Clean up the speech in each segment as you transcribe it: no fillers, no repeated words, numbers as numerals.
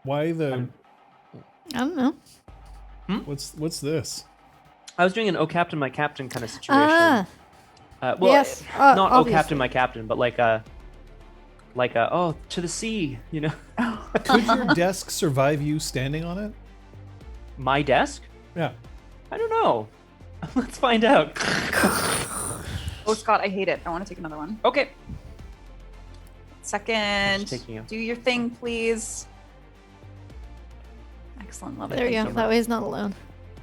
Why the? I don't know. What's this? I was doing an "Oh Captain, My Captain" kind of situation. Well, yes. not Obviously. "Oh Captain, My Captain," but like a "Oh, to the sea," you know. Could your desk survive you standing on it? My desk? Yeah. I don't know. Let's find out. Oh, Scott, I hate it. I want to take another one. Okay. Second. Just taking a- Do your thing, please. Excellent. Love it. There you Thank go. That way he's not alone.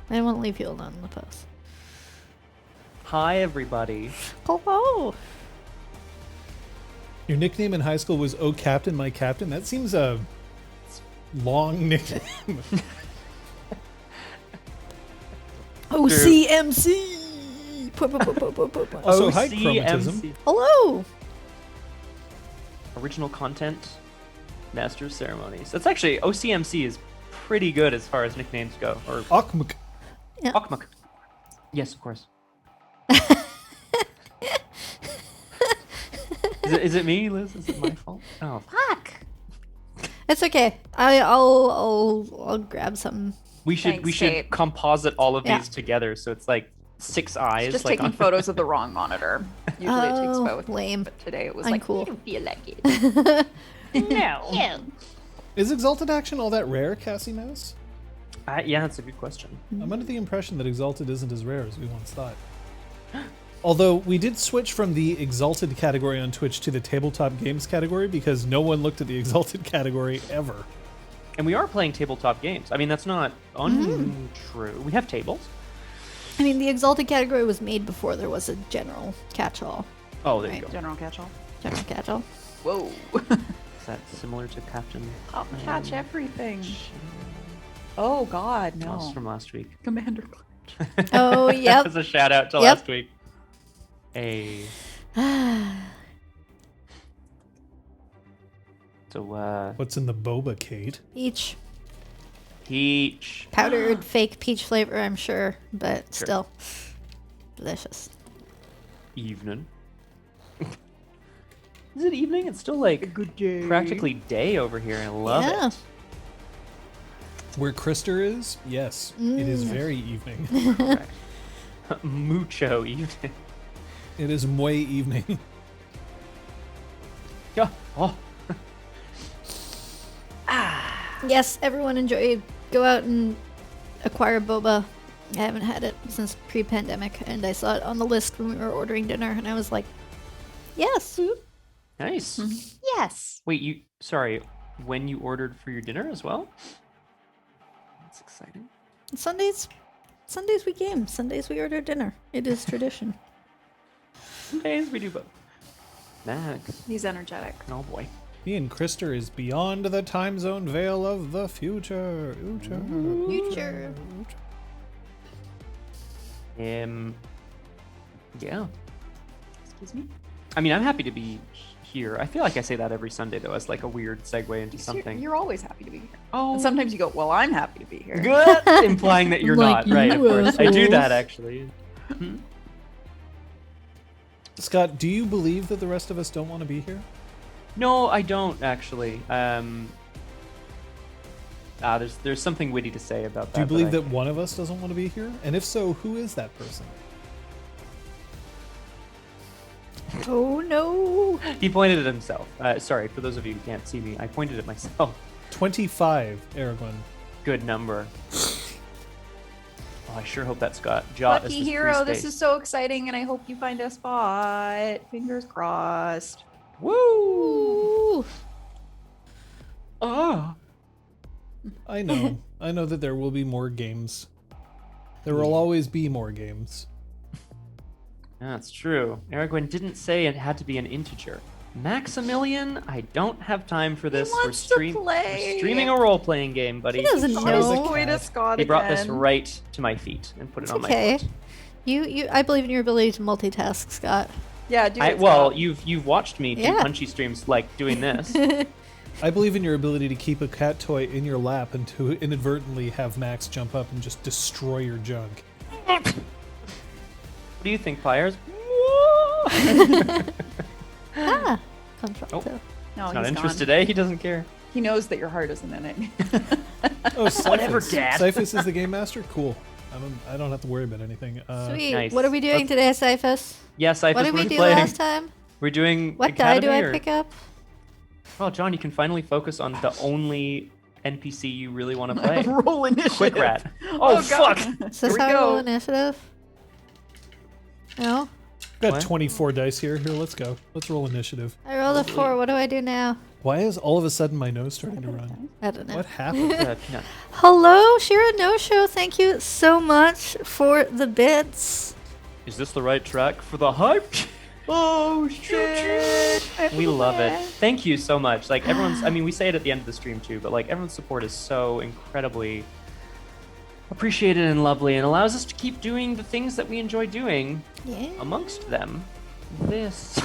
I didn't want to leave you alone in the post. Hi, everybody. Hello. Your nickname in high school was "Oh Captain, My Captain." That seems a long nickname. OCMC. Also, hi, OCMC. chromatism. Hello. Original content, Master of Ceremonies. That's actually, OCMC is pretty good as far as nicknames go. Or Okmuk. Yeah. Okmuk. Yes, of course. Is it me, Liz? Is it my fault? Oh, Fuck. It's okay. I'll grab some. we should Thanks, should Kate. composite all of Yeah. these together, so it's like 6 eyes. Just like taking on- photos of the wrong monitor. Usually it takes Oh, both. lame. But today it was I'm like, cool. I don't feel like it. No. Is Exalted Action all that rare, Cassie Mouse? Yeah, that's a good question. I'm under the impression that Exalted isn't as rare as we once thought. Although we did switch from the Exalted category on Twitch to the tabletop games category because no one looked at the Exalted category ever. And we are playing tabletop games. I mean, that's not untrue. We have tables. I mean, the Exalted category was made before there was a general catch-all. Oh, there you Right. go. General catch-all. General catch-all. Whoa. Is that similar to Captain? I'll catch everything. Oh, God, no. Lost from last week. Commander Clutch. Oh, yep. That's a shout out to Yep. last week. Hey. So, What's in the boba, Kate? Peach. peach. Powdered fake peach flavor, I'm sure, but Sure. still delicious. Evening. Is it evening? It's still like Good day. practically day over here. I love Yeah. it. Where Krister is? Yes, it is very evening. Correct. Mucho evening. It is muy evening. Yeah. Oh. Yes, everyone enjoy. Go out and acquire boba. I haven't had it since pre-pandemic, and I saw it on the list when we were ordering dinner, and I was like, yes. Nice. Yes. Wait, sorry, when you ordered for your dinner as well? That's exciting. Sundays we game. Sundays we order dinner. It is tradition. Some days we do both. Max. He's energetic. Oh boy. Me and Krister is beyond the time zone veil of the future. Future. Yeah. Excuse me? I mean, I'm happy to be here. I feel like I say that every Sunday, though, as like a weird segue into something. You're always happy to be here. Oh, And sometimes you go, well, I'm happy to be here. good. Implying that you're Like not, right? Of you course. I do assholes. that, actually. Scott, do you believe that the rest of us don't want to be here? No, I don't, actually. There's something witty to say about that. Do you believe but that one of us doesn't want to be here? And if so, who is that person? Oh no. He pointed at himself. Sorry, for those of you who can't see me, I pointed at myself. 25, Aragorn. Good number. Oh, I sure hope that's got Jot as Lucky his hero, free this space. is so exciting, and I hope you find a spot. Fingers crossed. Woo! Ooh. Oh. I know. I know that there will be more games. There will always be more games. That's true. Aragorn didn't say it had to be an integer. Maximilian, I don't have time for this. wants to play. We're streaming a role-playing game, buddy. He doesn't Shows know. a Way to cat. Scott He brought this again. right to my feet and put it It's on my okay. foot. I believe in your ability to multitask, Scott. Yeah, do it, Well, Scott. you've watched me do Yeah. punchy streams like doing this. I believe in your ability to keep a cat toy in your lap and to inadvertently have Max jump up and just destroy your junk. What do you think, Pliers? Ah, contralto. No, Not he's interested, gone. eh? He doesn't care. He knows that your heart isn't in it. Oh, Cyphus. Whatever, Dad. Cyphus is the game master? Cool. I don't have to worry about anything. Sweet. Nice. What are we doing today, Cyphus? Yes, I What did we do playing. last time? We're doing What die do I Academy, or- pick up? Oh, John, you can finally focus on the only NPC you really want to play. Roll initiative. Quick rat. Oh, Oh, God. fuck! Is this we how I go. roll initiative? No? Got What? 24 dice here. Here, let's go. Let's roll initiative. I rolled a 4. What do I do now? Why is all of a sudden my nose starting to run? I don't know. What happened? No. Hello, Shira No Show. Thank you so much for the bits. Is this the right track for the hype? Oh, shit. We love it. Thank you so much. Like everyone's, I mean, we say it at the end of the stream too, but like everyone's support is so incredibly appreciated and lovely, and allows us to keep doing the things that we enjoy doing. Yeah. Amongst them, this,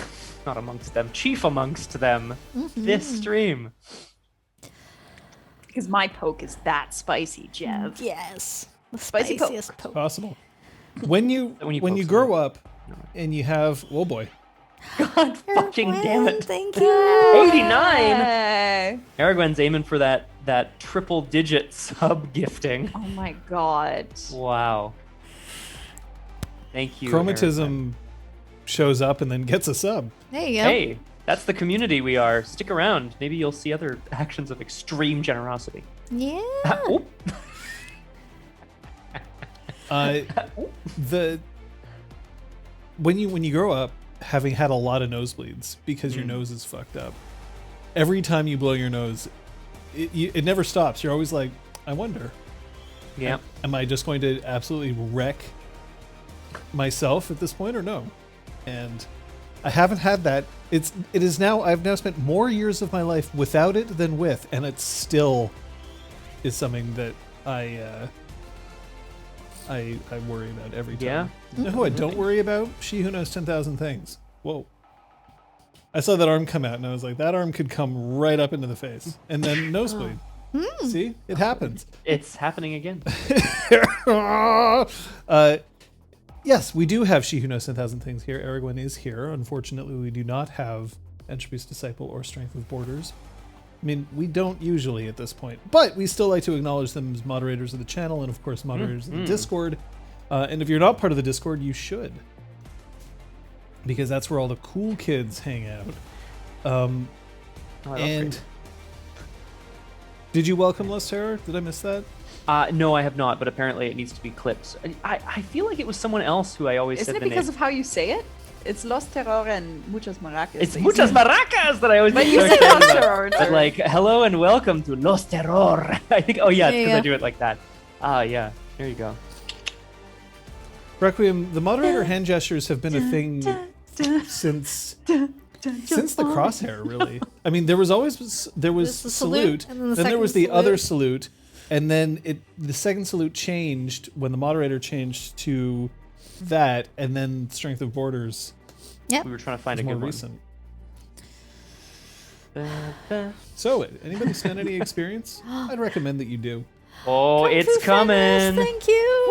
not amongst them, chief amongst them, this stream. Because my poke is that spicy, Jev. Yes. The Spicy poke. spiciest poke. Possible. When you When you when poke you grow someone. up and you have, oh boy, God fucking damn it. Thank you. 89! Hey. Aragwen's aiming for that triple digit sub gifting. Oh my god. Wow. Thank you. chromatism shows up and then gets a sub. There you go. Hey, that's the community we are. Stick around. Maybe you'll see other actions of extreme generosity. Yeah. Oop. The when you grow up having had a lot of nosebleeds because your nose is fucked up, every time you blow your nose, it never stops. You're always like, I wonder, Yeah. am I just going to absolutely wreck myself at this point or no? And I haven't had that. I've now spent more years of my life without it than with, and it still is something that I worry about every time. Yeah? You know who I don't worry about? She Who Knows 10,000 Things. Whoa. I saw that arm come out and I was like, that arm could come right up into the face. And then nosebleed. See? It happens. It's happening again. Yes, we do have She Who Knows 10,000 Things here. Aragwen is here. Unfortunately, we do not have Entropy's Disciple or Strength of Borders. I mean, we don't usually at this point, but we still like to acknowledge them as moderators of the channel and, of course, moderators of the Discord. And if you're not part of the Discord, you should, because that's where all the cool kids hang out. Oh, I love And Crazy. did you welcome Lost Terror? Did I miss that? No, I have not, but apparently it needs to be clipped. I feel like it was someone else who I always Isn't said it the because name. of how you say it? It's Los Terror and Muchas Maracas. It's that you muchas say. maracas that I always But get you so say excited Los about. Terror. But like, hello and welcome to Los Terror. I think, oh yeah, There you because I go. do it like that. Ah, yeah, there you go. Requiem, the moderator hand gestures have been a thing since the crosshair, really. I mean, there was There's the salute, and then the then there was the second other salute. salute, and then the second salute changed when the moderator changed to that, and then Strength of Borders Yep. We were trying to find is a more good recent. one. So, anybody spend any experience? I'd recommend that you do. Oh, Kung it's Fu Fighters, coming! Thank you.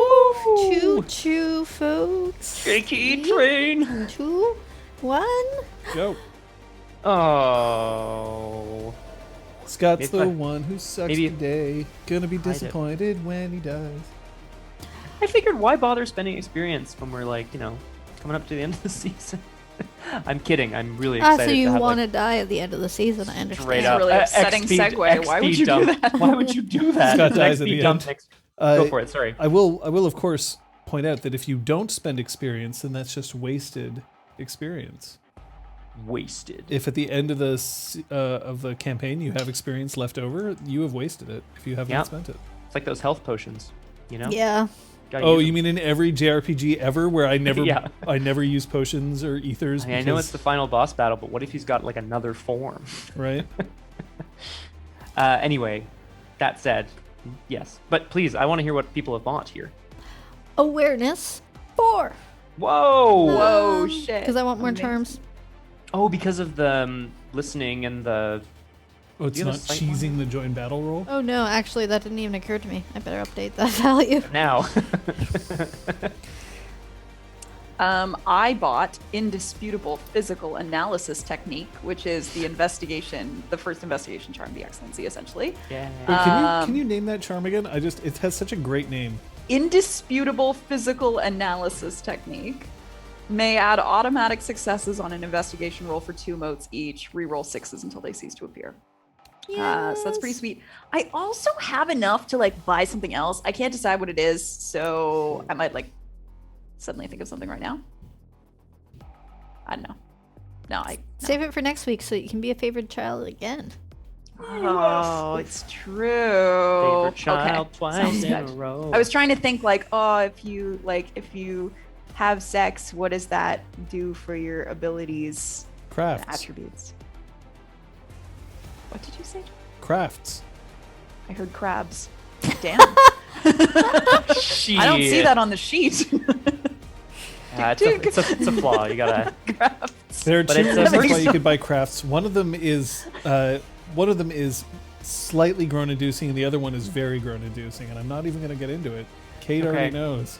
Woo! Choo choo, folks. Shaky train! 2, 1. Go. Oh. Scott's If the I- one who sucks maybe- today. Gonna be Hide it. disappointed when he dies. I figured, why bother spending experience when we're like, coming up to the end of the season? I'm kidding. I'm really Ah, excited so you to have want to like, die at the end of the season, I understand. straight That's up really upsetting XP segue. Why would you do dump. that? Why would you do that? Scott It's an dies at XP the dump end. next- Uh, Go for it. Sorry. I will of course point out that if you don't spend experience, then that's just wasted experience. Wasted. If at the end of the campaign you have experience left over, you have wasted it if you haven't Yeah. spent it. It's like those health potions. Yeah. Gotta Oh, use you mean in every JRPG ever where I never Yeah. I never use potions or ethers? I know because- it's the final boss battle, but what if he's got like another form? right. Anyway, that said, yes. But please, I want to hear what people have bought here. Awareness 4. Whoa! Whoa, shit. Because I want more Amazing. terms. Oh, because of the listening and the. Oh, it's you have not a sight one? cheesing the join battle roll. Oh no, actually that didn't even occur to me. I better update that value. Now. I bought Indisputable Physical Analysis Technique, which is the first investigation charm, the excellency, essentially. Yeah. Wait, can you name that charm again? It has such a great name. Indisputable Physical Analysis Technique may add automatic successes on an investigation roll for 2 motes each. Reroll 6s until they cease to appear. So that's pretty sweet. I also have enough to like buy something else. I can't decide what it is, so I might like suddenly think of something right now. I don't know. No. Save it for next week so you can be a favorite child again. Oh, it's true. Favorite child Okay, twice sounds in a good. row. I was trying to think like, oh, if you have sex, what does that do for your abilities and Crafts. attributes? What did you say? Crafts. I heard crabs. Damn. I don't see that on the sheet. It's a flaw. You gotta. Crabs. There are But two it's a reasons very why you could buy crafts. One of them is slightly groan-inducing, and the other one is very groan-inducing. And I'm not even going to get into it. Kate already knows.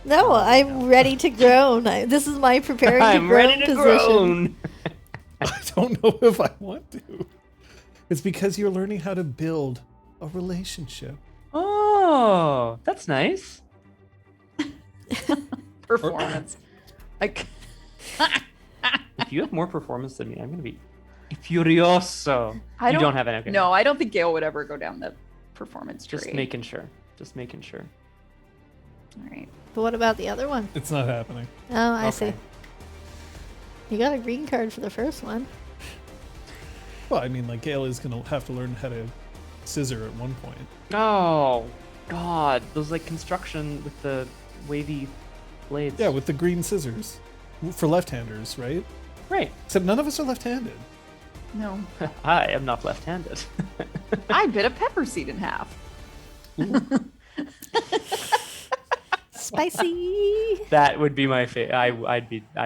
No, I'm ready to groan. This is my preparing to I'm groan ready to position. groan. I don't know if I want to. It's because you're learning how to build a relationship. Oh, that's nice. Performance. If you have more performance than me, I'm gonna be furioso. You don't have any. Okay. No, I don't think Gale would ever go down the performance tree. Just making sure. All right. But what about the other one? It's not happening. Oh, I see. Okay. You got a green card for the first one. Well, I mean, like, Gale is going to have to learn how to scissor at one point. Oh, God. Those, like, construction with the wavy blades. Yeah, with the green scissors. For left-handers, right? Right. Except none of us are left-handed. No. I am not left-handed. I bit a pepper seed in half. Spicy. That would be my favorite. I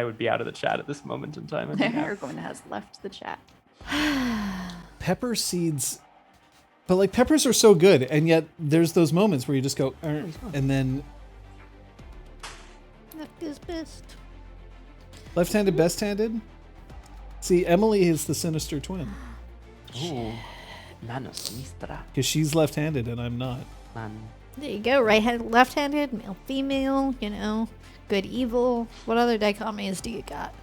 would be out of the chat at this moment in time. I think. Aragorn has left the chat. Pepper seeds... But, like, peppers are so good, and yet there's those moments where you just go, and then... Left is best. Left-handed, best-handed? See, Emily is the sinister twin. Ooh. Mano sinistra. Because she's left-handed and I'm not. There you go. Right-handed, left-handed, male, female, good, evil. What other dichotomies do you got?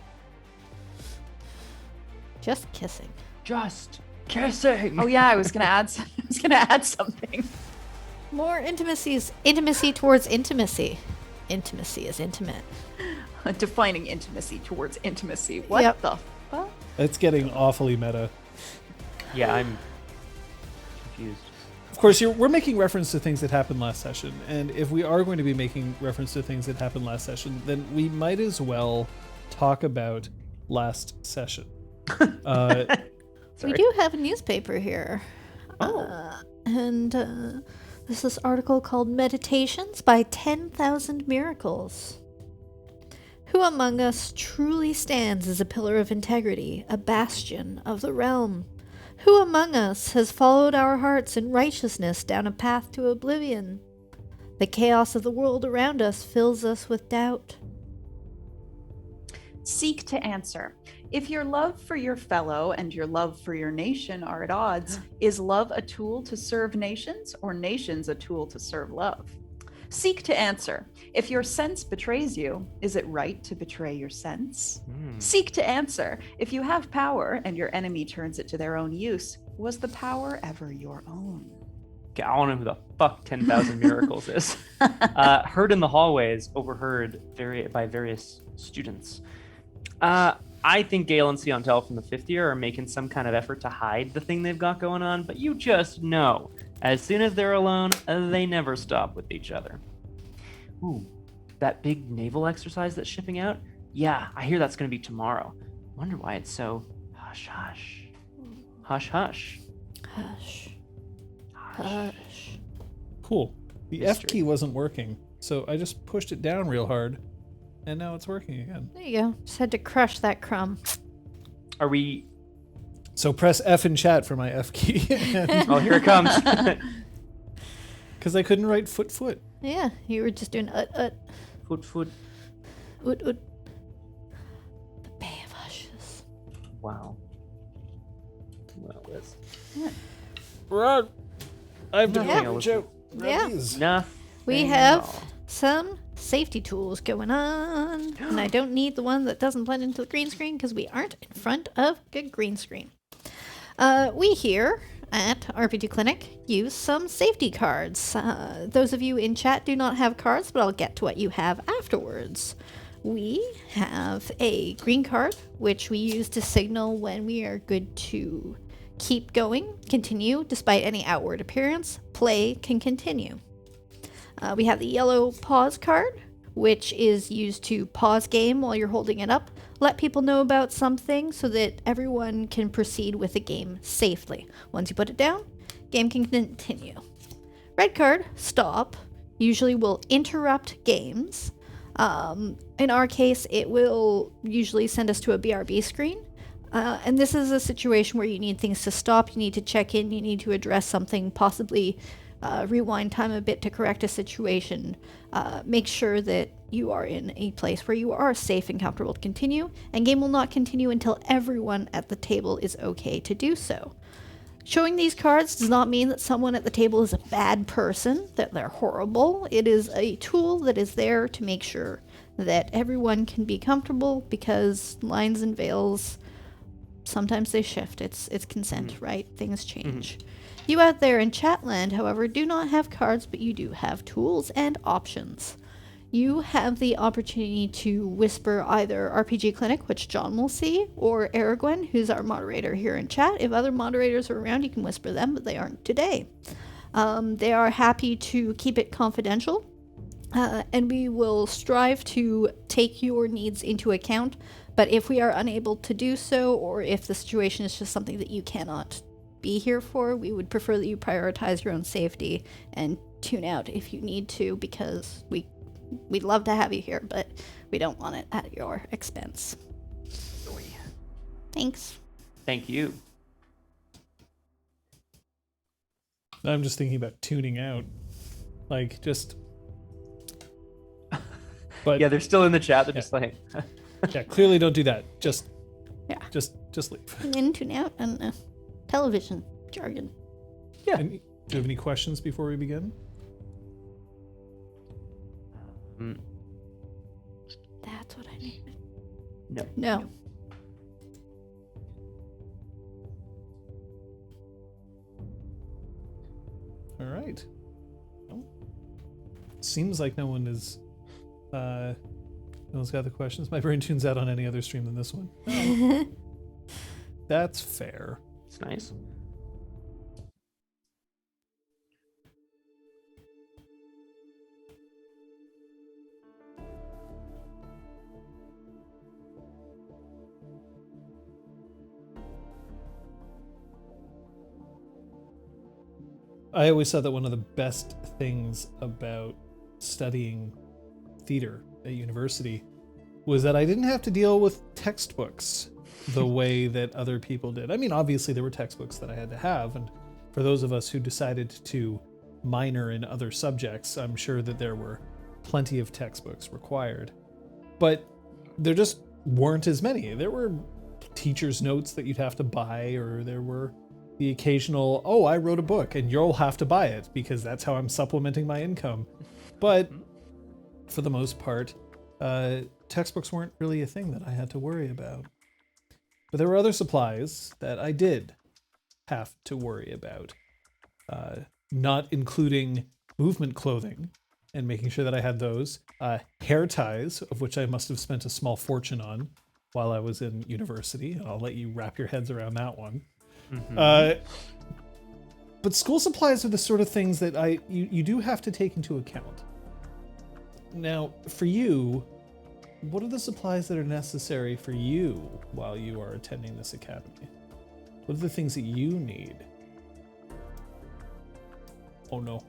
Just kissing. Just kissing. Oh yeah, I was gonna add something. More intimacies. Intimacy towards intimacy. Intimacy is intimate. Defining intimacy towards intimacy. What Yep. the fuck? It's getting awfully meta. Yeah, I'm confused. Of course, we're making reference to things that happened last session, and if we are going to be making reference to things that happened last session, then we might as well talk about last session. We do have a newspaper here. Oh. And there's this article called Meditations by 10,000 Miracles. Who among us truly stands as a pillar of integrity, a bastion of the realm? Who among us has followed our hearts in righteousness down a path to oblivion? The chaos of the world around us fills us with doubt. Seek to answer. If your love for your fellow and your love for your nation are at odds, is love a tool to serve nations or nations a tool to serve love? Seek to answer. If your sense betrays you, is it right to betray your sense? Seek to answer. If you have power and your enemy turns it to their own use, was the power ever your own? Okay, I don't know who the fuck 10,000 Miracles is. Heard in the hallways, overheard by various students. I think Gale and Siontel from the 5th year are making some kind of effort to hide the thing they've got going on, but you just know. As soon as they're alone, they never stop with each other. Ooh, that big naval exercise that's shipping out? Yeah, I hear that's going to be tomorrow. Wonder why it's so hush-hush. Hush-hush. Hush. Hush. Cool. The Mystery. F key wasn't working, so I just pushed it down real hard, and now it's working again. There you go. Just had to crush that crumb. Are we... So press F in chat for my F key. Oh, here it comes. Because I couldn't write foot. Yeah, you were just doing Foot. The Bay of Hushes. Wow. Well, that's Run! I have to Nothing go else. reach out. Yeah. enough. We have some safety tools going on, and I don't need the one that doesn't blend into the green screen because we aren't in front of a green screen. We here at RPGClinic use some safety cards. Those of you in chat do not have cards, but I'll get to what you have afterwards. We have a green card, which we use to signal when we are good to keep going, continue, despite any outward appearance. Play can continue. We have the yellow pause card, which is used to pause game while you're holding it up. Let people know about something so that everyone can proceed with the game safely. Once you put it down, game can continue. Red card, stop, usually will interrupt games. In our case, it will usually send us to a BRB screen. And this is a situation where you need things to stop, you need to check in, you need to address something, possibly rewind time a bit to correct a situation. Make sure that you are in a place where you are safe and comfortable to continue, and game will not continue until everyone at the table is okay to do so. Showing these cards does not mean that someone at the table is a bad person, that they're horrible. It is a tool that is there to make sure that everyone can be comfortable, because lines and veils, sometimes they shift. It's consent, right? Things change. You out there in Chatland, however, do not have cards, but you do have tools and options. You have the opportunity to whisper either RPGClinic, which John will see, or Aragwen, who's our moderator here in chat. If other moderators are around, you can whisper them, but they aren't today. They are happy to keep it confidential, and we will strive to take your needs into account. But if we are unable to do so, or if the situation is just something that you cannot be here for, we would prefer that you prioritize your own safety and tune out if you need to, because we'd love to have you here, but we don't want it at your expense. Thanks. Thank you. I'm just thinking about tuning out. Like, just... But Yeah, they're still in the chat. They're just like, yeah, clearly don't do that. Just leave. In, tune out, and television jargon. yeah. Do you have any questions before we begin? That's what I needed. No. All right. Well, seems like no one is. No one's got the questions. My brain tunes out on any other stream than this one. Oh. That's fair. It's nice. I always thought that one of the best things about studying theater at university was that I didn't have to deal with textbooks the way that other people did. I mean, obviously there were textbooks that I had to have, and for those of us who decided to minor in other subjects, I'm sure that there were plenty of textbooks required. But there just weren't as many. There were teacher's notes that you'd have to buy, or there were the occasional, oh, I wrote a book and you'll have to buy it because that's how I'm supplementing my income. But for the most part, textbooks weren't really a thing that I had to worry about. But there were other supplies that I did have to worry about, not including movement clothing and making sure that I had those, hair ties, of which I must have spent a small fortune on while I was in university, and I'll let you wrap your heads around that one. But school supplies are the sort of things that you do have to take into account. Now, for you, what are the supplies that are necessary for you while you are attending this academy? What are the things that you need? Oh no.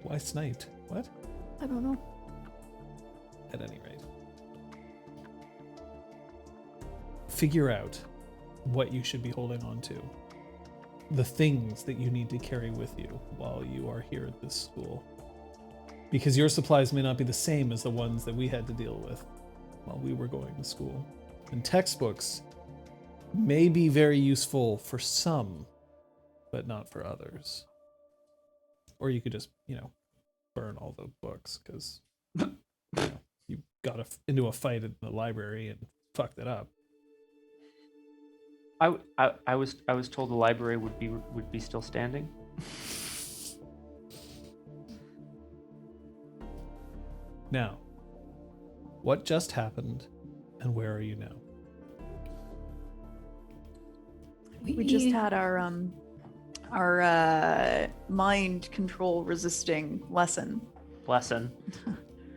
Why sniped? What? I don't know. At any rate. Figure out what you should be holding on to. The things that you need to carry with you while you are here at this school. because your supplies may not be the same as the ones that we had to deal with while we were going to school. And textbooks may be very useful for some, but not for others. Or you could just, burn all the books because you got into a fight in the library and fucked it up. I was told the library would be still standing. Now, what just happened, and where are you now? We just had our mind control resisting lesson. Lesson.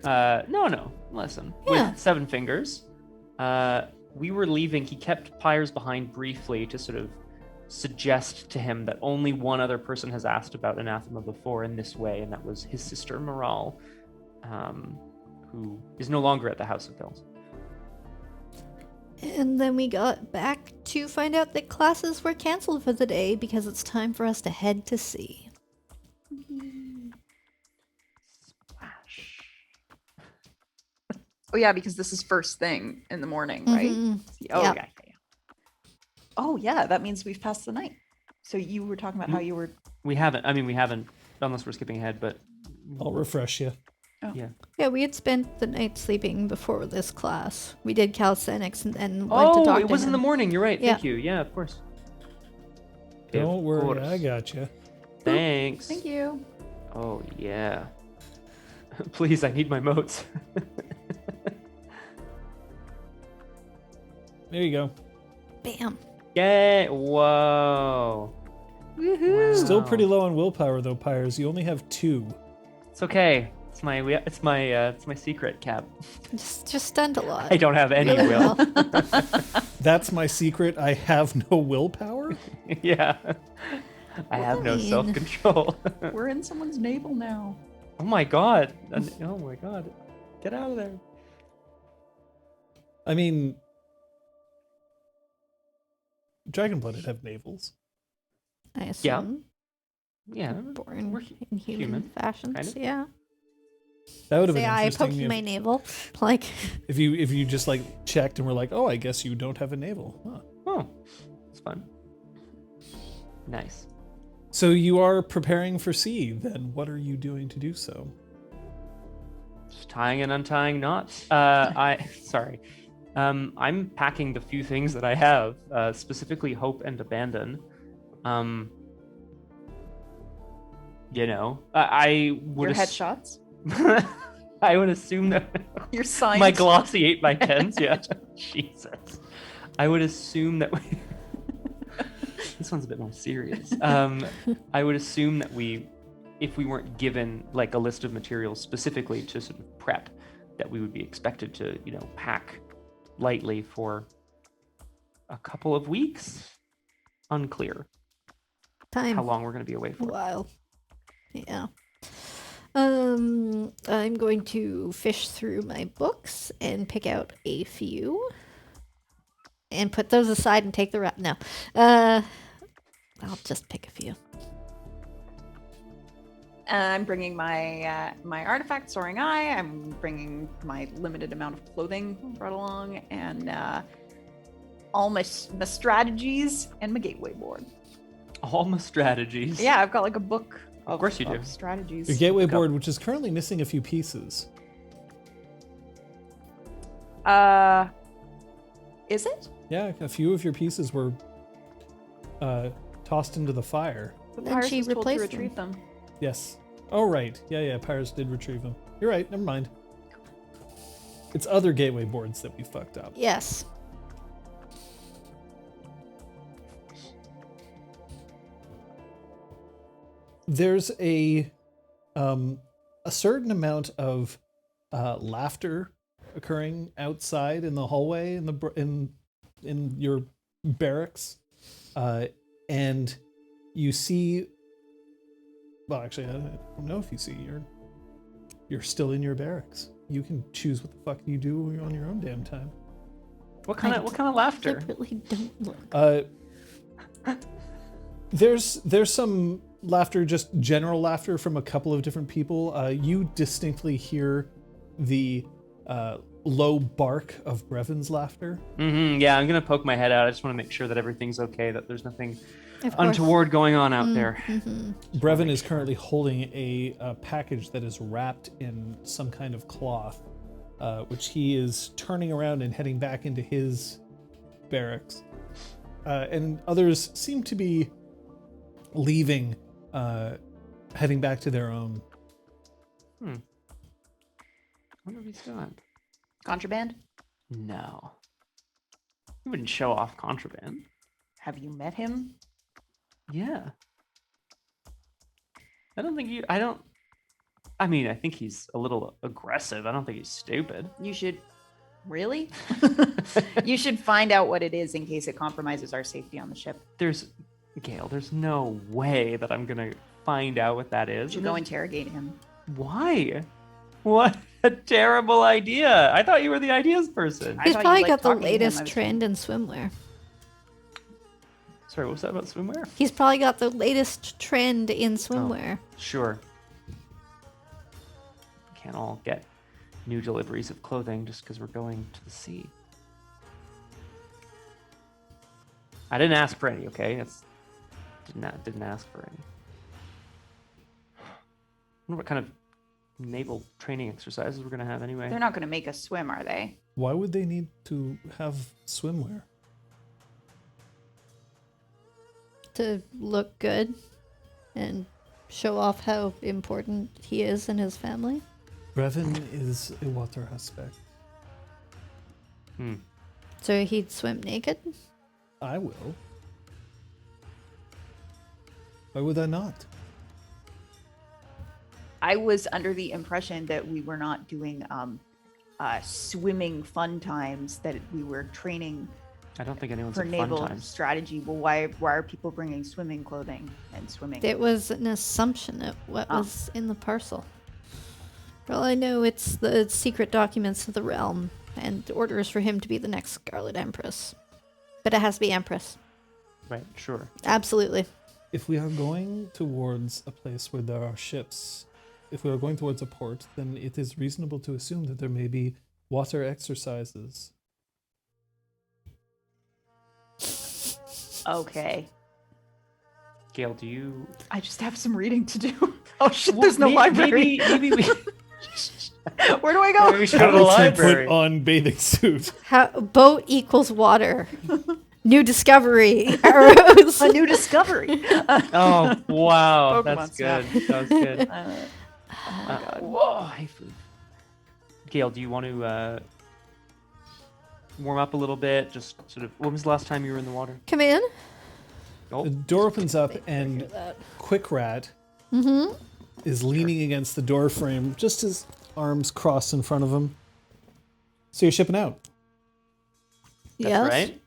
Lesson. Yeah. With Seven Fingers. We were leaving. He kept Pyres behind briefly to sort of suggest to him that only one other person has asked about anathema before in this way, and that was his sister Moral, who is no longer at the House of Bells. And then we got back to find out that classes were canceled for the day because it's time for us to head to sea. Splash. Oh yeah, because this is first thing in the morning, right? Mhm. Oh Yeah. yeah. Oh yeah, that means we've passed the night. So you were talking about how you were. We haven't, unless we're skipping ahead, but I'll refresh you. yeah. Yeah, we had spent the night sleeping before this class. We did calisthenics and then went to Oh, talk it to was in the him. morning. You're right. Yeah. Thank you. Yeah, of course. Don't Of worry, course. I got you. Thanks. Thank you. Oh, yeah. Please, I need my motes. There you go. Bam. Yay! Whoa. Woohoo! Still Wow. pretty low on willpower though, Pyres. You only have 2. It's okay. It's my secret, Cap. Just stunned a lot. I don't have any Really will. well. That's my secret. I have no willpower. Yeah. I have no Fine. self-control. We're in someone's navel now. Oh my god. Oh my god. Get out of there. I mean, Dragon-Blooded have navels. I assume. Yeah. Born We're in human human, fashions. kind of. Yeah. That would have Say been I interesting poked my navel. Like, if you just like checked and were like, oh, I guess you don't have a navel. Huh. Oh. It's fun. Nice. So you are preparing for sea. Then what are you doing to do so? Just tying and untying knots. Sorry. I'm packing the few things that I have, specifically hope and abandon. I would Your headshots. I would assume that Your signs. my glossy 8x10s. Yeah, Jesus. I would assume that we. This one's a bit more serious. I would assume that if we weren't given like a list of materials specifically to sort of prep, that we would be expected to, pack lightly for a couple of weeks. Unclear time. how long we're going to be away for. Wow. Yeah. I'm going to fish through my books and pick out a few and put those aside and take the rest. No. I'll just pick a few. I'm bringing my my artifact, Soaring Eye. I'm bringing my limited amount of clothing brought along, and all my strategies and my gateway board. All my strategies. Yeah, I've got like a book. Of course you do. Strategies. Your gateway Go. board, which is currently missing a few pieces. Is it? Yeah, a few of your pieces were tossed into the fire. The Then Pirates she was told to replaced retrieve them. Yes. Oh, right. Yeah, Pyres did retrieve them. You're right. Never mind. It's other gateway boards that we fucked up. Yes. There's a certain amount of laughter occurring outside in the hallway in your barracks, and you see. Well, actually, I don't know if you see. You're still in your barracks. You can choose what the fuck you do on your own damn time. What kind of laughter? Deliberately don't look. There's some laughter, just general laughter from a couple of different people. You distinctly hear the low bark of Brevin's laughter. Yeah, I'm gonna poke my head out. I just want to make sure that everything's okay, that there's nothing Of course. untoward going on out there. Brevin is currently holding a package that is wrapped in some kind of cloth, which he is turning around and heading back into his barracks. And others seem to be leaving, heading back to their own. I wonder if he's done. Contraband? No. He wouldn't show off contraband. Have you met him? Yeah. I think he's a little aggressive. I don't think he's stupid. You should. Really? You should find out what it is in case it compromises our safety on the ship. Gale, there's no way that I'm gonna find out what that is. You should go interrogate him. Why? What a terrible idea. I thought you were the ideas person. He's thought probably you liked got the talking to him. I latest was- trend in swimwear. Sorry, what was that about swimwear? He's probably got the latest trend in swimwear. Sure. Can't all get new deliveries of clothing just because we're going to the sea. I didn't ask for any, okay? Didn't ask for any. I wonder what kind of naval training exercises we're gonna have anyway. They're not going to make us swim, are they? Why would they need to have swimwear? To look good and show off how important he is in his family. Brevin is a water aspect. So he'd swim naked? I will. Why would I not? I was under the impression that we were not doing swimming fun times, that we were training I don't think anyone's for at naval fun times. strategy. Well, why are people bringing swimming clothing and swimming? It was an assumption of what was in the parcel. For all I know, it's the secret documents of the realm and orders for him to be the next Scarlet Empress. But it has to be Empress. Right, sure. Absolutely. If we are going towards a place where there are ships, if we are going towards a port, then it is reasonable to assume that there may be water exercises. Okay. Gale, do you... I just have some reading to do. Oh shit, Well, there's no may- library. Maybe we... Where do I go? Maybe we should go to the Alex had library. put on bathing suit. Boat equals water. New discovery. Arrows. A new discovery. Oh, wow. Pokemon That's snap. good. That was good. Oh my god. Whoa, hey, food. Gale, do you want to warm up a little bit? Just sort of... When was the last time you were in the water? Come in. Oh, The door opens up and Quick Rat is leaning against the door frame, just his arms crossed in front of him. So you're shipping out. that's Yes. right.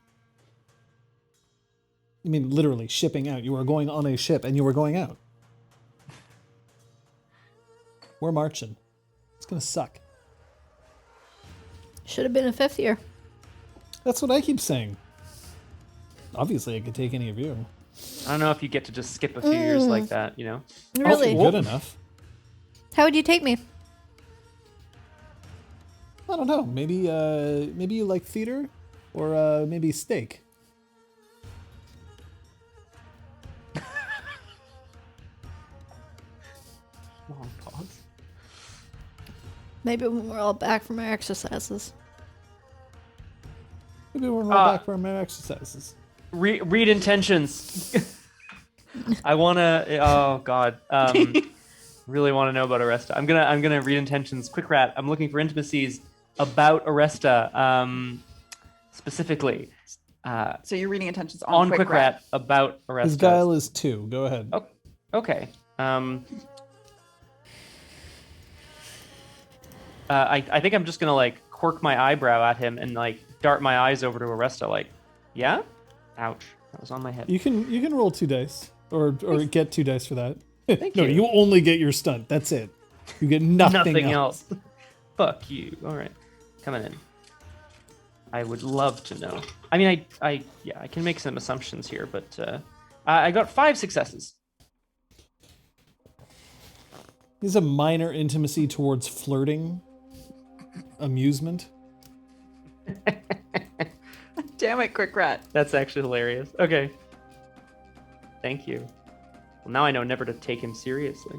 I mean, literally shipping out. You were going on a ship and you were going out. We're marching. It's gonna suck. Should have been a 5th year. That's what I keep saying. Obviously, I could take any of you. I don't know if you get to just skip a few years like that, you know? Really? Good enough. How would you take me? I don't know. Maybe you like theater, or maybe steak. Long pause. Maybe when we're all back from our exercises. Maybe we're back from our exercises. Read intentions. I wanna. Oh God. Really want to know about Aresta. I'm gonna read intentions. Quick Rat. I'm looking for intimacies about Aresta, specifically. So you're reading intentions On Quick Rat about Aresta. His guile is 2. Go ahead. Oh, okay. I think I'm just gonna like quirk my eyebrow at him and like dart my eyes over to Aresta. Like, yeah. Ouch. That was on my head. You can roll 2 dice, or get 2 dice for that. Thank No, you. you only get your stunt. That's it. You get nothing else. Fuck you. All right, coming in. I would love to know. I mean, I can make some assumptions here, but I got 5 successes. He has a minor intimacy towards flirting, amusement. Damn it, Quick Rat. That's actually hilarious. Okay. Thank you. Well, now I know never to take him seriously.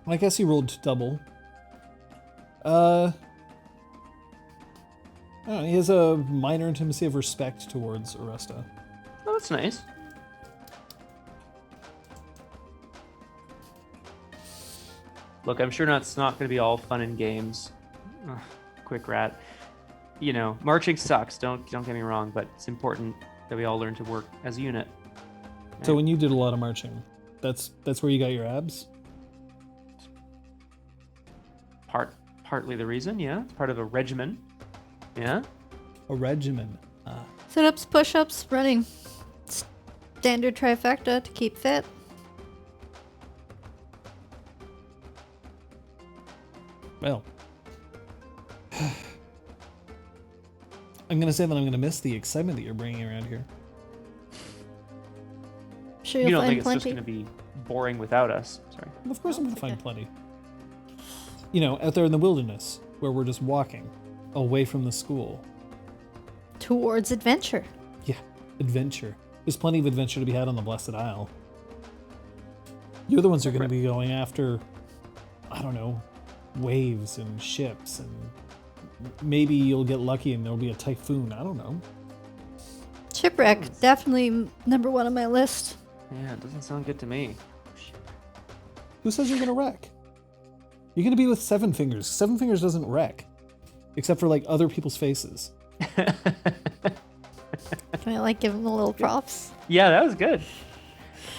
I guess he rolled double. I don't know, he has a minor intimacy of respect towards Aresta. Oh, that's nice. Look, I'm sure it's not going to be all fun and games. Ugh, Quick Rat. You know, marching sucks. Don't get me wrong, but it's important that we all learn to work as a unit. So when you did a lot of marching, that's where you got your abs? Partly the reason, yeah. It's part of a regimen. Yeah. A regimen. Sit-ups, push-ups, running. Standard trifecta to keep fit. Well. I'm going to say that I'm going to miss the excitement that you're bringing around here. Sure, You you'll don't find think it's just plenty. going to be boring without us? Sorry. Well, of course I'm going to Okay. find plenty. You know, out there in the wilderness, where we're just walking away from the school. Towards adventure. Yeah, adventure. There's plenty of adventure to be had on the Blessed Isle. You're the ones who are going to be going after, I don't know, waves and ships, and maybe you'll get lucky and there'll be a typhoon. I don't know. Shipwreck, definitely number one on my list. Yeah, it doesn't sound good to me. Who says you're going to wreck? You're going to be with Seven Fingers. Seven Fingers doesn't wreck, except for like other people's faces. Can I like give him a little props? Yeah, that was good.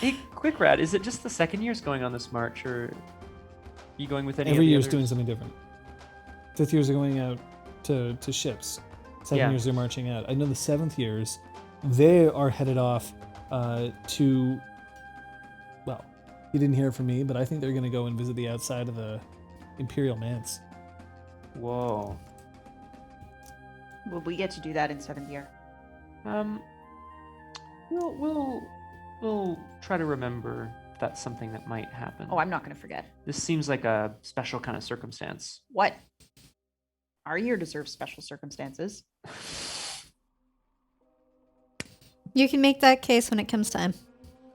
Hey, Quick Rat, is it just the second year's going on this march, or are you going with any Every of the year's others? doing something different. Fifth years are going out to ships. Second Yeah. years they're marching out. I know the seventh years, they are headed off to, well, you didn't hear it from me, but I think they're going to go and visit the outside of the Imperial Manse. Whoa. Will we get to do that in 7th year? We'll try to remember if that's something that might happen. Oh, I'm not going to forget. This seems like a special kind of circumstance. What? Our year deserves special circumstances. You can make that case when it comes time.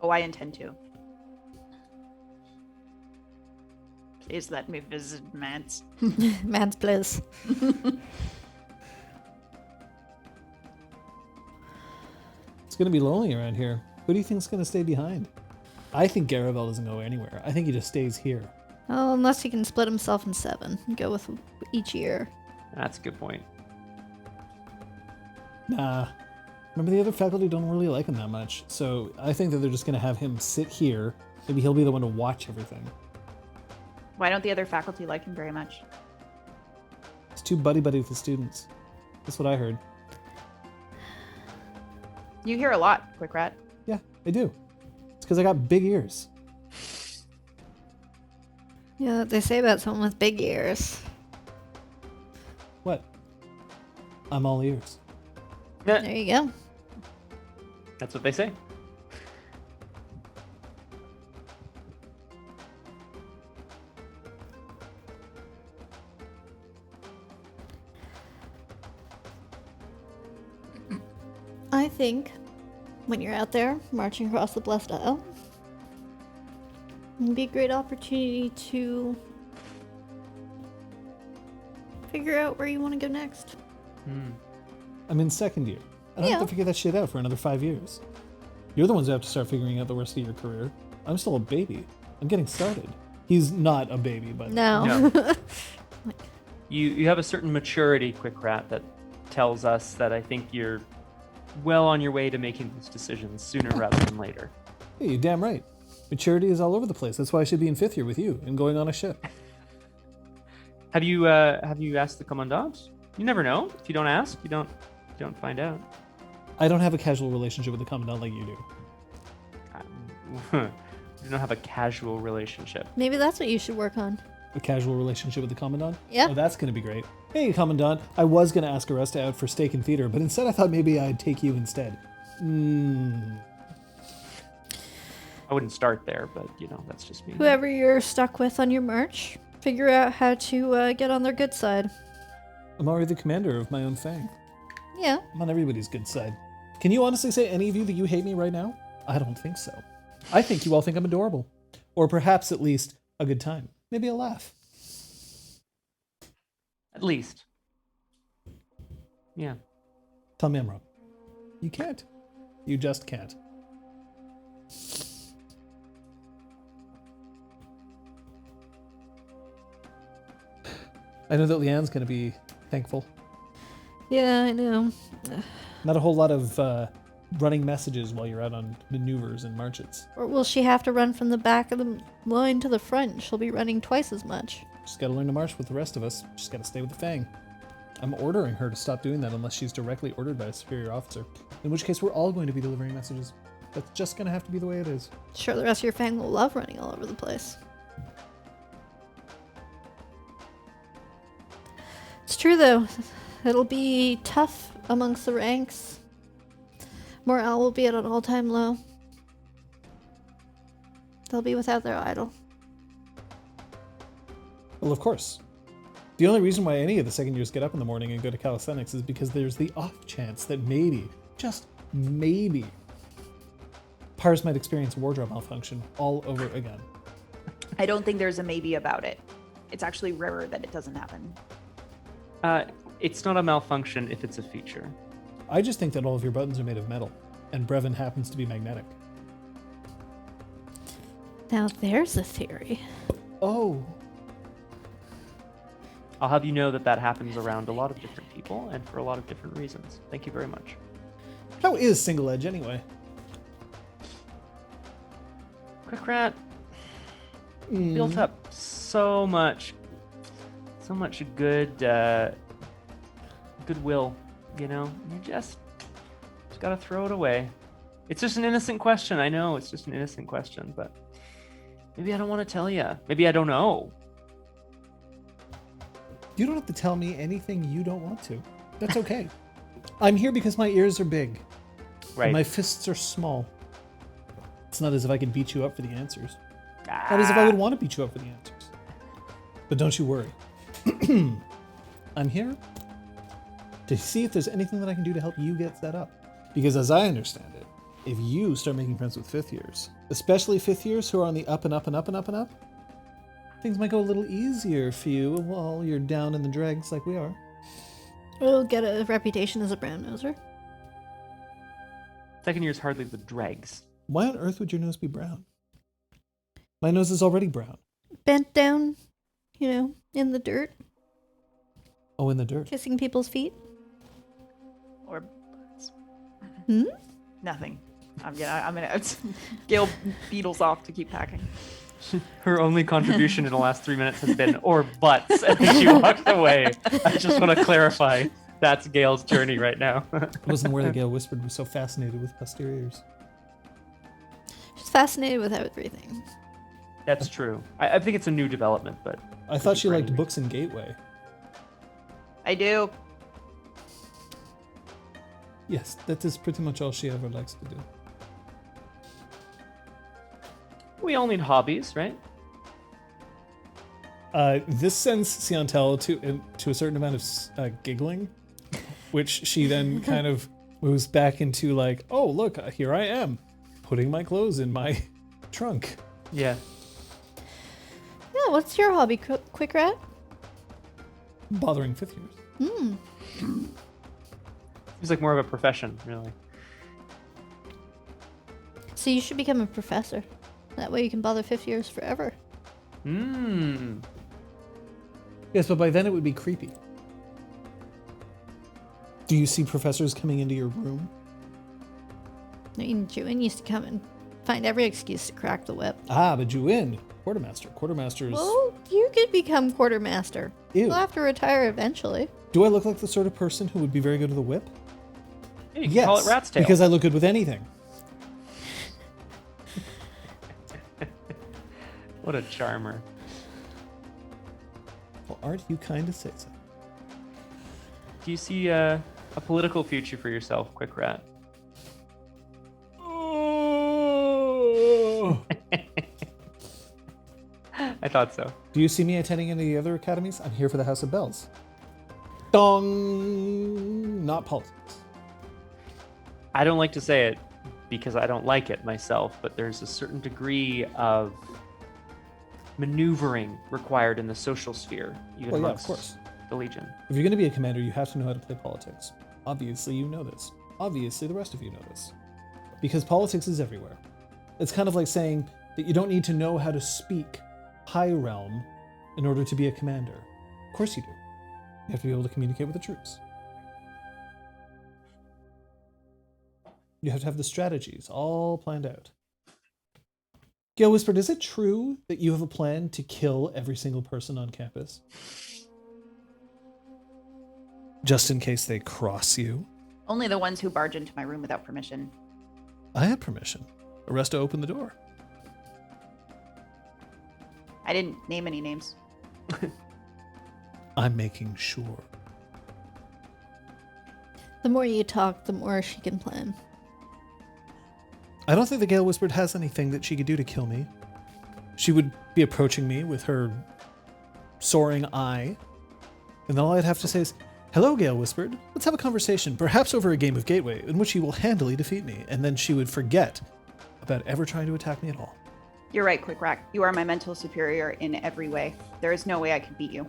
Oh, I intend to. Please let me visit Mance. Man's bliss. It's going to be lonely around here. Who do you think's going to stay behind? I think Garavel doesn't go anywhere. I think he just stays here. Oh, unless he can split himself in 7 and go with each year. That's a good point. Nah. Remember, the other faculty don't really like him that much. So I think that they're just going to have him sit here. Maybe he'll be the one to watch everything. Why don't the other faculty like him very much? He's too buddy-buddy with the students. That's what I heard. You hear a lot, Quick Rat. Yeah, I do. It's because I got big ears. Yeah, what they say about someone with big ears. What? I'm all ears. There you go. That's what they say. I think when you're out there marching across the Blessed Isle, it'd be a great opportunity to figure out where you want to go next. I'm in second year. I don't have Yeah. to figure that shit out for another 5 years. You're the ones who have to start figuring out the rest of your career. I'm still a baby. I'm getting started. He's not a baby, but No. You have a certain maturity, Quick Rat, that tells us that I think you're well on your way to making these decisions sooner rather than later. hey, you're damn right. Maturity is all over the place. That's why I should be in 5th year with you and going on a ship. Have you asked the commandant? You never know. If you don't ask, you don't find out. I don't have a casual relationship with the commandant like you do. You don't have a casual relationship. Maybe that's what you should work on. A casual relationship with the commandant? Yeah. Oh, that's going to be great. Hey, commandant, I was going to ask Aresta out for steak and theater, but instead I thought maybe I'd take you instead. I wouldn't start there, but that's just me. Whoever you're stuck with on your march, figure out how to get on their good side. I'm already the commander of my own fang. Yeah. I'm on everybody's good side. Can you honestly say, any of you, that you hate me right now? I don't think so. I think you all think I'm adorable. Or perhaps at least a good time. Maybe a laugh. At least. Yeah. Tell me I'm wrong. You can't. You just can't. I know that Leanne's going to be thankful. Yeah, I know. Not a whole lot of running messages while you're out on maneuvers and marches. Or will she have to run from the back of the line to the front? She'll be running twice as much. Just gotta learn to march with the rest of us. Just gotta stay with the Fang. I'm ordering her to stop doing that unless she's directly ordered by a superior officer. In which case, we're all going to be delivering messages. That's just gonna have to be the way it is. Sure, the rest of your fang will love running all over the place. It's true, though. It'll be tough amongst the ranks. Morale will be at an all-time low. They'll be without their idol. Well, of course. The only reason why any of the second years get up in the morning and go to calisthenics is because there's the off chance that maybe, just maybe, Pars might experience wardrobe malfunction all over again. I don't think there's a maybe about it. It's actually rarer that it doesn't happen. It's not a malfunction if it's a feature. I just think that all of your buttons are made of metal, and Brevin happens to be magnetic. Now there's a theory. Oh. I'll have you know that happens around a lot of different people and for a lot of different reasons. Thank you very much. How is Single Edge anyway? Quick Rat built up so much good goodwill, You just gotta throw it away. It's just an innocent question. I know it's just an innocent question, but maybe I don't want to tell you. Maybe I don't know. You don't have to tell me anything you don't want to. That's okay. I'm here because my ears are big. Right. And my fists are small. It's not as if I could beat you up for the answers. Not as if I would want to beat you up for the answers. But don't you worry. I'm here to see if there's anything that I can do to help you get set up. Because as I understand it, if you start making friends with fifth years, especially fifth years who are on the up and up and up and up and up, things might go a little easier for you while you're down in the dregs like we are. We'll get a reputation as a brown noser. Second year's hardly the dregs. Why on earth would your nose be brown? My nose is already brown. Bent down, in the dirt, Oh, in the dirt. kissing people's feet. Or Nothing. I'm gonna Gail beetles off to keep packing. Her only contribution in the last 3 minutes has been or butts, and then she walked away. I just want to clarify that's Gail's journey right now. I wasn't aware that Gale Whispered was so fascinated with posteriors. She's fascinated with everything. That's true. I think it's a new development, but I thought she liked friendly. books and Gateway. I do. Yes, that is pretty much all she ever likes to do. we all need hobbies, right? This sends Siantel to a certain amount of giggling, which she then kind of moves back into like, oh, look, here I am, putting my clothes in my trunk. Yeah. Yeah, what's your hobby, Quick Rat? Bothering fifth years. Seems like more of a profession, really. So you should become a professor. That way you can bother fifth years forever. Yes, but by then it would be creepy. Do you see professors coming into your room? I mean, Juin used to come and find every excuse to crack the whip. Ah, but Juin, quartermaster. Quartermasters. Well, you could become quartermaster. Ew. You'll have to retire eventually. Do I look like the sort of person who would be very good with a whip? Yeah, you can call it rat's tail. Because I look good with anything. What a charmer. Well, aren't you kind to say so? Do you see a political future for yourself, Quick Rat? Oh, thought so. Do you see me attending any other academies? I'm here for the House of Bells. Dong! Not politics. I don't like to say it because I don't like it myself, but there's a certain degree of maneuvering required in the social sphere, even Well, yeah, of amongst course. the Legion. If you're going to be a commander, you have to know how to play politics. Obviously, you know this. Obviously, the rest of you know this. Because politics is everywhere. It's kind of like saying that you don't need to know how to speak High Realm in order to be a commander. Of course you do. You have to be able to communicate with the troops. You have to have the strategies all planned out. Gale whispered, is it true that you have a plan to kill every single person on campus? Just in case they cross you? Only the ones who barge into my room without permission. I had permission. Arresta opened the door. I didn't name any names. I'm making sure. The more you talk, the more she can plan. I don't think the Gale Whispered has anything that she could do to kill me. She would be approaching me with her soaring eye, and then all I'd have to say is, hello, Gale Whispered. Let's have a conversation, perhaps over a game of Gateway, in which you will handily defeat me, and then she would forget about ever trying to attack me at all. You're right, Quick Rack. You are my mental superior in every way. There is no way I could beat you.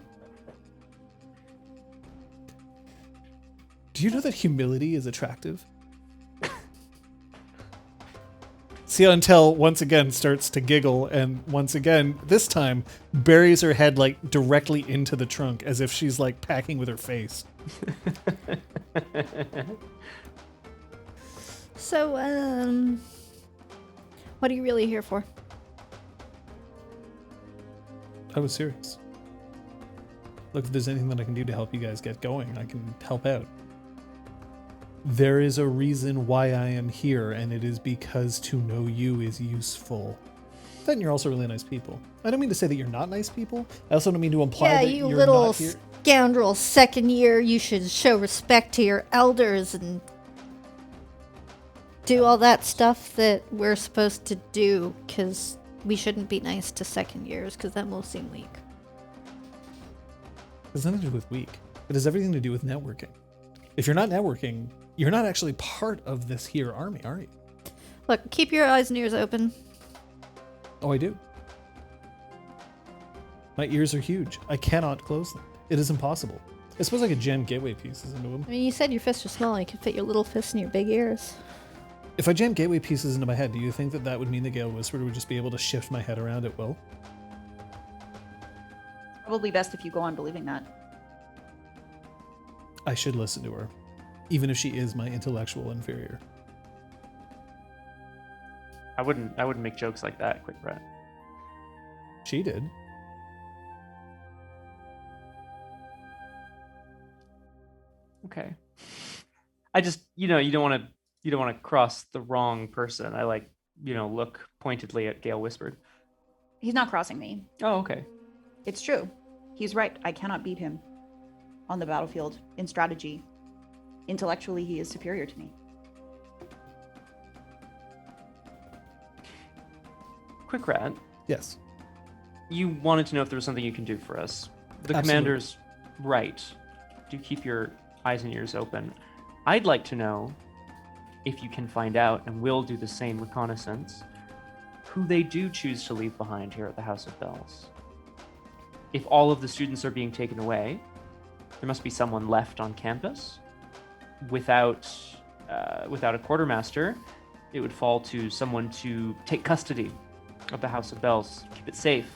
Do you know that humility is attractive? See, Until once again starts to giggle, and once again, this time, buries her head like directly into the trunk as if she's like packing with her face. So, what are you really here for? I was serious. Look, if there's anything that I can do to help you guys get going, I can help out. There is a reason why I am here, and it is because to know you is useful. Then you're also really nice people. I don't mean to say that you're not nice people. I also don't mean to imply that you you're little not here. scoundrel. Second year, you should show respect to your elders and do all that stuff that we're supposed to do, because we shouldn't be nice to second years, because then we'll seem weak. It has nothing to do with weak. It has everything to do with networking. If you're not networking, you're not actually part of this here army, are you? Look, keep your eyes and ears open. Oh, I do. My ears are huge. I cannot close them. It is impossible. I suppose I could jam gateway pieces into them. I mean, you said your fists are small. You could fit your little fists in your big ears. If I jam gateway pieces into my head, do you think that that would mean the Gale Whisperer would just be able to shift my head around at will? Probably best if you go on believing that. I should listen to her, even if she is my intellectual inferior. I wouldn't make jokes like that, Quick Rat. She did. Okay. I just, you don't want to cross the wrong person. I look pointedly at Gale Whispered. He's not crossing me. Oh, okay. It's true. He's right. I cannot beat him on the battlefield in strategy. Intellectually, he is superior to me. Quick Rat, Yes. you wanted to know if there was something you can do for us. The Absolutely. commander's right. Do keep your eyes and ears open. I'd like to know, if you can find out, and we'll do the same reconnaissance, who they do choose to leave behind here at the House of Bells. If all of the students are being taken away, there must be someone left on campus. Without a quartermaster, it would fall to someone to take custody of the House of Bells, keep it safe,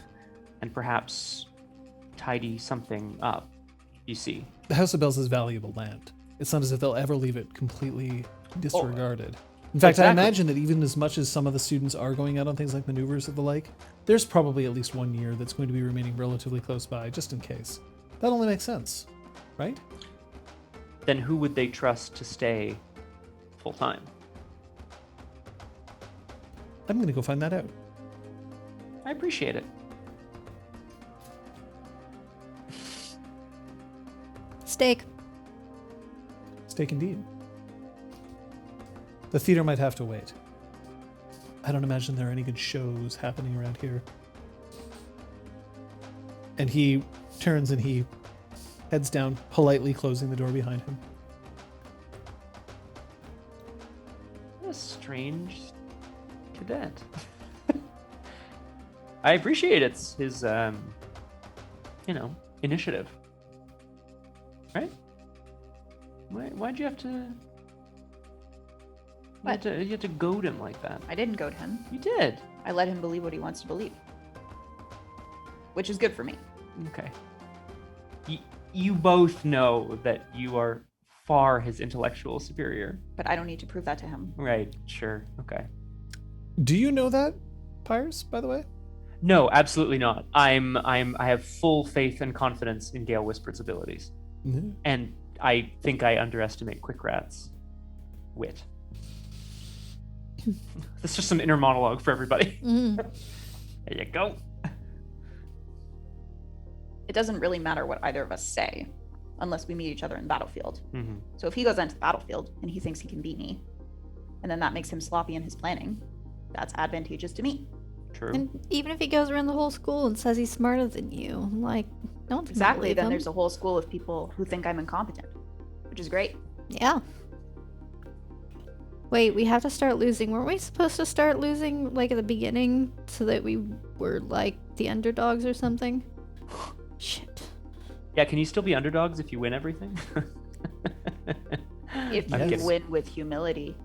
and perhaps tidy something up, you see. The House of Bells is valuable land. It's not as if they'll ever leave it completely disregarded. In fact, I exactly. imagine that even as much as some of the students are going out on things like manoeuvres of the like, there's probably at least 1 year that's going to be remaining relatively close by, just in case. That only makes sense, right? Then who would they trust to stay full-time? I'm going to go find that out. I appreciate it. Steak. Steak indeed. The theater might have to wait. I don't imagine there are any good shows happening around here. And he turns and he heads down, politely closing the door behind him. What a strange cadet. I appreciate his initiative. Right? Why'd you have to... What? You had to goad him like that. I didn't goad him. You did. I let him believe what he wants to believe, which is good for me. Okay. You both know that you are far his intellectual superior. But I don't need to prove that to him. Right, sure, okay. Do you know that, Pyres, by the way? No, absolutely not. I have full faith and confidence in Gale Whispered's abilities. Mm-hmm. And I think I underestimate Quickrat's wit. That's just some inner monologue for everybody. Mm. There you go. It doesn't really matter what either of us say unless we meet each other in the battlefield. Mm-hmm. So if he goes into the battlefield and he thinks he can beat me, and then that makes him sloppy in his planning, that's advantageous to me. True. And even if he goes around the whole school and says he's smarter than you, like, no one's gonna Exactly, believe then him. there's a whole school of people who think I'm incompetent, which is great. Yeah. Wait, we have to start losing. Weren't we supposed to start losing, like, at the beginning so that we were, like, the underdogs or something? Shit. Yeah, can you still be underdogs if you win everything? If I'm you kidding. win with humility.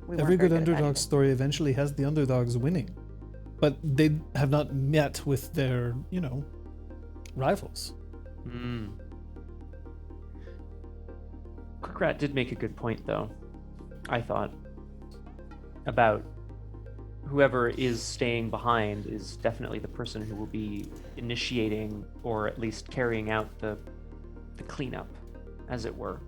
We Every weren't very good at that underdog either. story eventually has the underdogs winning. But they have not met with their, rivals. Mm. Quickrat did make a good point, though, I thought, about whoever is staying behind is definitely the person who will be initiating or at least carrying out the cleanup, as it were.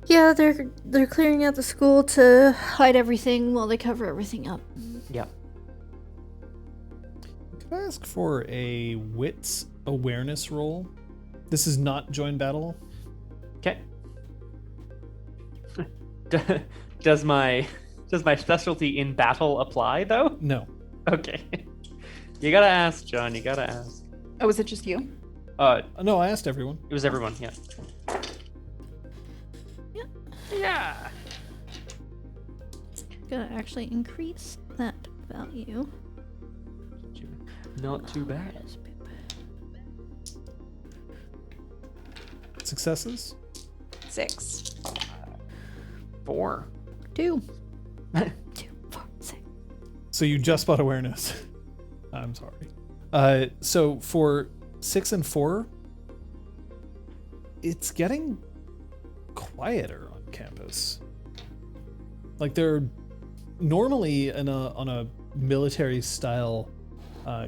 Yeah, they're clearing out the school to hide everything while they cover everything up. Yeah. Can I ask for a wits awareness roll? This is not join battle. Okay. Does my specialty in battle apply, though? No. Okay. You gotta ask, John. You gotta ask. Oh, was it just you? No, I asked everyone. It was everyone. Yeah. Yeah. Gonna actually increase that value. Not too bad. Successes? 6. 4. 2. 2, 4, 6. So you just bought awareness. I'm sorry. So for 6 and 4, it's getting quieter on campus. Like they're normally on a military style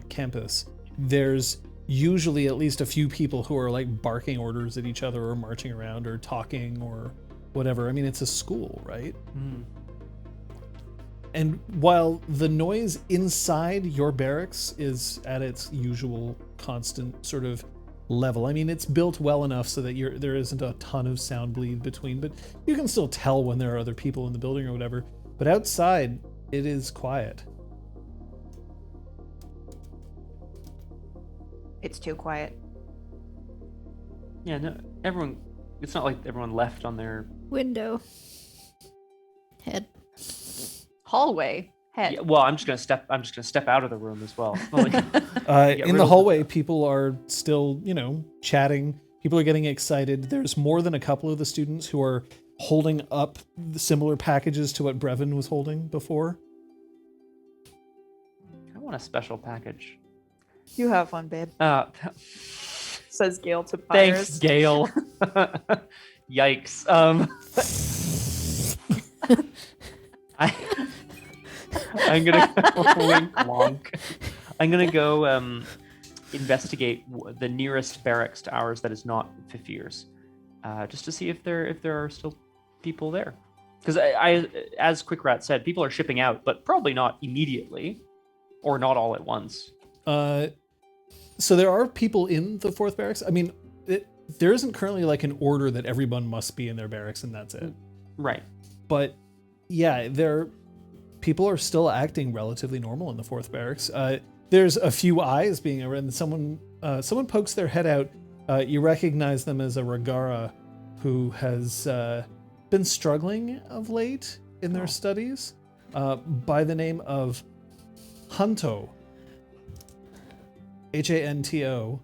campus, there's usually at least a few people who are like barking orders at each other or marching around or talking or whatever. I mean, it's a school, right? Mm. And while the noise inside your barracks is at its usual constant sort of level, I mean, it's built well enough so that there isn't a ton of sound bleed between, but you can still tell when there are other people in the building or whatever. But outside, it is quiet. It's too quiet. Yeah. No. Everyone. It's not like everyone left on their. Window. Head. Hallway. Head. Yeah, well, I'm just gonna step out of the room as well. Like, In rid the of hallway, people are still, chatting. People are getting excited. There's more than a couple of the students who are holding up the similar packages to what Brevin was holding before. I want a special package. You have one, babe. Says Gale to Thanks, Pyres. Gale. Yikes. I'm gonna go wink wonk. I'm gonna go investigate the nearest barracks to ours that is not Fifir's, just to see if there are still people there. Because I, as Quickrat said, people are shipping out, but probably not immediately, or not all at once. So there are people in the 4th barracks. I mean, there isn't currently like an order that everyone must be in their barracks and that's it. Right. But yeah, people are still acting relatively normal in the 4th barracks. There's a few eyes being around. Someone pokes their head out. You recognize them as a Ragara who has been struggling of late in their studies by the name of Hanto. Hanto.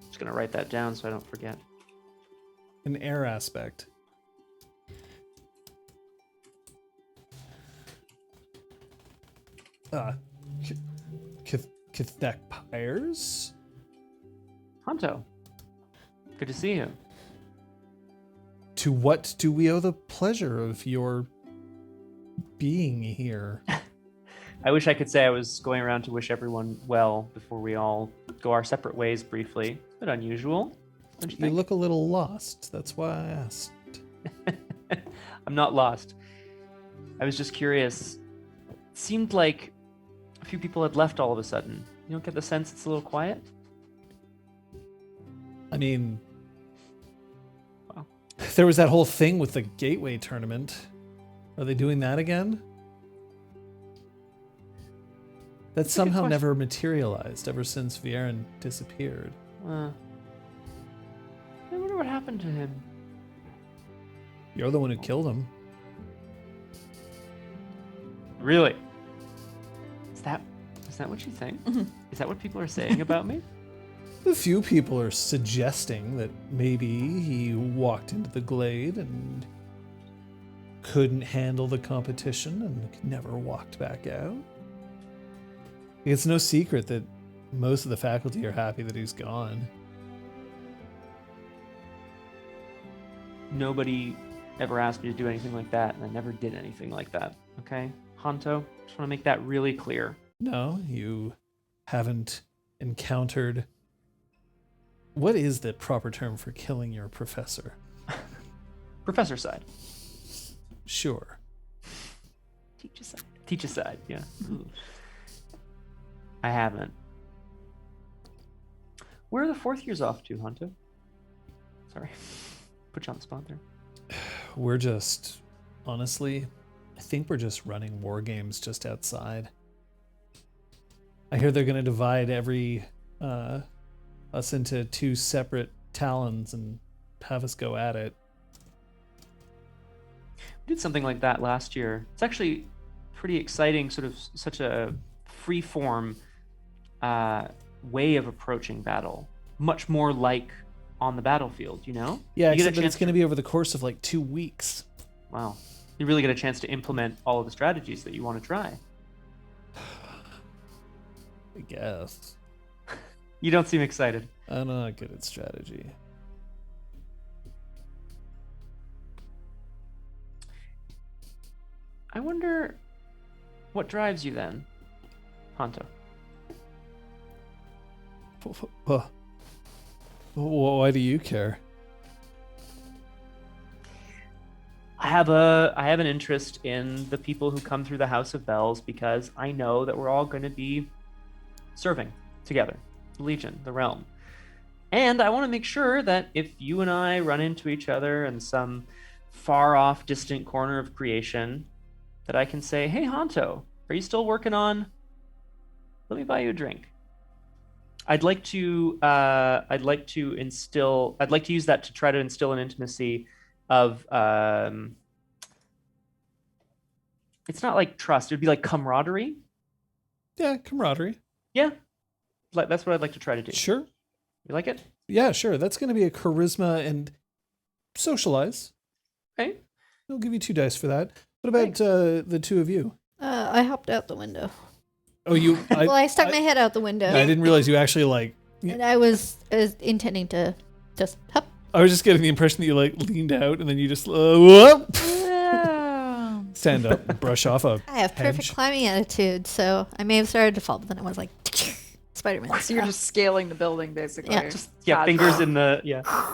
Just gonna write that down so I don't forget. An air aspect. Kithnak Pyres? Hanto, good to see you. To what do we owe the pleasure of your being here? I wish I could say I was going around to wish everyone well before we all go our separate ways briefly. It's a bit unusual, don't you You think? look a little lost. That's why I asked. I'm not lost. I was just curious. It seemed like a few people had left all of a sudden. You don't get the sense it's a little quiet? I mean, Wow. there was that whole thing with the Gateway tournament. Are they doing that again? That That's a good somehow question. never materialized ever since Viren disappeared. I wonder what happened to him. You're the one who killed him. Really? Is that what you think? Is that what people are saying about me? A few people are suggesting that maybe he walked into the glade and couldn't handle the competition and never walked back out. It's no secret that most of the faculty are happy that he's gone. Nobody ever asked me to do anything like that, and I never did anything like that. Okay? Hanto, just want to make that really clear. No, you haven't encountered... What is the proper term for killing your professor? Professor side. Sure. Teach aside. Teach aside, yeah. Ooh. I haven't. Where are the 4th years off to, Hanto? Sorry. Put you on the spot there. We're just... Honestly, I think we're just running war games just outside. I hear they're going to divide us into 2 separate talons and have us go at it. We did something like that last year. It's actually pretty exciting, sort of such a free-form way of approaching battle. Much more like on the battlefield, you know? Yeah, You get a except that it's chance going to be over the course of like 2 weeks. Wow. You really get a chance to implement all of the strategies that you want to try. I guess. You don't seem excited. I'm not good at strategy. I wonder what drives you then, Hanto. Why do you care? I have an interest in the people who come through the House of Bells because I know that we're all going to be serving together, the Legion, the Realm. And I want to make sure that if you and I run into each other in some far off distant corner of creation, that I can say, "Hey Hanto, are you still working on? Let me buy you a drink." I'd like to use that to try to instill an intimacy of it's not like trust, it'd be like camaraderie. Yeah, camaraderie. Yeah. That's what I'd like to try to do. Sure. You like it? Yeah, sure. That's going to be a charisma and socialize. Okay. I'll give you 2 dice for that. What about the 2 of you? I hopped out the window. Oh, you... Well, I stuck my head out the window. I didn't realize you actually like... And I was intending to just hop. I was just getting the impression that you like leaned out and then you just whoop, stand up and brush off a I have perfect hedge. climbing attitude, so I may have started to fall, but then I was like, Spider-Man. So you're just scaling the building, basically. Yeah. Yeah, God. fingers in the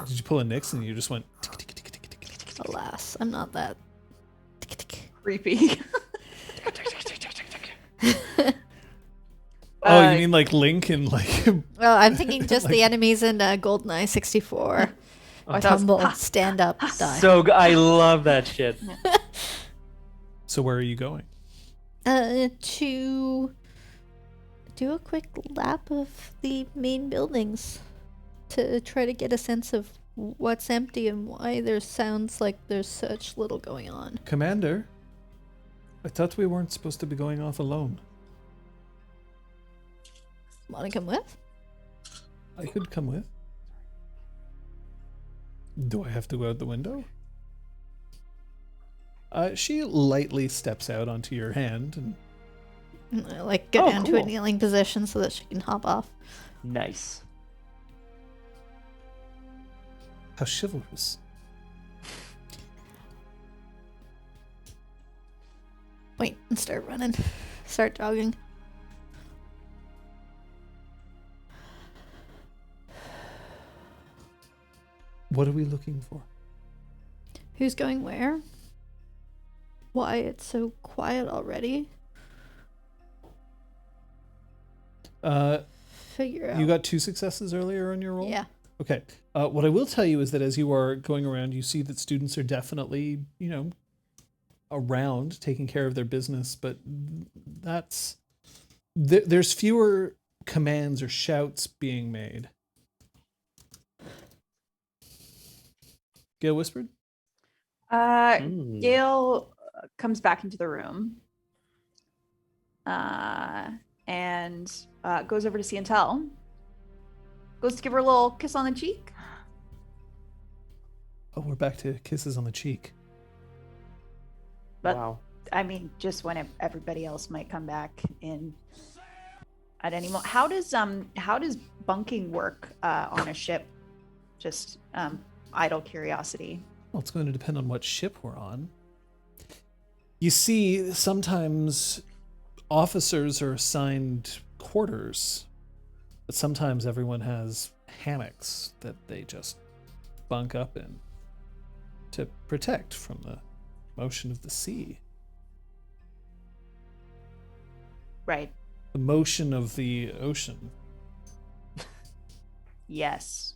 Did you pull a Nix and you just went tick, tick, tick, tick, tick, tick, tick, tick? Alas, I'm not that. Creepy. Oh, you mean like Link and like... Well, I'm thinking just the enemies in GoldenEye 64. I thought it was, Tumble, stand up, die. so I love that shit. So where are you going? To do a quick lap of the main buildings to try to get a sense of what's empty and why there sounds like there's such little going on. Commander, I thought we weren't supposed to be going off alone. Want to come with? I could come with. Do I have to go out the window? She lightly steps out onto your hand and Like get Oh, down to a cool. kneeling position so that she can hop off. Nice. how chivalrous. Wait, and start running. Start jogging. What are we looking for? Who's going where? Why it's so quiet already? Figure out. You got 2 successes earlier on your roll? Yeah. Okay. What I will tell you is that as you are going around, you see that students are definitely, around taking care of their business, but there's fewer commands or shouts being made. Gail whispered? Gail comes back into the room and goes over to see and tell. Goes to give her a little kiss on the cheek. Oh, we're back to kisses on the cheek. But Wow. I mean, just when everybody else might come back in at any moment. How does bunking work on a ship? Just idle curiosity. Well, it's going to depend on what ship we're on. You see, sometimes officers are assigned quarters, but sometimes everyone has hammocks that they just bunk up in to protect from the motion of the sea. Right. The motion of the ocean. Yes.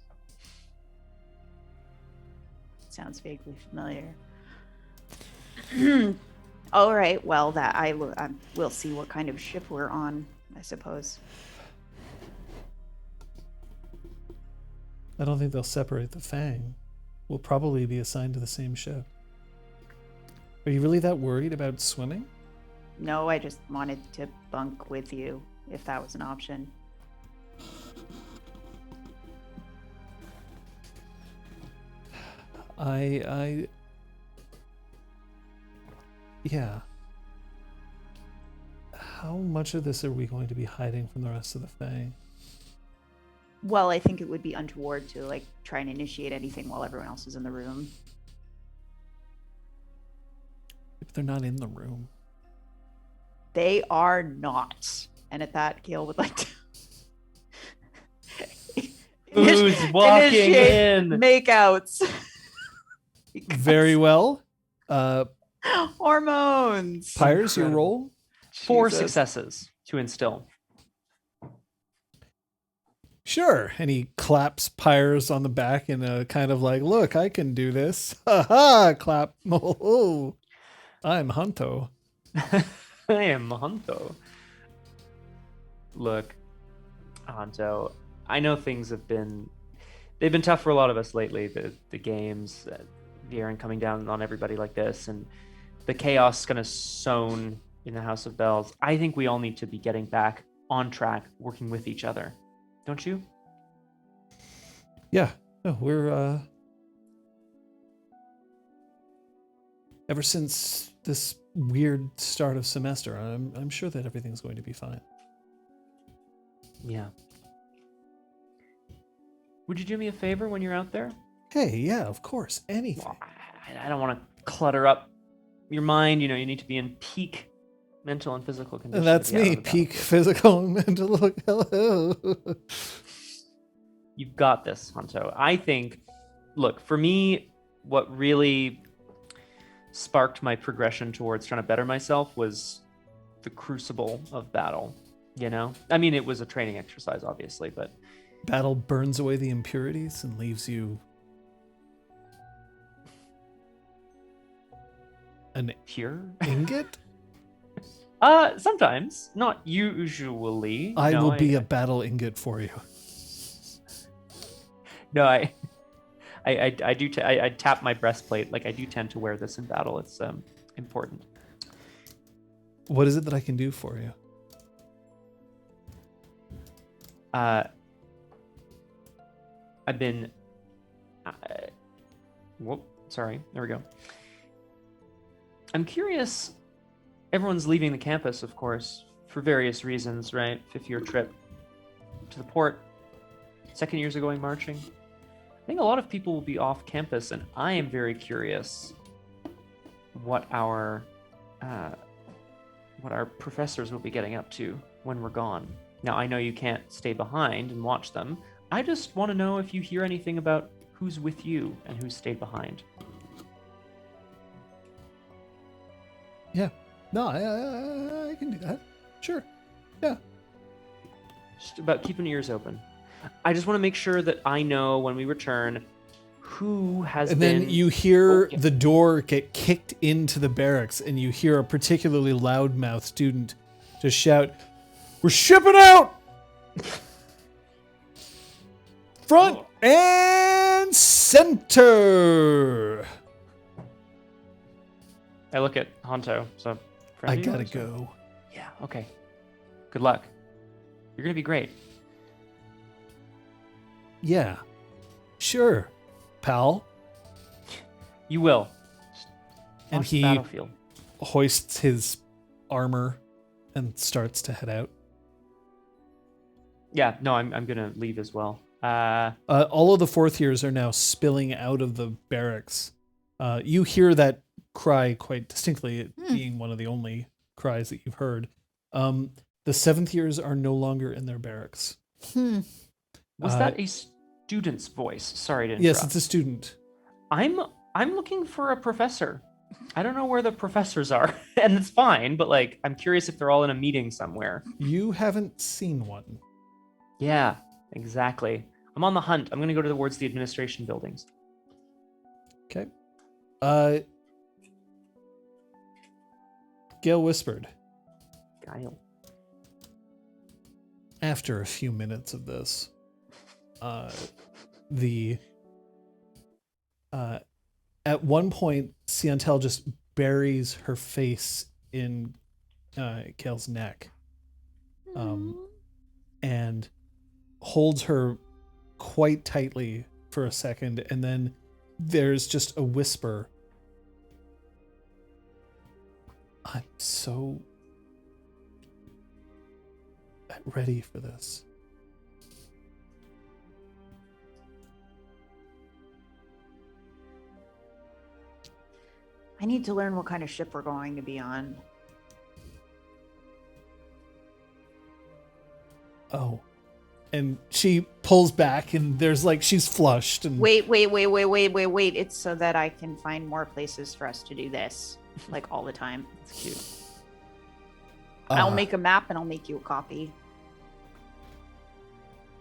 Sounds vaguely familiar. All right. Well, that I will see what kind of ship we're on, I suppose. I don't think they'll separate the Fang. We'll probably be assigned to the same ship. Are you really that worried about swimming? No, I just wanted to bunk with you, if that was an option. Yeah. How much of this are we going to be hiding from the rest of the Fae? Well, I think it would be untoward to try and initiate anything while everyone else is in the room. If they're not in the room. They are not. And at that, Gail would like to Who's walking initiate in? makeouts. Very well. Hormones. Pyres, your Incredible. roll? 4 Jesus. successes to instill. Sure. And he claps Pyres on the back in a kind of like, look, I can do this. Ha ha, clap. Oh, I'm Hunto. I am Hanto. Look, Hanto, I know things they've been tough for a lot of us lately. The games, the Aaron coming down on everybody like this, and the chaos kind of sown in the House of Bells. I think we all need to be getting back on track, working with each other. Don't you? Yeah. No, we're ever since this weird start of semester, I'm sure that everything's going to be fine. Yeah. Would you do me a favor when you're out there? Hey, yeah, of course. Anything. Well, I don't want to clutter up your mind. You need to be in peak mental and physical condition. And that's to be out me, on the peak battlefield. physical and mental. Look, hello. You've got this, Hunto. I think, look, for me, what really sparked my progression towards trying to better myself was the crucible of battle, I mean, it was a training exercise, obviously, but Battle burns away the impurities and leaves you An pure. ingot? Sometimes, not usually. I No, will be a battle ingot for you. No, I do. I tap my breastplate. Like I do tend to wear this in battle. It's important. What is it that I can do for you? I've been. Whoop. Sorry. There we go. I'm curious. Everyone's leaving the campus, of course, for various reasons, right? 5th-year trip to the port. 2nd years are going marching. I think a lot of people will be off campus, and I am very curious what our professors will be getting up to when we're gone. Now, I know you can't stay behind and watch them. I just want to know if you hear anything about who's with you and who stayed behind. Yeah. No, I can do that. Sure. Yeah. Just about keeping ears open. I just want to make sure that I know when we return who has And been... then you hear Oh, yeah. the door get kicked into the barracks, and you hear a particularly loudmouth student just shout, "We're shipping out! Front and center!" I look at Honto, so... I friendly gotta yours, or- go. Yeah, okay. Good luck. You're gonna be great. Yeah. Sure, pal. You will. Just And watch the he battlefield. hoists his armor and starts to head out. Yeah, no, I'm gonna leave as well. All of the 4th years are now spilling out of the barracks. You hear that cry quite distinctly, it being one of the only cries that you've heard. The 7th years are no longer in their barracks. Was that a student's voice? Sorry to interrupt. Yes, it's a student. I'm looking for a professor. I don't know where the professors are, and it's fine, but like I'm curious if they're all in a meeting somewhere. You haven't seen one. Yeah, exactly. I'm on the hunt. I'm gonna go towards the administration buildings. Okay. Gale whispered. Guile. After a few minutes of this, at one point, Siantel just buries her face in Gale's neck, and holds her quite tightly for a second, and then there's just a whisper. I'm so ready for this. I need to learn what kind of ship we're going to be on. Oh. And she pulls back, and there's like, she's flushed. And Wait. It's so that I can find more places for us to do this, like all the time. It's cute. I'll make a map and I'll make you a copy.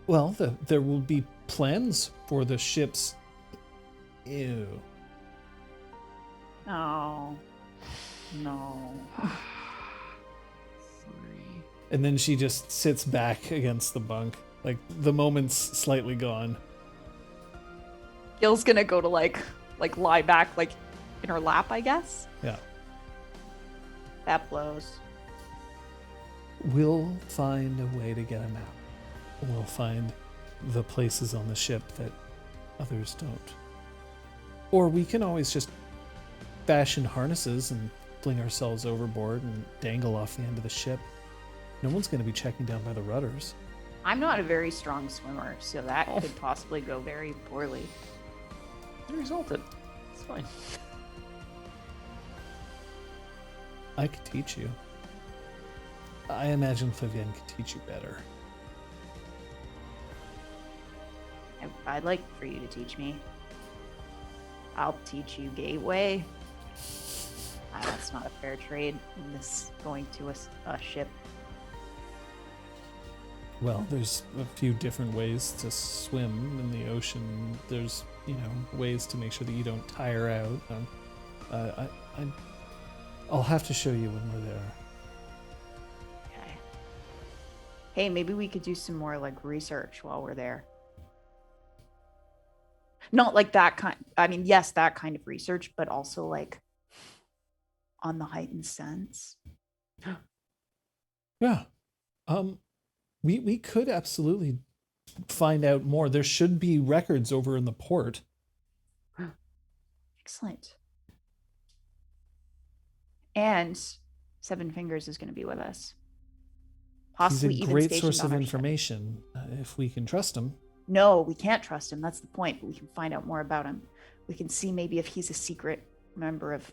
Well, there will be plans for the ships. Ew. Oh, no. Sorry. And then she just sits back against the bunk. Like, the moment's slightly gone. Gil's gonna go to like lie back like in her lap, I guess. Yeah. That blows. We'll find a way to get a map. We'll find the places on the ship that others don't. Or we can always just fashion harnesses and fling ourselves overboard and dangle off the end of the ship. No one's going to be checking down by the rudders. I'm not a very strong swimmer, so that could possibly go very poorly. You're exalted. It's fine. I could teach you. I imagine Favienne could teach you better. I'd like for you to teach me. I'll teach you Gateway. That's not a fair trade in this going to a ship. Well, there's a few different ways to swim in the ocean. There's, ways to make sure that you don't tire out. I'll have to show you when we're there. Okay. Hey, maybe we could do some more like research while we're there. Not like that kind. I mean, yes, that kind of research, but also like on the heightened sense. Yeah. We could absolutely find out more. There should be records over in the port. Excellent. And Seven Fingers is going to be with us. Possibly He's a even great stationed source on of our ship. information if we can trust him. No, we can't trust him. That's the point. But we can find out more about him. We can see maybe if he's a secret member of,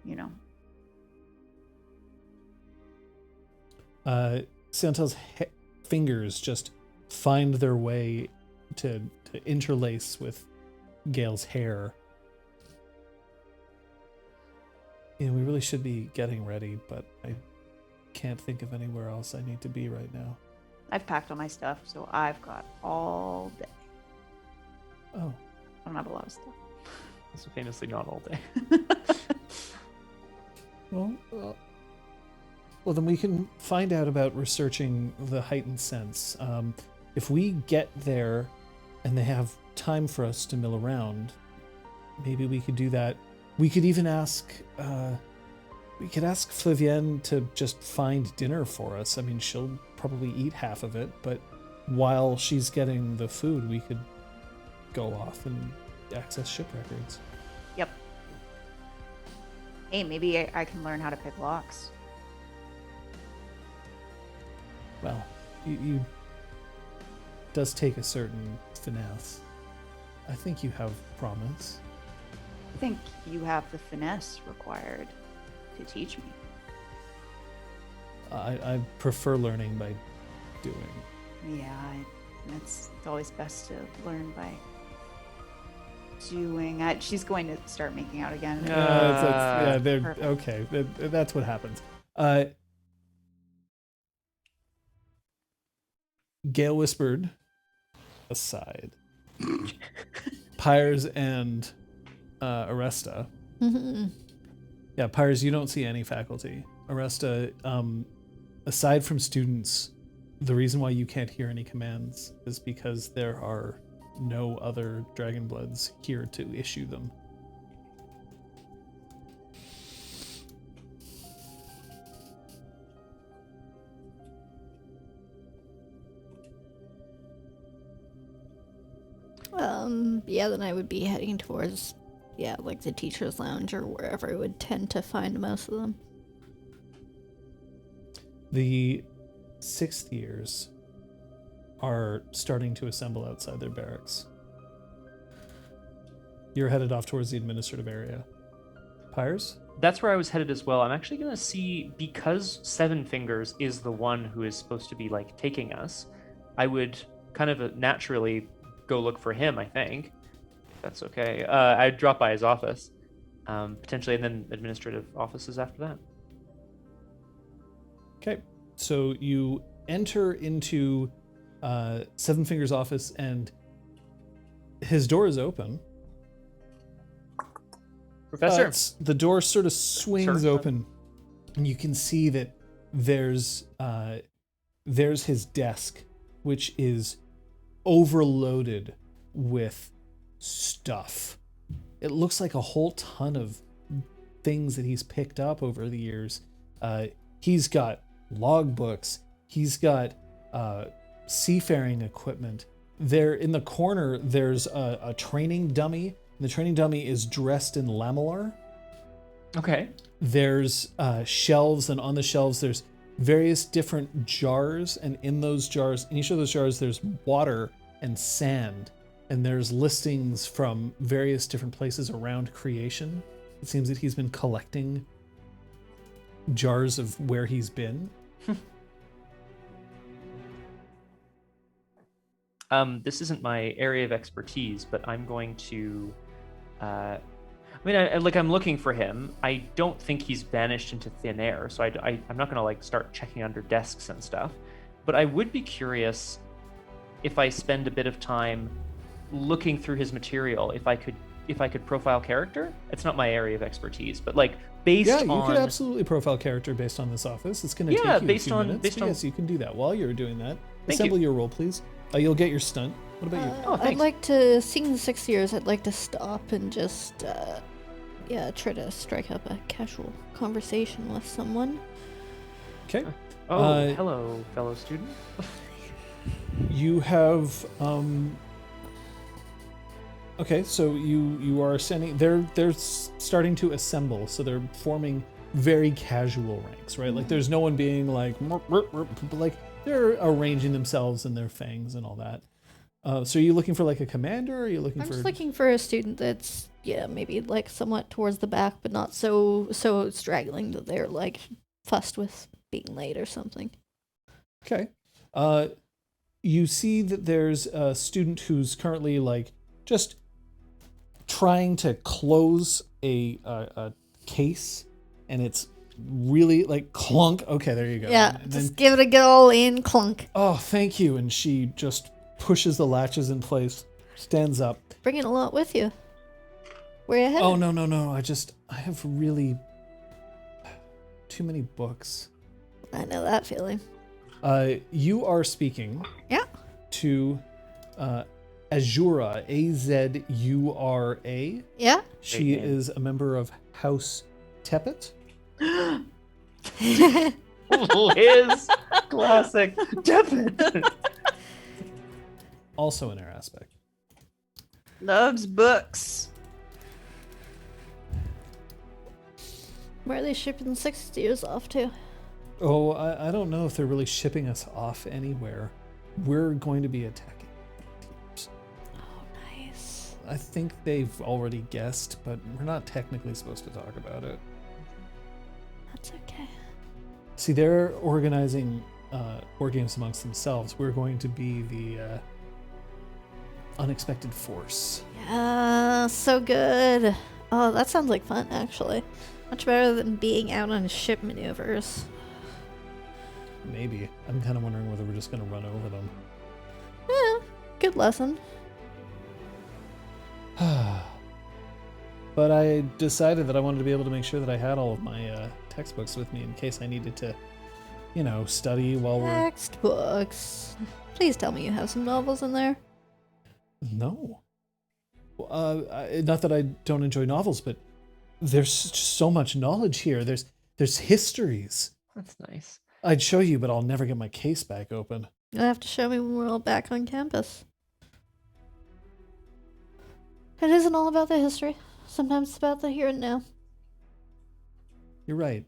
you know. Santel's fingers just find their way to interlace with Gale's hair. Yeah, we really should be getting ready, but I can't think of anywhere else I need to be right now. I've packed all my stuff, so I've got all day. Oh. I don't have a lot of stuff. It's famously not all day. Well, then we can find out about researching the heightened sense. If we get there and they have time for us to mill around, maybe we could do that. We could even ask, Flavienne to just find dinner for us. I mean, she'll probably eat half of it, but while she's getting the food, we could go off and access ship records. Yep. Hey, maybe I can learn how to pick locks. Well, you does take a certain finesse. I think you have promise. I think you have the finesse required to teach me. I prefer learning by doing. Yeah, it's always best to learn by doing. She's going to start making out again. Okay. That's what happens. Gale whispered aside. Pyres and Aresta. Mm-hmm. Yeah, Pyres, you don't see any faculty. Aresta, aside from students, the reason why you can't hear any commands is because there are no other Dragonbloods here to issue them. Yeah, then I would be heading towards, like the teacher's lounge or wherever I would tend to find most of them. The sixth years are starting to assemble outside their barracks. You're headed off towards the administrative area. Pyres? That's where I was headed as well. I'm actually going to see, because Seven Fingers is the one who is supposed to be like taking us, I would kind of naturally go look for him, I think. If that's okay. I'd drop by his office, potentially, and then administrative offices after that. Okay, so you enter into Seven Fingers' office, and his door is open. Professor. The door sort of swings Sure. open, and you can see that there's his desk, which is overloaded with stuff. It looks like a whole ton of things that he's picked up over the years. He's got logbooks. He's got seafaring equipment. There in the corner, there's a training dummy. The training dummy is dressed in lamellar. Okay. There's shelves, and on the shelves there's various different jars, and in those jars, in each of those jars, there's water and sand, and there's listings from various different places around creation. It seems that he's been collecting jars of where he's been. This isn't my area of expertise, but I'm going to. I'm looking for him. I don't think he's vanished into thin air, so I'm not going to like start checking under desks and stuff. But I would be curious if I spend a bit of time looking through his material, if I could profile character. It's not my area of expertise, but like based Yeah, you on could absolutely profile character based on this office. It's going to take you based a few on- minutes. based but on- yes, you can do that. While you're doing that, Thank assemble you. your roll, please. You'll get your stunt. What about you? Oh, I'd thanks. like to, seeing the 6 years, I'd like to stop and just, try to strike up a casual conversation with someone. Okay. Oh, hello, fellow student. You have okay, so you are sending they're starting to assemble, so they're forming very casual ranks, right? Like there's no one being like "Merp, merp, merp," but like they're arranging themselves in their fangs and all that. So are you looking for like a commander, or are you looking I'm for just looking for a student that's, maybe like somewhat towards the back, but not so straggling that they're like fussed with being late or something. Okay. You see that there's a student who's currently like just trying to close a case, and it's really like clunk. Okay, there you go. Yeah, And just then, give it a good old in clunk. oh, thank you. And she just pushes the latches in place, stands up. Bringing a lot with you. Where you headed? Oh, no. I have really too many books. I know that feeling. You are speaking Yeah. to Azura, Azura. Yeah. She Great name. is a member of House Tepet. Liz, classic. Definitely. Also an air aspect. Loves books. Where are they shipping 6 years off to? Oh, I don't know if they're really shipping us off anywhere. We're going to be attacking teams. Oh, nice. I think they've already guessed, but we're not technically supposed to talk about it. That's okay. See, they're organizing war games amongst themselves. We're going to be the unexpected force. Yeah, so good. Oh, that sounds like fun, actually. Much better than being out on ship maneuvers. Maybe. I'm kind of wondering whether we're just going to run over them. Yeah, good lesson. But I decided that I wanted to be able to make sure that I had all of my textbooks with me in case I needed to, study while we're... Textbooks. Please tell me you have some novels in there. No. Not that I don't enjoy novels, but there's just so much knowledge here. There's histories. That's nice. I'd show you, but I'll never get my case back open. You'll have to show me when we're all back on campus. It isn't all about the history. Sometimes it's about the here and now. You're right.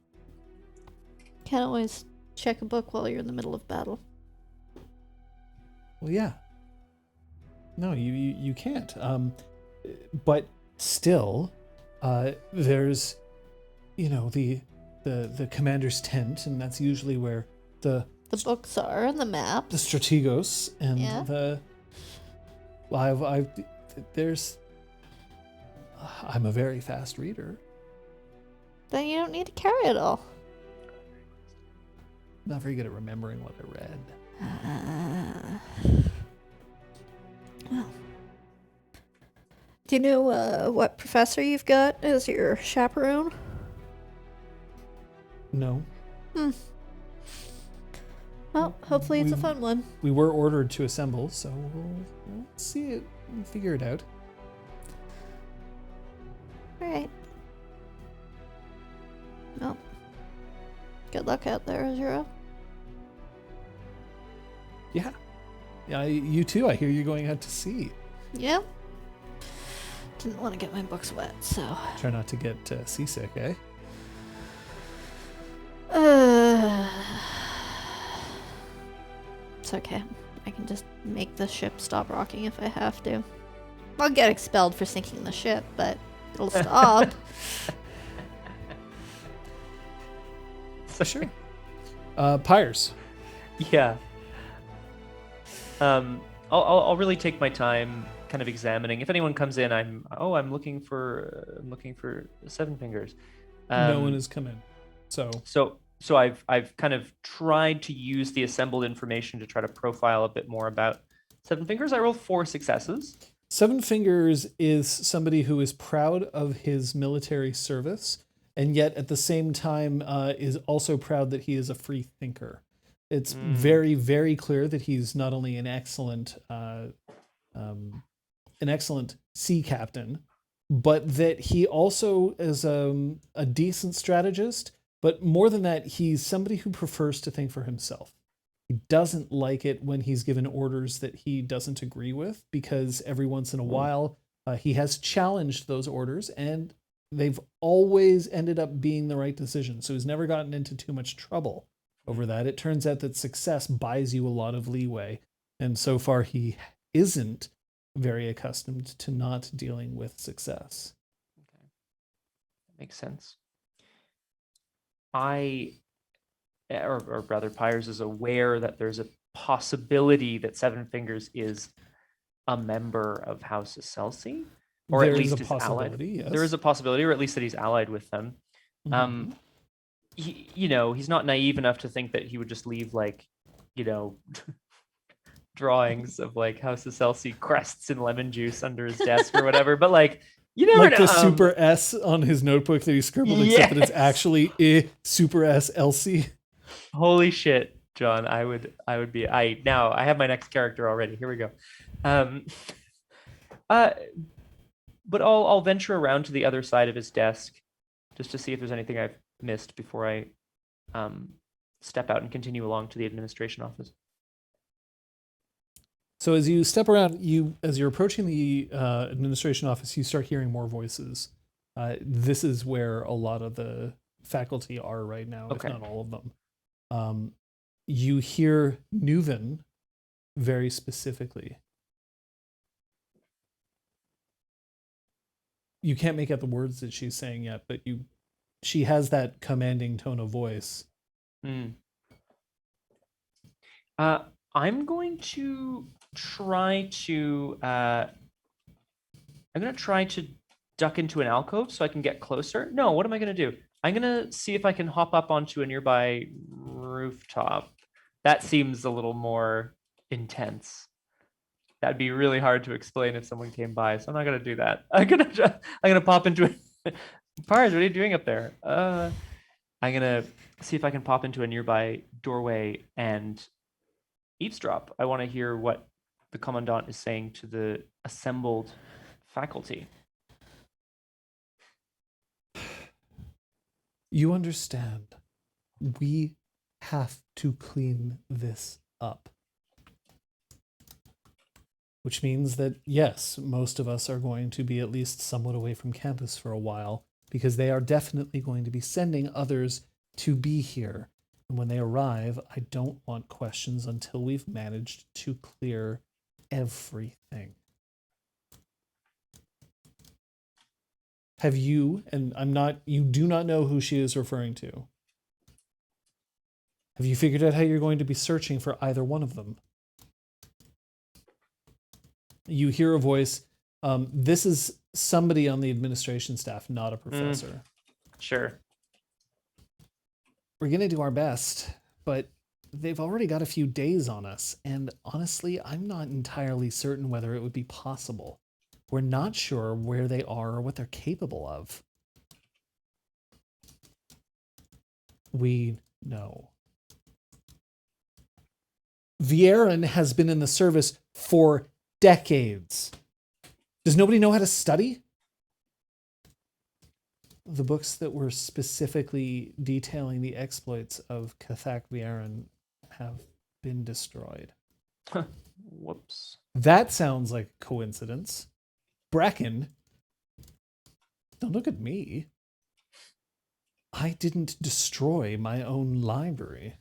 Can't always check a book while you're in the middle of battle. Well, yeah. No, you can't. But still, there's, the commander's tent, and that's usually where the The books are and the maps. the strategos and Yeah. the. Well, there's. I'm a very fast reader. Then you don't need to carry it all. Not very good at remembering what I read. Well. Do you know what professor you've got as your chaperone? No, Well, hopefully it's a We- fun one. we were ordered to assemble, so we'll see it and figure it out. Alright. Well, good luck out there, Azura. Yeah. Yeah, you too. I hear you're going out to sea. Yeah. Didn't want to get my books wet, so. Try not to get seasick, eh? It's okay. I can just make the ship stop rocking if I have to. I'll get expelled for sinking the ship, but it'll stop. For sure. Pyres. Yeah. I'll really take my time kind of examining. If anyone comes in, I'm looking for Seven Fingers. No one has come in. So I've kind of tried to use the assembled information to try to profile a bit more about Seven Fingers. I rolled 4 successes. Seven Fingers is somebody who is proud of his military service and yet at the same time is also proud that he is a free thinker. It's very, very clear that he's not only an excellent sea captain, but that he also is a decent strategist. But more than that, he's somebody who prefers to think for himself. He doesn't like it when he's given orders that he doesn't agree with, because every once in a while he has challenged those orders and they've always ended up being the right decision. So he's never gotten into too much trouble over that. It turns out that success buys you a lot of leeway. And so far he isn't very accustomed to not dealing with success. Okay. That makes sense. Or rather, Pyres is aware that there's a possibility that Seven Fingers is a member of House Excelsi, or There at is least a is allied. possibility, yes. There is a possibility, or at least that he's allied with them. He's not naive enough to think that he would just leave drawings of House Excelsi crests and lemon juice under his desk or whatever. But you never know. The super S on his notebook that he scribbled, except that it's actually super S Elsie. Holy shit, John! I have my next character already. Here we go. But I'll venture around to the other side of his desk just to see if there's anything I've missed before I step out and continue along to the administration office. So as you step around, as you're approaching the administration office, you start hearing more voices. This is where a lot of the faculty are right now, Okay. if not all of them. You hear Nuven very specifically. You can't make out the words that she's saying yet, but she has that commanding tone of voice. I'm going to try to duck into an alcove so I can get closer. No, what am I going to do? I'm going to see if I can hop up onto a nearby rooftop. That seems a little more intense. That'd be really hard to explain if someone came by, so I'm not going to do that. I'm going to pop into it. Pyres, what are you doing up there? I'm going to see if I can pop into a nearby doorway and eavesdrop. I want to hear what the commandant is saying to the assembled faculty. You understand. We have to clean this up. Which means that, yes, most of us are going to be at least somewhat away from campus for a while, because they are definitely going to be sending others to be here. And when they arrive, I don't want questions until we've managed to clear everything. Have you, and you do not know who she is referring to. Have you figured out how you're going to be searching for either one of them? You hear a voice. This is somebody on the administration staff, not a professor. Sure. We're going to do our best, but they've already got a few days on us. And honestly, I'm not entirely certain whether it would be possible. We're not sure where they are or what they're capable of. We know. Vieren has been in the service for decades. Does nobody know how to study? The books that were specifically detailing the exploits of Cathak Vieren have been destroyed. Whoops. That sounds like a coincidence. Bracken, don't look at me. I didn't destroy my own library.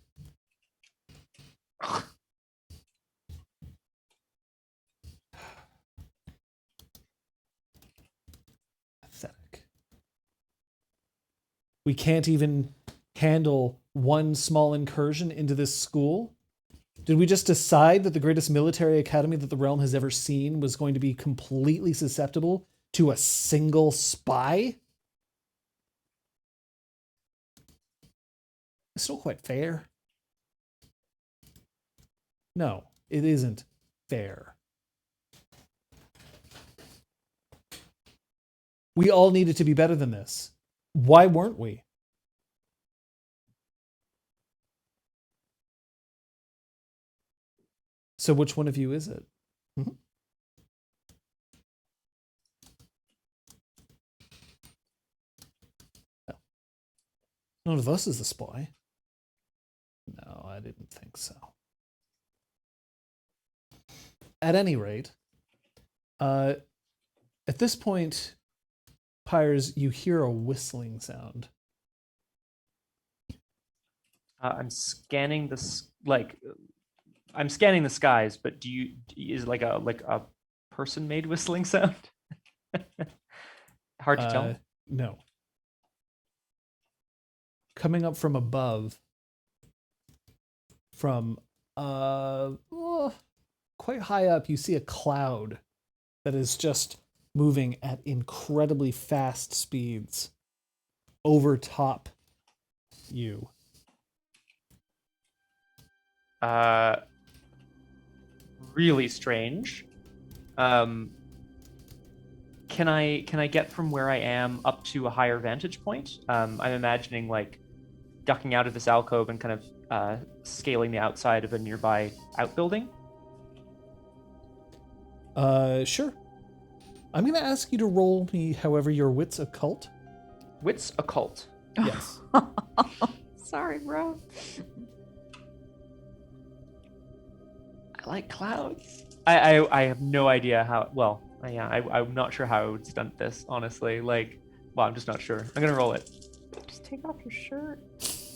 Pathetic. We can't even handle one small incursion into this school? Did we just decide that the greatest military academy that the realm has ever seen was going to be completely susceptible to a single spy? It's not quite fair. No, it isn't fair. We all needed to be better than this. Why weren't we? So which one of you is it? Mhm. No. None of us is the spy. No, I didn't think so. At any rate, at this point, Pyres, you hear a whistling sound. I'm scanning I'm scanning the skies, but is it like a person-made whistling sound? Hard to tell. No. Coming up from above, from quite high up, you see a cloud that is just moving at incredibly fast speeds over top you. Really strange. Can I get from where I am up to a higher vantage point? I'm imagining like ducking out of this alcove and kind of scaling the outside of a nearby outbuilding. Sure. I'm gonna ask you to roll me, however, your wits occult. Wits occult. Yes. Sorry, bro. I like clouds. I have no idea how. Well, yeah, I'm not sure how I would stunt this, honestly. I'm just not sure. I'm gonna roll it. Just take off your shirt.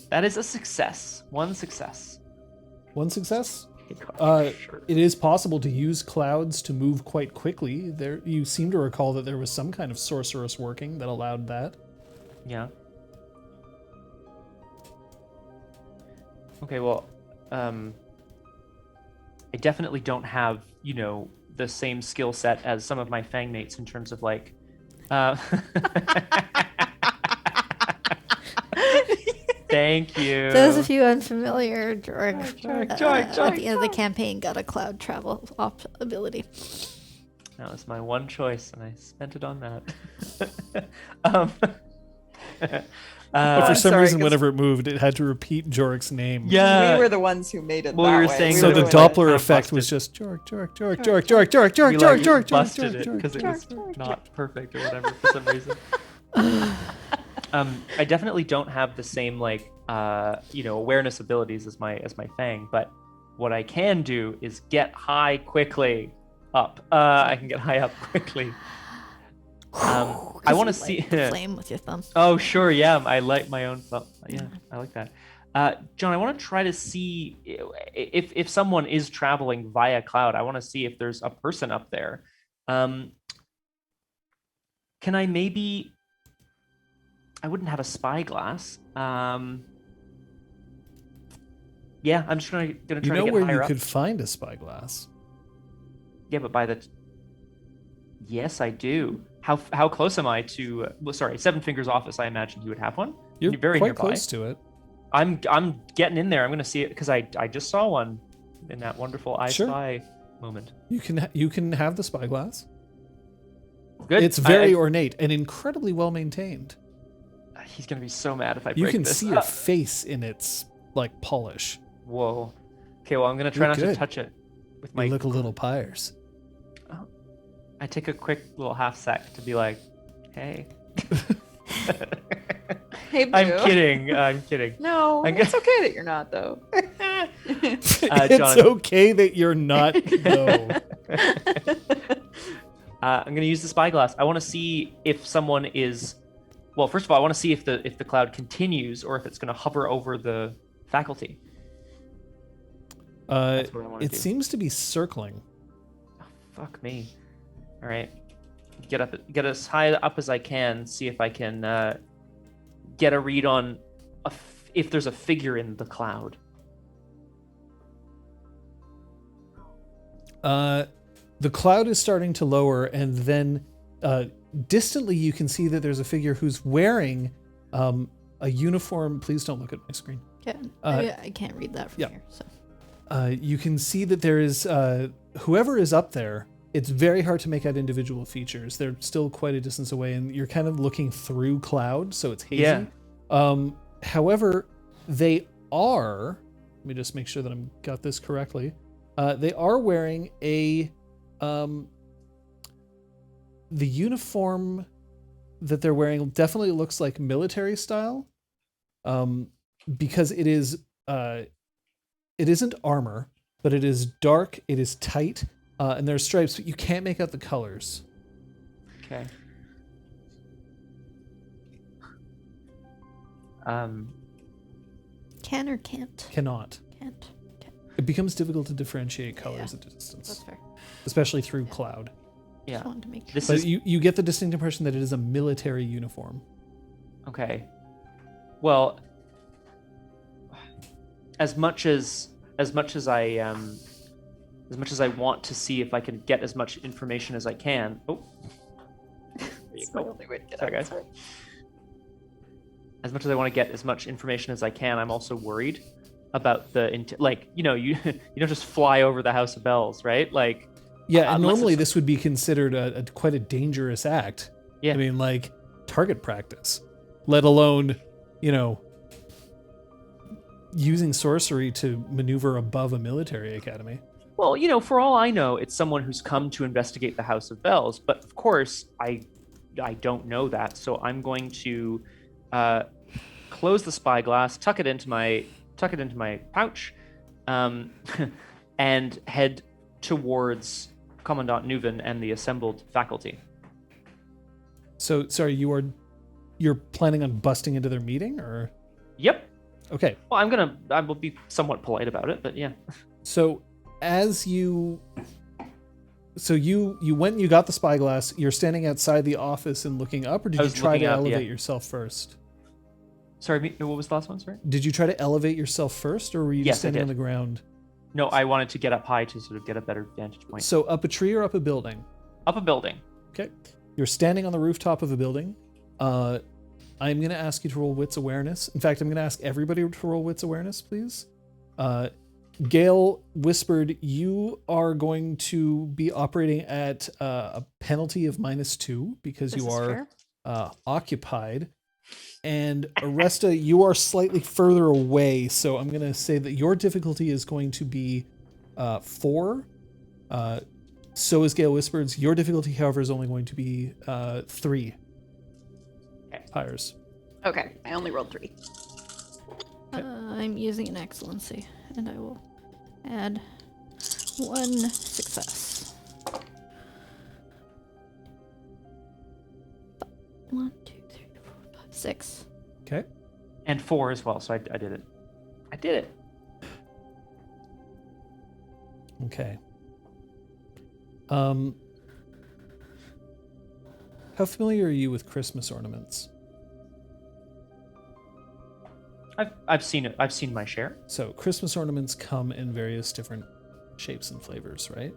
That is a success. One success. One success? Take off your shirt. It is possible to use clouds to move quite quickly. There, you seem to recall that there was some kind of sorceress working that allowed that. Yeah. Okay, well, I definitely don't have, the same skill set as some of my fang mates in terms of Thank you. Those of you unfamiliar, George, George. at the end of the campaign got a cloud travel ability. That was my one choice, and I spent it on that. But for some reason, whenever it moved, it had to repeat Jorik's name. Yeah. We were the ones who made it Well, that we were way. saying So the were Doppler like, effect was busted. just Jorik. We busted it because it was not perfect or whatever for some reason. I definitely don't have the same awareness abilities as my fang, but what I can do is get high quickly up. I can get high up quickly. I want to see the flame with your thumb. Oh sure, yeah. I like my own thumb. Yeah, I like that. John, I want to try to see if someone is traveling via cloud. I want to see if there's a person up there. Can I maybe? I wouldn't have a spyglass. Yeah, I'm just gonna try to You know get where higher you up. could find a spyglass? Yeah, but by the. Yes, I do. How close am I to? Seven Fingers' office. I imagine he would have one. You're very quite nearby. close to it. I'm getting in there. I'm gonna see it because I just saw one in that wonderful I Sure. Spy moment. You can have the spyglass. Good. It's very ornate and incredibly well maintained. He's gonna be so mad if I break You can this. see a face in its polish. Whoa. Okay, well I'm gonna try You're not to good. touch it with You my. look a little Pyres. I take a quick little half sec to be like, hey. Hey, Boo. I'm kidding. No, it's okay that you're not, though. It's John, okay that you're not. No. I'm gonna use the spyglass. I want to see if someone is. Well, first of all, I want to see if the cloud continues or if it's gonna hover over the faculty. That's what I want to It do. seems to be circling. Oh, fuck me. All right, get as high up as I can. See if I can get a read on if there's a figure in the cloud. The cloud is starting to lower, and then distantly you can see that there's a figure who's wearing a uniform. Please don't look at my screen. Okay. I can't read that from yeah. here. So You can see that there is whoever is up there it's very hard to make out individual features. They're still quite a distance away, and you're kind of looking through cloud, so it's hazy. Yeah. However, they are, let me just make sure that I've got this correctly. They are wearing a, the uniform that they're wearing definitely looks like military style, because it is, it isn't armor, but it is dark, it is tight, and there's stripes, but you can't make out the colors. Okay. Can or can't? Cannot. Can't. Okay. It becomes difficult to differentiate colors at a distance, That's fair. especially through cloud. Yeah. Just wanted to make sure. This But is you get the distinct impression that it is a military uniform. okay. Well, as much as I want to see if I can get as much information as I can. Oh. There you It's my go. only way to get Sorry, out. guys. As much as I want to get as much information as I can, I'm also worried about you don't just fly over the House of Bells, right? Like, Yeah, and unless normally it's- this would be considered a quite a dangerous act. Yeah. I mean, like, target practice, let alone, using sorcery to maneuver above a military academy. well, for all I know, it's someone who's come to investigate the House of Bells. But of course, I don't know that, so I'm going to close the spyglass, tuck it into my pouch, and head towards Commandant Nuven and the assembled faculty. So, sorry, you're planning on busting into their meeting, or? Yep. Okay. Well, I will be somewhat polite about it, but yeah. So you went and you got the spyglass, you're standing outside the office and looking up, or did I you was try to looking up, elevate yeah. yourself first? Sorry, what was the last one? Sorry. Did you try to elevate yourself first, or were you Yes, just I standing on did. the ground? No, I wanted to get up high to sort of get a better vantage point. So up a tree or up a building? Up a building. Okay. You're standing on the rooftop of a building. I'm going to ask you to roll Wits Awareness. In fact, I'm going to ask everybody to roll Wits Awareness, please. Gale whispered, you are going to be operating at a penalty of -2 because This you is are fair. occupied. And Aresta, you are slightly further away, so I'm going to say that your difficulty is going to be 4. So is Gale Whispered's. Your difficulty, however, is only going to be 3. Okay. Hires. Okay, I only rolled 3. I'm using an excellency, and I will add 1 success. 1, 2, 3, 4, 5, 6. Okay. And 4 as well, so I did it. I did it. Okay. How familiar are you with Christmas ornaments? I've seen it. I've seen my share. So Christmas ornaments come in various different shapes and flavors, right?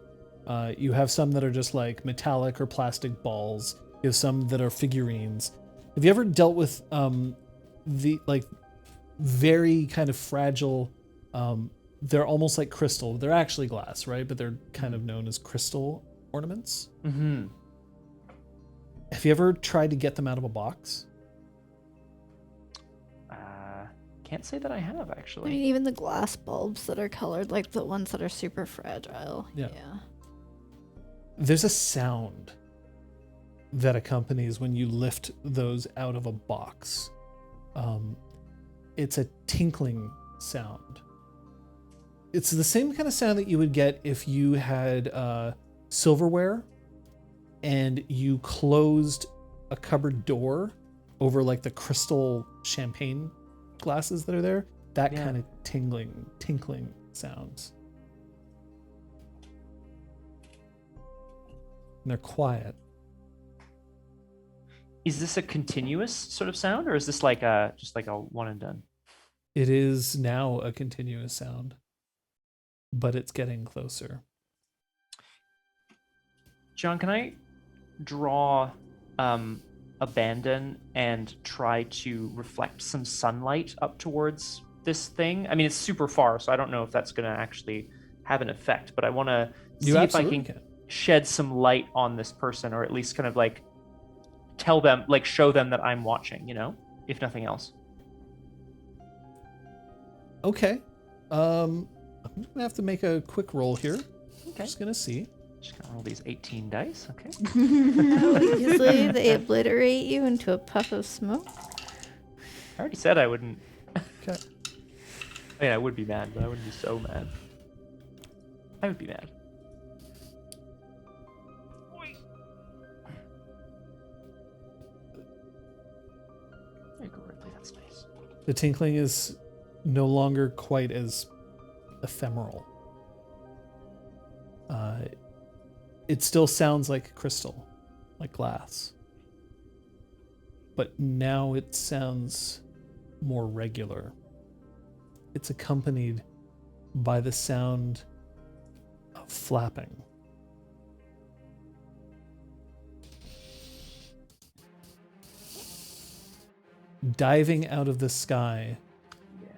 You have some that are just like metallic or plastic balls. You have some that are figurines. Have you ever dealt with the like very kind of fragile? They're almost like crystal. They're actually glass, right? But they're kind of known as crystal ornaments. Mm-hmm. Have you ever tried to get them out of a box? Can't say that I have I actually. mean, even the glass bulbs that are colored, like the ones that are super fragile. Yeah. There's a sound that accompanies when you lift those out of a box. It's a tinkling sound. It's the same kind of sound that you would get if you had silverware and you closed a cupboard door over like the crystal champagne glasses that are there. That Yeah. kind of tinkling sounds. And they're quiet. Is this a continuous sort of sound, or is this like just like a one and done? It is now a continuous sound, but it's getting closer. John, can I draw abandon and try to reflect some sunlight up towards this thing? I mean, it's super far, so I don't know if that's going to actually have an effect, but I want to see You if I absolutely can. shed some light on this person, or at least kind of like tell them, like show them that I'm watching, if nothing else. Okay. I'm gonna have to make a quick roll here. Okay. Just gonna see. Just gonna roll these 18 dice. Okay. Usually they obliterate you into a puff of smoke. I already said I wouldn't. Okay. I mean, I would be mad, but I wouldn't be so mad. I would be mad. There you go, Ripley. That's nice. The tinkling is no longer quite as ephemeral. It still sounds like crystal, like glass. But now it sounds more regular. It's accompanied by the sound of flapping. Diving out of the sky, Yeah.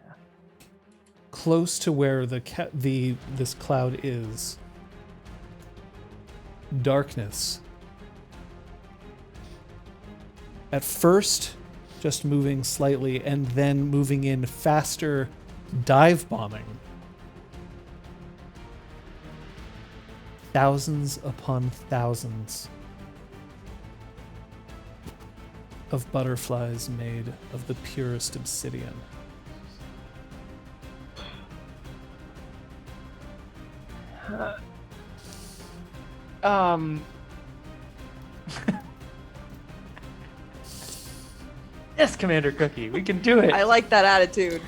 close to where this cloud is. Darkness. At first, just moving slightly, and then moving in faster, dive bombing. Thousands upon thousands of butterflies made of the purest obsidian. Yes, Commander Cookie, we can do it. I like that attitude.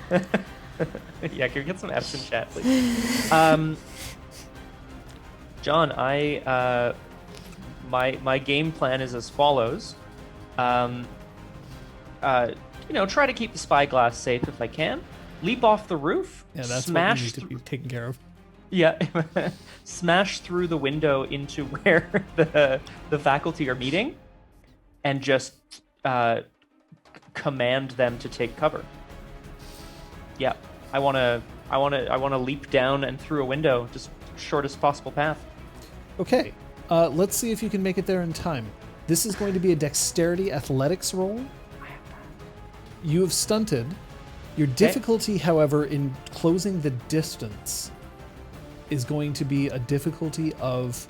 Yeah, can we get some F's in chat, please? John, my game plan is as follows. Try to keep the spyglass safe if I can. Leap off the roof. Yeah, that's smash what you need to be taken care of. Yeah, smash through the window into where the faculty are meeting, and just command them to take cover. Yeah, I want to leap down and through a window, just shortest possible path. Okay, let's see if you can make it there in time. This is going to be a dexterity athletics roll. You have stunted. Your difficulty, however, in closing the distance is going to be a difficulty of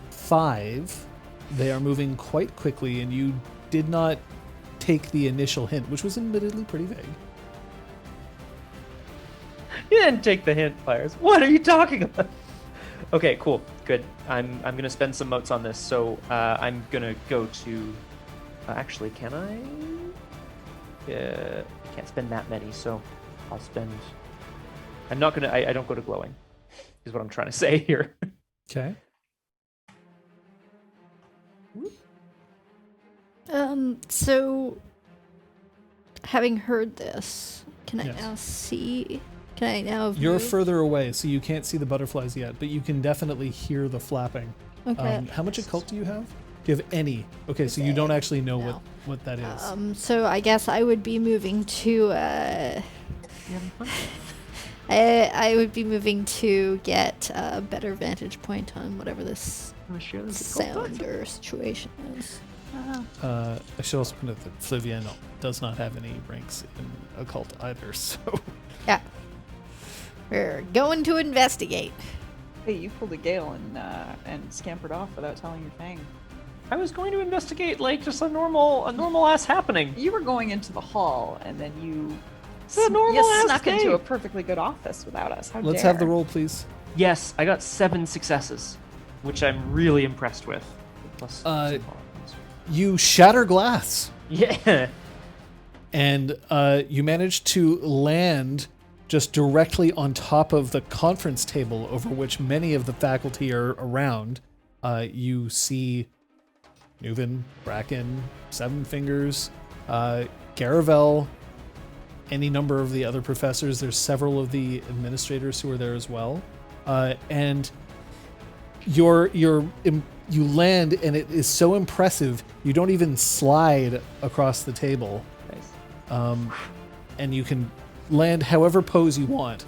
5. They are moving quite quickly, and you did not take the initial hint, which was admittedly pretty vague. You didn't take the hint, Fires. What are you talking about? Okay, cool, good. I'm gonna spend some motes on this, so I'm gonna go to. Actually, can I? I can't spend that many, so I'll spend. I'm not gonna. I don't go to glowing. Is what I'm trying to say here. Okay. So, having heard this, can I Yes. now see? Can I now? You're move? further away, so you can't see the butterflies yet, but you can definitely hear the flapping. Okay. How much occult do you have? Do you have any? Okay, so you don't actually know No. what that is. So I guess I would be moving to. You having fun? I would be moving to get a better vantage point on whatever this Wanna share this occult sound or situation is. I should also point out that Flavian does not have any ranks in occult either, so... Yeah. We're going to investigate. Hey, you pulled a gale and scampered off without telling your Fang. I was going to investigate like just a normal ass happening. You were going into the hall, and then you a normal you ass snuck day. into a perfectly good office without us. How Let's dare. have the roll, please. Yes, I got 7 successes, which I'm really impressed with. Plus some qualities. You shatter glass, Yeah. and you manage to land just directly on top of the conference table over which many of the faculty are around. You see Newvin, Bracken, Seven Fingers, Garavel, any number of the other professors. There's several of the administrators who are there as well. And you land, and it is so impressive, you don't even slide across the table. Nice. And you can land however pose you want.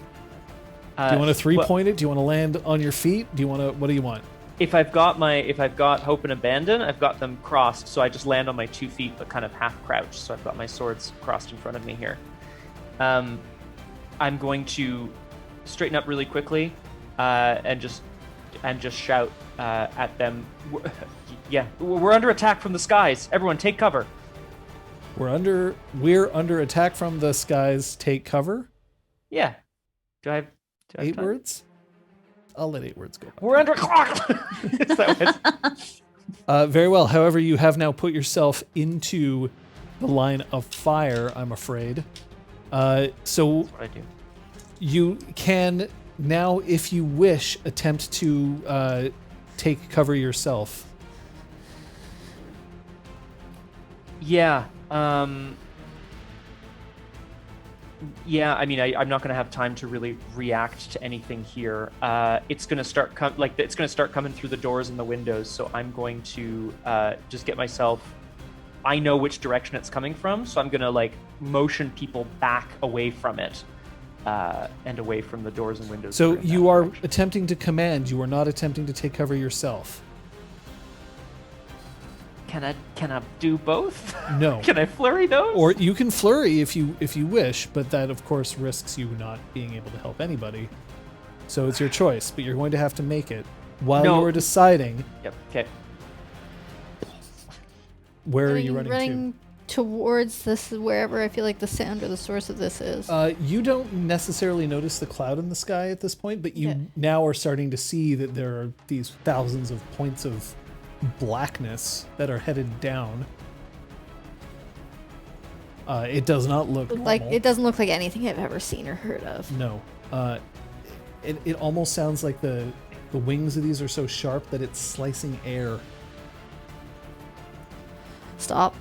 Do you want to 3-point it? Do you want to land on your feet? What do you want? if I've got hope and abandon, I've got them crossed, so I just land on my 2 feet, but kind of half crouched. So I've got my swords crossed in front of me here. I'm going to straighten up really quickly, and just shout at them. Yeah, we're under attack from the skies. Everyone, take cover. We're under attack from the skies. Take cover. Yeah. Do I have 8 time? words? I'll let 8 words go. We're under. Is that what it's- Very well. However, you have now put yourself into the line of fire, I'm afraid. So That's what I do. you can now, if you wish, attempt to take cover yourself. Yeah. Yeah, I mean, I'm not going to have time to really react to anything here. It's going to start coming through the doors and the windows. So I'm going to just get myself. I know which direction it's coming from, so I'm going to motion people back away from it, and away from the doors and windows. So that are in you that are direction. attempting to command. You are not attempting to take cover yourself. Can I do both? No. Can I flurry those? Or you can flurry if you wish, but that of course risks you not being able to help anybody. So it's your choice, but you're going to have to make it while No. you are deciding Yep. Okay. where are you running towards this, wherever I feel like the sound or the source of this is. to. You don't necessarily notice the cloud in the sky at this point, but you Okay. now are starting to see that there are these thousands of points of blackness that are headed down. It does not look Like normal. it doesn't look like anything I've ever seen or heard of. No. It almost sounds like the wings of these are so sharp that it's slicing air. Stop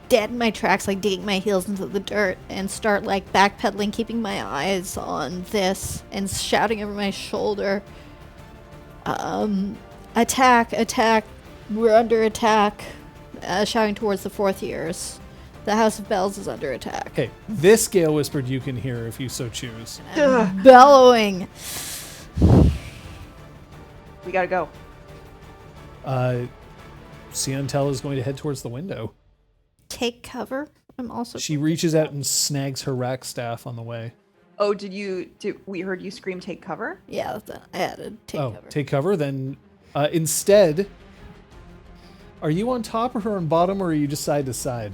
dead in my tracks, like digging my heels into the dirt, and start backpedaling, keeping my eyes on this, and shouting over my shoulder, attack, we're under attack, shouting towards the 4th years. The House of Bells is under attack. Okay, this Gale Whispered you can hear if you so choose. Bellowing. We gotta go. Siantel is going to head towards the window. Take cover. I'm also. She reaches out and snags her rack staff on the way. Oh, we heard you scream take cover? Yeah, I added take cover. Take cover. Then instead, are you on top or on bottom, or are you just side to side?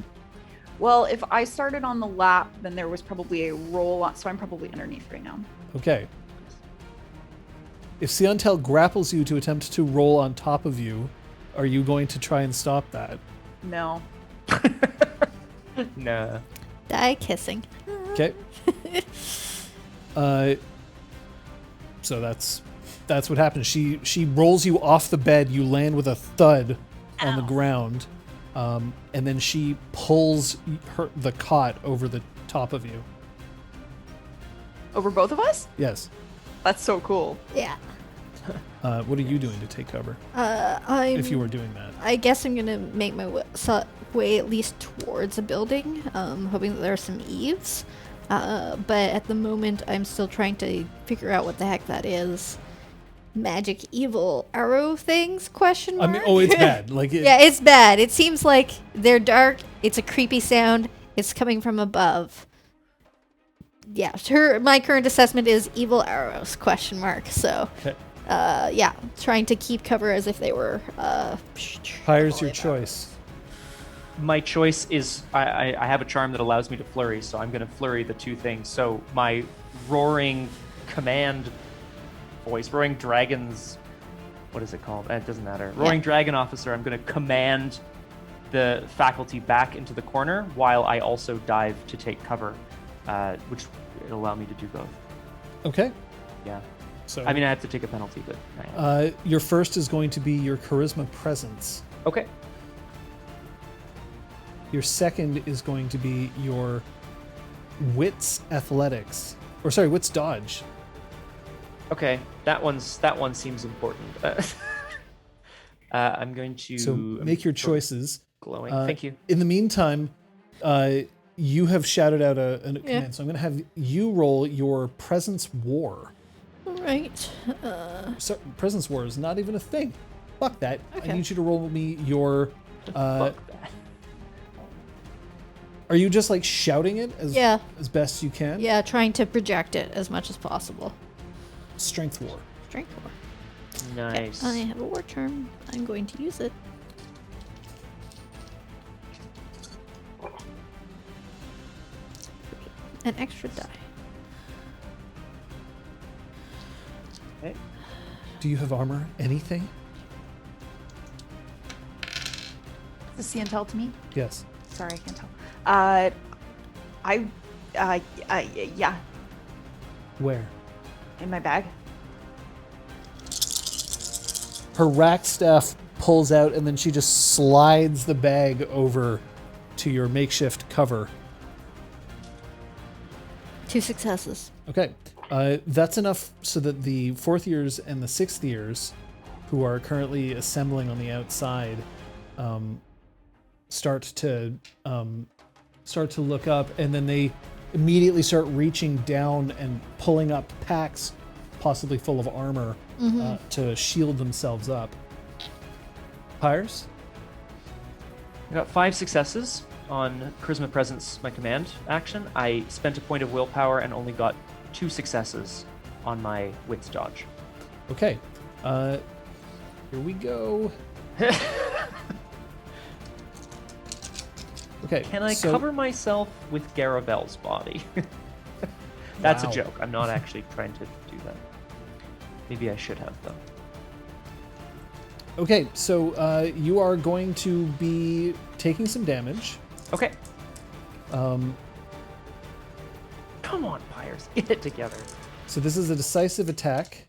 Well, if I started on the lap, then there was probably a roll on, so I'm probably underneath right now. Okay. If Siantel grapples you to attempt to roll on top of you, are you going to try and stop that? No. Nah. Die kissing. Okay. So that's what happens. She rolls you off the bed. You land with a thud on the ground, and then she pulls the cot over the top of you. Over both of us? Yes. That's so cool. Yeah. What are you doing to take cover? If you were doing that. I guess I'm gonna make my way at least towards a building, hoping that there are some eaves. But at the moment, I'm still trying to figure out what the heck that is. Magic evil arrow things? Question mark. I mean, it's bad. Yeah, it's bad. It seems like they're dark. It's a creepy sound. It's coming from above. Yeah, my current assessment is evil arrows? Question mark. So. Okay. Yeah, trying to keep cover as if they were. Fire's your choice. My choice is I have a charm that allows me to flurry, so I'm going to flurry the 2 things. So my roaring command voice, roaring dragon's, what is it called? It doesn't matter. Roaring dragon officer. I'm going to command the faculty back into the corner while I also dive to take cover, which will allow me to do both. Okay. Yeah. So I mean, I have to take a penalty, but your first is going to be your charisma presence. okay. Your second is going to be your wits athletics, or sorry, wits dodge. Okay, that one seems important. I'm going to So make your choices. Glowing. Thank you. In the meantime, you have shouted out a command, so I'm going to have you roll your presence war. Right. So, presence war is not even a thing. Fuck that. Okay. I need you to roll me your. Fuck that. Are you just like shouting it Yeah. as best you can? Yeah, trying to project it as much as possible. Strength war. Strength war. Nice. I have a war charm. I'm going to use it. An extra die. Okay. Do you have armor? Anything? Is this the intel to me? Yes. Sorry, I can't tell. Yeah, Where? in my bag. Her rack staff pulls out, and then she just slides the bag over to your makeshift cover. 2 successes. Okay. That's enough so that the 4th years and the 6th years, who are currently assembling on the outside, start to look up, and then they immediately start reaching down and pulling up packs, possibly full of armor, to shield themselves up. Pyres? I got 5 successes on Charisma Presence, my command action. I spent a point of willpower and only got 2 successes on my Wits dodge. Okay. Here we go. Okay. Can I so- cover myself with Garavel's body? That's Wow. a joke. I'm not actually trying to do that. Maybe I should have, though. Okay, so you are going to be taking some damage. Okay. Um, Come on, Pyres. Get it together. so this is a decisive attack.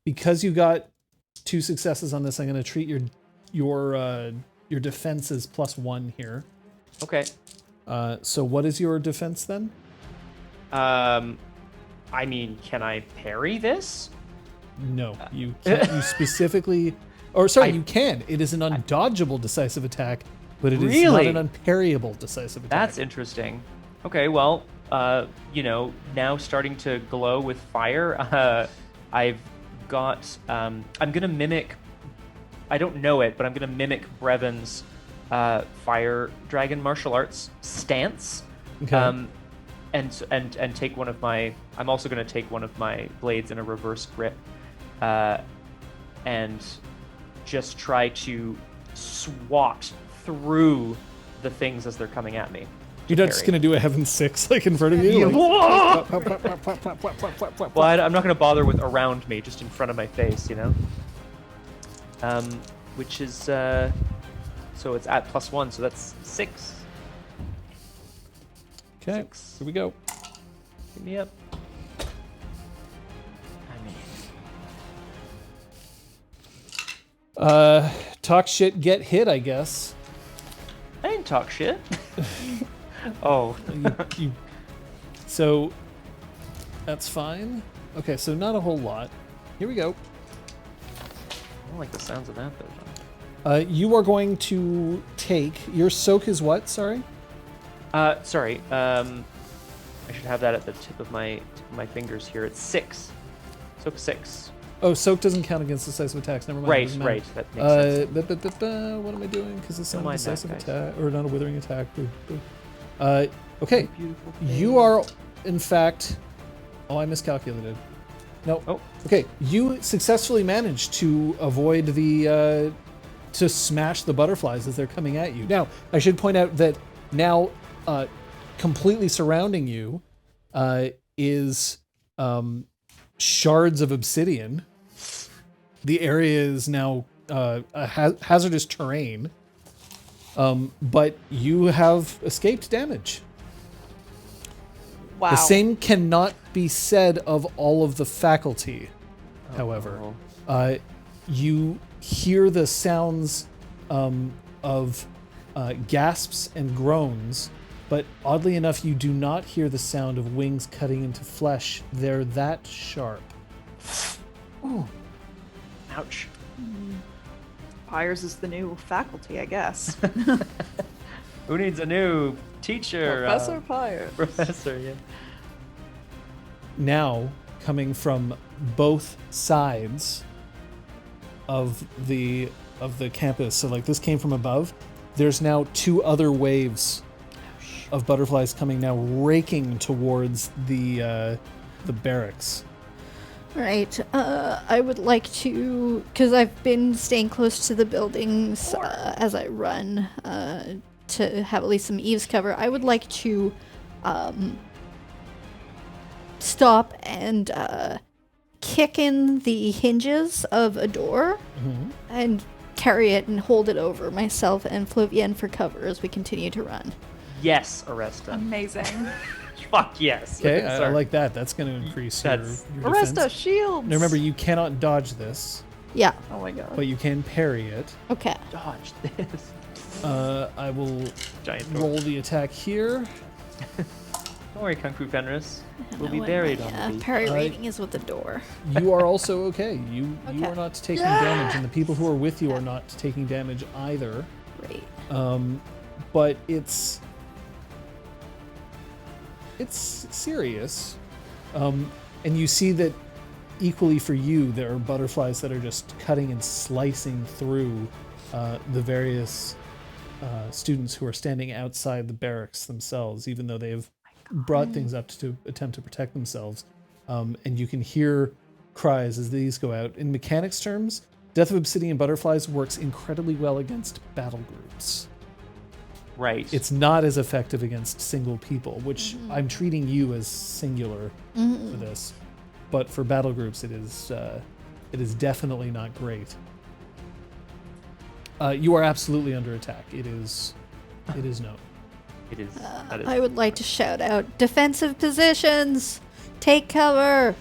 Because you got 2 successes on this, I'm going to treat your defenses +1 here. Okay. So what is your defense then? I mean, can I parry this? No, you can't. You specifically, or sorry, I- you can. It is an undodgeable decisive attack, but it is Really? not an unparryable decisive attack. That's interesting. Okay, well, now starting to glow with fire, I've got, I'm gonna mimic, I don't know it, but I'm gonna mimic Brevon's fire dragon martial arts stance. Okay. And take one of my, I'm also gonna take one of my blades in a reverse grip, and just try to swat through the things as they're coming at me. You're not just parry. going to do a Heaven 6 like in front of you? Like, Well, I'm not going to bother with around me, just in front of my face, you know? Which is, so it's at +1, so that's 6. okay, 6. here we go. Give me up. I mean, Talk shit, get hit, I guess. I didn't talk shit. Oh. So, that's fine. Okay, so not a whole lot. Here we go. I don't like the sounds of that, though. You are going to take, your soak is what, sorry? Sorry. I should have that at the tip of my fingers here. It's 6. Soak 6. Oh, soak doesn't count against decisive attacks, never mind. Right, doesn't matter. right. That makes sense. What am I doing? Because it's Don't not a mind that, decisive guys. attack, or not a withering attack. Okay, Beautiful you are, in fact... Oh, I miscalculated. No. Oh. Okay, you successfully managed to avoid the... to smash the butterflies as they're coming at you. Now, I should point out that now, completely surrounding you is shards of obsidian. The area is now a hazardous terrain, but you have escaped damage. Wow. The same cannot be said of all of the faculty, however. You hear the sounds of gasps and groans, but oddly enough, you do not hear the sound of wings cutting into flesh. They're that sharp. Ooh. Ouch. Pyres is the new faculty, I guess. Who needs a new teacher? Professor Pyres. Professor, yeah. Now, coming from both sides of the campus. So like this came from above. There's now 2 other waves of butterflies coming now, raking towards the barracks. Right. I would like to, because I've been staying close to the buildings as I run to have at least some eaves cover. I would like to stop and kick in the hinges of a door and carry it and hold it over myself and Flavienne for cover as we continue to run. Yes, Aresta. Amazing. Fuck yes. Okay, I like that. That's going to increase your defense. Aresta, shields. Now remember, you cannot dodge this, Yeah. Oh my god. but you can parry it. Okay. Dodge this. I will Giant roll the attack here. Don't worry, Kung Fu Fenris. We'll be When buried my, on the beach. parry rating is with the door. You are also okay. You Okay. are not taking damage, and the people who are with you are not taking damage either. Great. But it's serious. And you see that equally for you, there are butterflies that are just cutting and slicing through the various students who are standing outside the barracks themselves, even though they've brought things up to attempt to protect themselves. And you can hear cries as these go out. In mechanics terms, Death of Obsidian Butterflies works incredibly well against battle groups. Right. It's not as effective against single people, which I'm treating you as singular for this. But for battle groups, it is definitely not great. You are absolutely under attack. It is known. It is. That is. I would like to shout out, defensive positions! Take cover!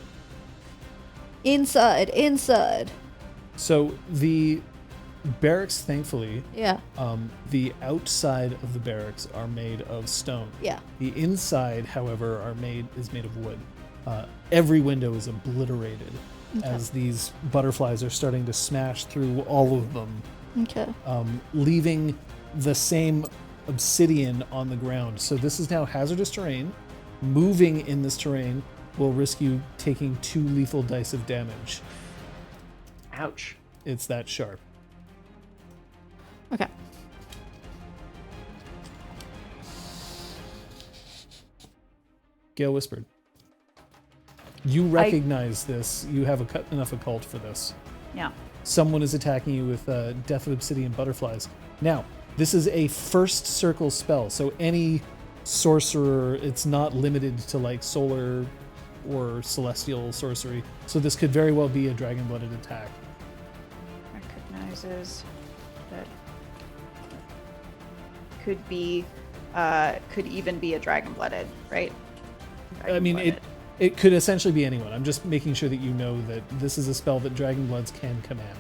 Inside! So the barracks, thankfully, Yeah, the outside of the barracks are made of stone. yeah. The inside, however, is made of wood. Every window is obliterated as these butterflies are starting to smash through all of them, Okay. leaving the same obsidian on the ground. So this is now hazardous terrain. Moving in this terrain will risk you taking 2 lethal dice of damage. Ouch. It's that sharp. Okay. Gale whispered. You recognize this. You have enough occult for this. Yeah. Someone is attacking you with Death of Obsidian Butterflies. Now, this is a first circle spell, so any sorcerer, it's not limited to like solar or celestial sorcery. So this could very well be a Dragon-Blooded Attack. Recognizes that could even be a Dragon-Blooded, right? I mean, it could essentially be anyone. I'm just making sure that you know that this is a spell that Dragon-Bloods can command.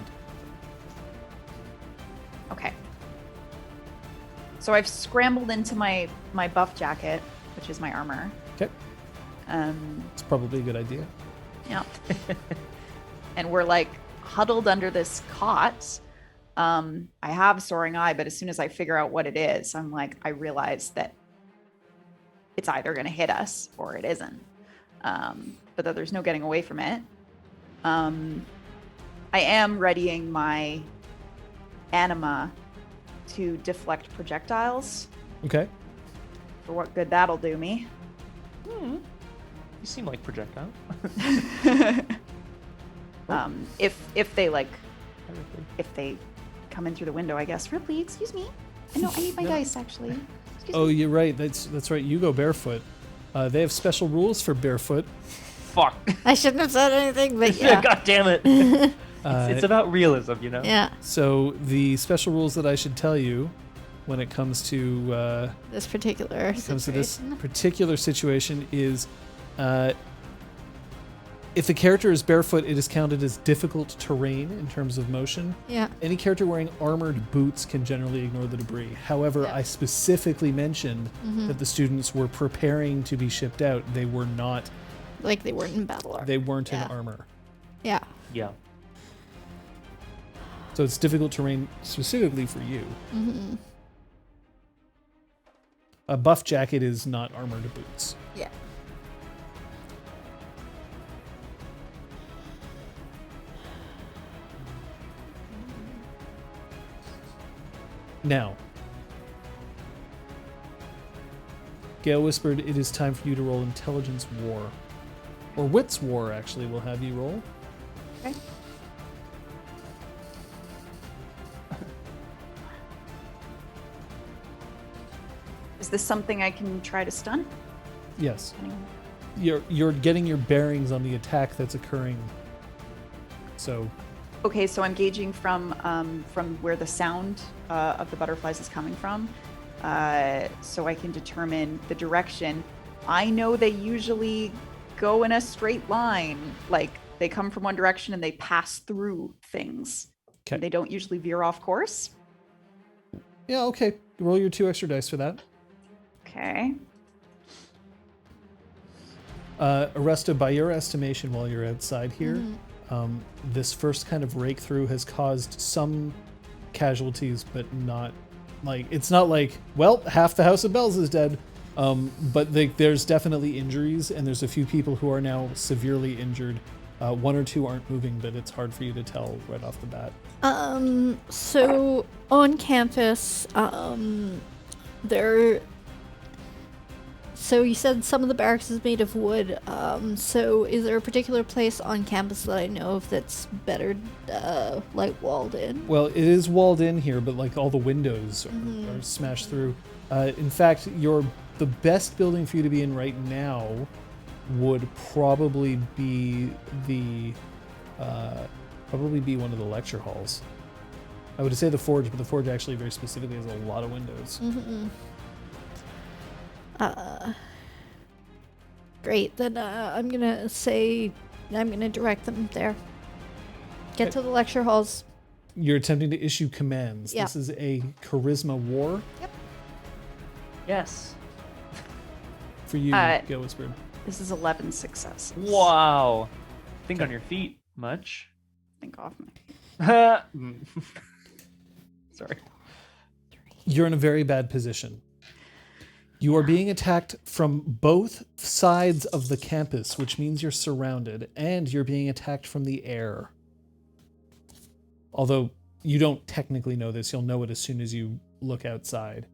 Okay. So I've scrambled into my buff jacket, which is my armor. Okay. It's probably a good idea. Yeah. And we're like huddled under this cot. I have Soaring Eye, but as soon as I figure out what it is, I realize that it's either going to hit us or it isn't. But that there's no getting away from it. I am readying my anima to deflect projectiles. Okay. For what good that'll do me. You seem like projectile. If they come in through the window, I guess. Ripley, excuse me. I know I need my dice actually. Excuse me. You're right. That's right. You go barefoot. They have special rules for barefoot. Fuck. I shouldn't have said anything, but yeah. God damn it. It's about realism, you know? Yeah. So the special rules that I should tell you when it comes to This particular situation is if the character is barefoot, it is counted as difficult terrain in terms of motion. Yeah. Any character wearing armored boots can generally ignore the debris. However, Yeah. I specifically mentioned that the students were preparing to be shipped out. They were not. Like they weren't in battle armor. They weren't in Yeah. armor. Yeah. Yeah. So it's difficult terrain specifically for you. A buff jacket is not armored boots. Yeah. Now, Gale whispered, "It is time for you to roll Intelligence War. Or Wits War, actually, we'll have you roll." Okay. Is this something I can try to stun? Yes. You're getting your bearings on the attack that's occurring. So, Okay, so I'm gauging from where the sound of the butterflies is coming from, so I can determine the direction. I know they usually go in a straight line, like they come from one direction and they pass through things. okay. They don't usually veer off course. Yeah, okay. Roll your 2 extra dice for that. Okay. Aresta, by your estimation, while you're outside here, this first kind of rake through has caused some casualties, but not like, it's not like, well, half the House of Bells is dead. But there's definitely injuries, and there's a few people who are now severely injured. 1 or 2 aren't moving, but it's hard for you to tell right off the bat. So on campus, there. So you said some of the barracks is made of wood. So is there a particular place on campus that I know of that's better, like walled in? Well, it is walled in here, but like all the windows are smashed through. In fact, the best building for you to be in right now would probably be one of the lecture halls. I would say the Forge, but the Forge actually very specifically has a lot of windows. Great. Then I'm gonna direct them there. Get to the lecture halls. You're attempting to issue commands. Yeah. This is a charisma war. Yep. Yes. For you, Go Whispered. This is 11 successes. Wow. Think on your feet much. Think off me. Sorry. You're in a very bad position. You are being attacked from both sides of the campus, which means you're surrounded, and you're being attacked from the air. Although you don't technically know this, you'll know it as soon as you look outside.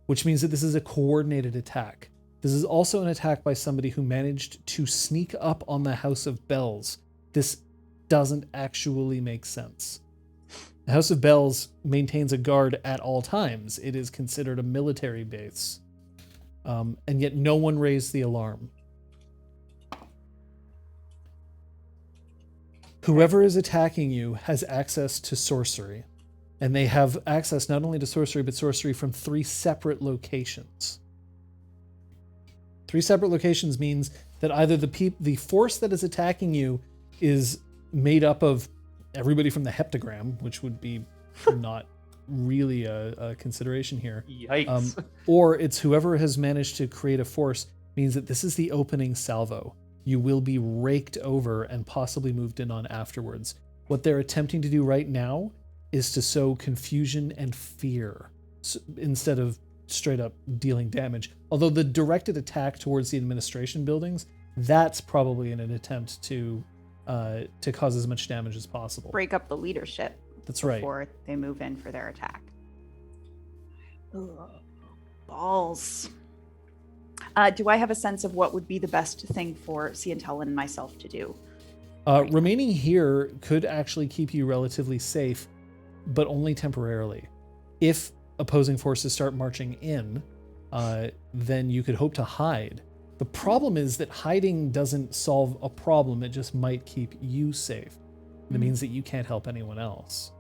Which means that this is a coordinated attack. This is also an attack by somebody who managed to sneak up on the House of Bells. This doesn't actually make sense. The House of Bells maintains a guard at all times. It is considered a military base. And yet no one raised the alarm. Whoever is attacking you has access to sorcery. And they have access not only to sorcery, but sorcery from 3 separate locations. 3 separate locations means that either the force that is attacking you is made up of everybody from the heptagram, which would be not really a consideration here. Yikes. Or it's whoever has managed to create a force means that this is the opening salvo. You will be raked over and possibly moved in on afterwards. What they're attempting to do right now is to sow confusion and fear instead of straight up dealing damage. Although the directed attack towards the administration buildings, that's probably in an attempt to cause as much damage as possible. Break up the leadership. That's right. Before they move in for their attack. Ugh. Balls. Do I have a sense of what would be the best thing for Ciantel and myself to do? Remaining here could actually keep you relatively safe, but only temporarily. If opposing forces start marching in, then you could hope to hide. The problem is that hiding doesn't solve a problem, it just might keep you safe. That means that you can't help anyone else.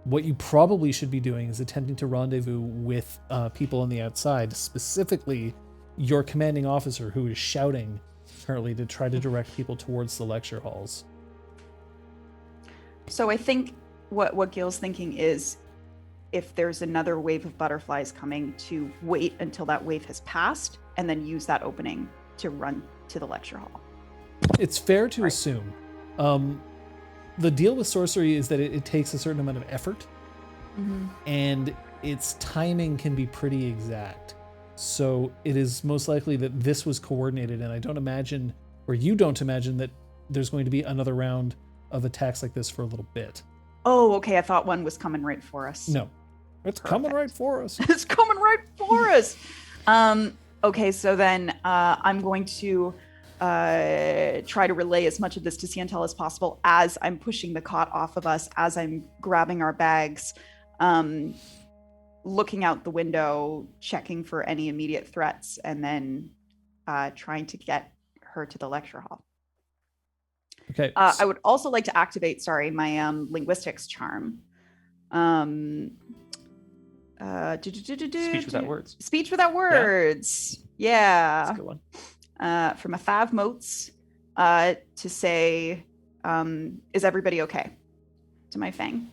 What you probably should be doing is attempting to rendezvous with people on the outside, specifically your commanding officer who is shouting currently to try to direct people towards the lecture halls. So I think what Gil's thinking is if there's another wave of butterflies coming, to wait until that wave has passed and then use that opening to run to the lecture hall. It's fair to assume. The deal with sorcery is that it takes a certain amount of effort, and its timing can be pretty exact. So it is most likely that this was coordinated, and I don't imagine, or you don't imagine, that there's going to be another round of attacks like this for a little bit. Oh, okay. I thought one was coming right for us. No. It's coming right for us. It's coming right for us. Okay, so then I'm going to try to relay as much of this to Siantel as possible as I'm pushing the cot off of us, as I'm grabbing our bags, looking out the window, checking for any immediate threats, and then trying to get her to the lecture hall. Okay. I would also like to activate, my linguistics charm. Speech without words. Speech without words. Yeah. That's a good one. From a Fav Motes to say, is everybody okay? To my Fang.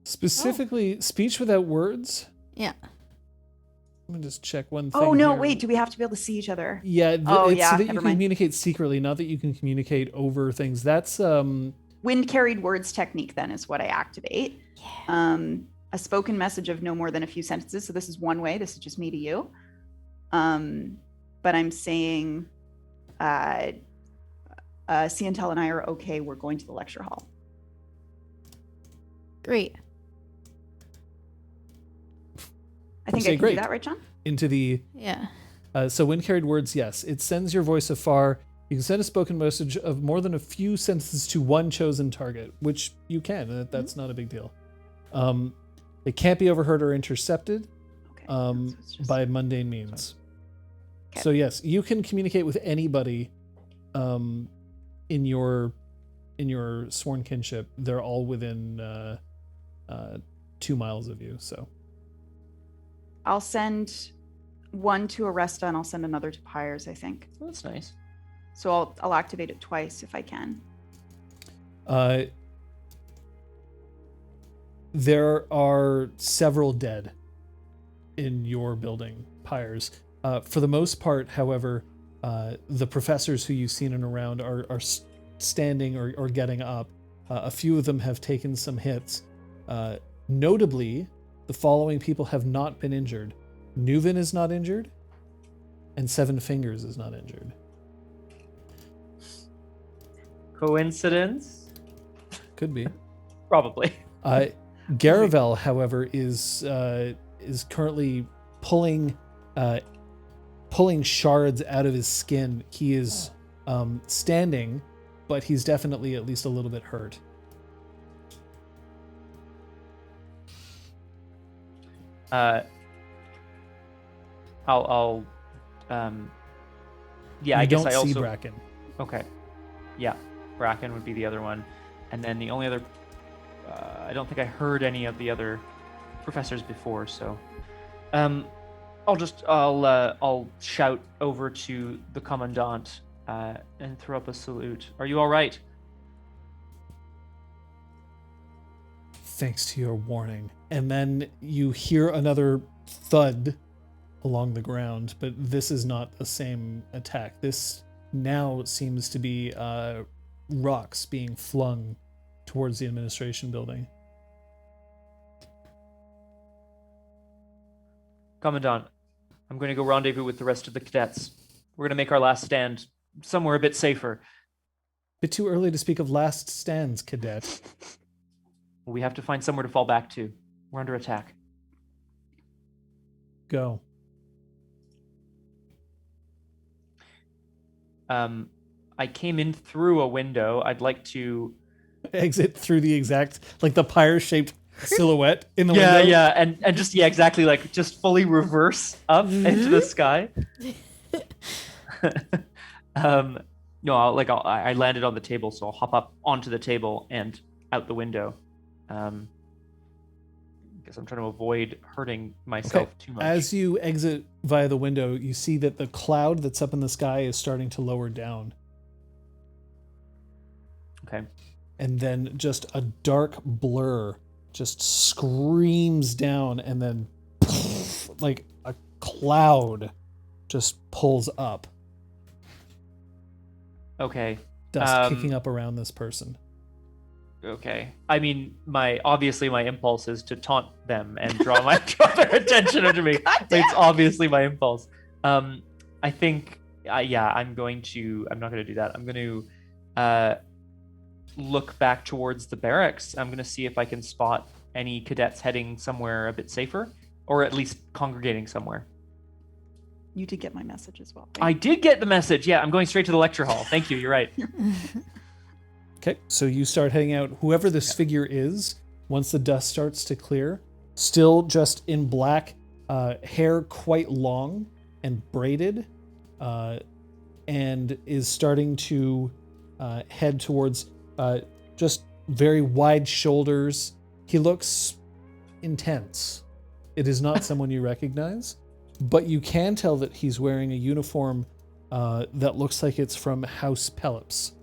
Specifically, speech without words? Yeah. Let me just check one thing. Oh, no, here. wait. Do we have to be able to see each other? Yeah, it's yeah, so that you never can mind. communicate secretly, not that you can communicate over things. That's Wind carried words technique then is what I activate. Yeah. A spoken message of no more than a few sentences. So this is one way. This is just me to you. But I'm saying Siantel and I are okay. We're going to the lecture hall. Great. I think say I can great. do that, right, John? into the Yeah. so when carried words, yes, it sends your voice afar. You can send a spoken message of more than a few sentences to one chosen target, which you can. That's not a big deal. It can't be overheard or intercepted Okay. So it's just- by mundane means. Okay. So yes, you can communicate with anybody in your sworn kinship. They're all within 2 miles of you. So I'll send one to Aresta and I'll send another to Pyres, I think. Oh, that's nice. So I'll activate it twice if I can. There are several dead in your building, Pyres. For the most part, however, the professors who you've seen and around are standing or getting up. A few of them have taken some hits. Notably, the following people have not been injured. Nuvin is not injured, and Seven Fingers is not injured. Coincidence? Could be. Probably. Garavel, however, is currently pulling shards out of his skin. He is standing, but he's definitely at least a little bit hurt. I'll yeah, I You guess don't I also see Bracken. Okay. Yeah, Bracken would be the other one. And then the only other I don't think I heard any of the other professors before, so I'll shout over to the commandant and throw up a salute. Are you all right? Thanks to your warning. And then you hear another thud along the ground, but this is not the same attack. This now seems to be rocks being flung towards the administration building. Commandant, I'm going to go rendezvous with the rest of the cadets. We're going to make our last stand somewhere a bit safer. Bit too early to speak of last stands, cadet. We have to find somewhere to fall back to. We're under attack. Go. I came in through a window. I'd like to Exit through the exact, like the pyre-shaped silhouette in the window. Yeah, and just exactly, like just fully reverse up into the sky. No, I landed on the table, so I'll hop up onto the table and out the window. Guess I'm trying to avoid hurting myself too much. As you exit via the window, you see that the cloud that's up in the sky is starting to lower down. Okay. And then just a dark blur just screams down, and then like a cloud just pulls up. Okay. Dust kicking up around this person. Okay. I mean, my impulse is to taunt them and draw their attention to me. It's obviously my impulse. I think, I'm not going to do that. I'm going to look back towards the barracks. I'm going to see if I can spot any cadets heading somewhere a bit safer, or at least congregating somewhere. You did get my message as well. I did get the message. Yeah, I'm going straight to the lecture hall. Thank you. You're right. Okay, so you start heading out. Whoever this figure is, once the dust starts to clear, still just in black, hair quite long and braided, and is starting to head towards just very wide shoulders. He looks intense. It is not someone you recognize, but you can tell that he's wearing a uniform that looks like it's from House Pelops.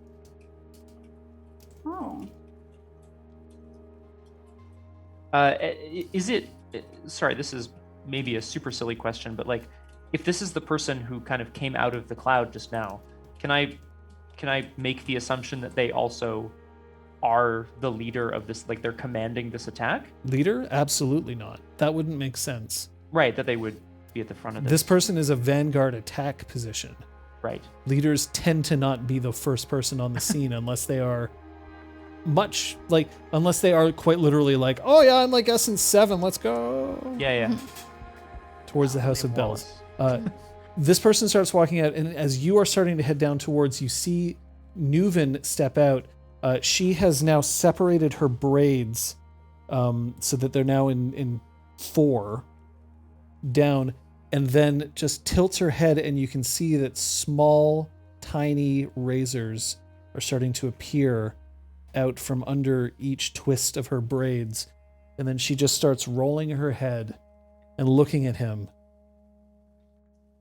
Oh. Is it? Sorry, this is maybe a super silly question, but like, if this is the person who kind of came out of the cloud just now, can I make the assumption that they also are the leader of this? Like, they're commanding this attack? Leader? Absolutely not. That wouldn't make sense. Right, that they would be at the front of this. This person is a Vanguard Attack position. Right. Leaders tend to not be the first person on the scene unless they are unless they are quite literally like, oh yeah, I'm like Essence 7, let's go. Yeah. Towards the House of Bells. This person starts walking out, and as you are starting to head down towards, you see Nuven step out. She has now separated her braids so that they're now in 4 down, and then just tilts her head, and you can see that small, tiny razors are starting to appear out from under each twist of her braids. And then she just starts rolling her head and looking at him.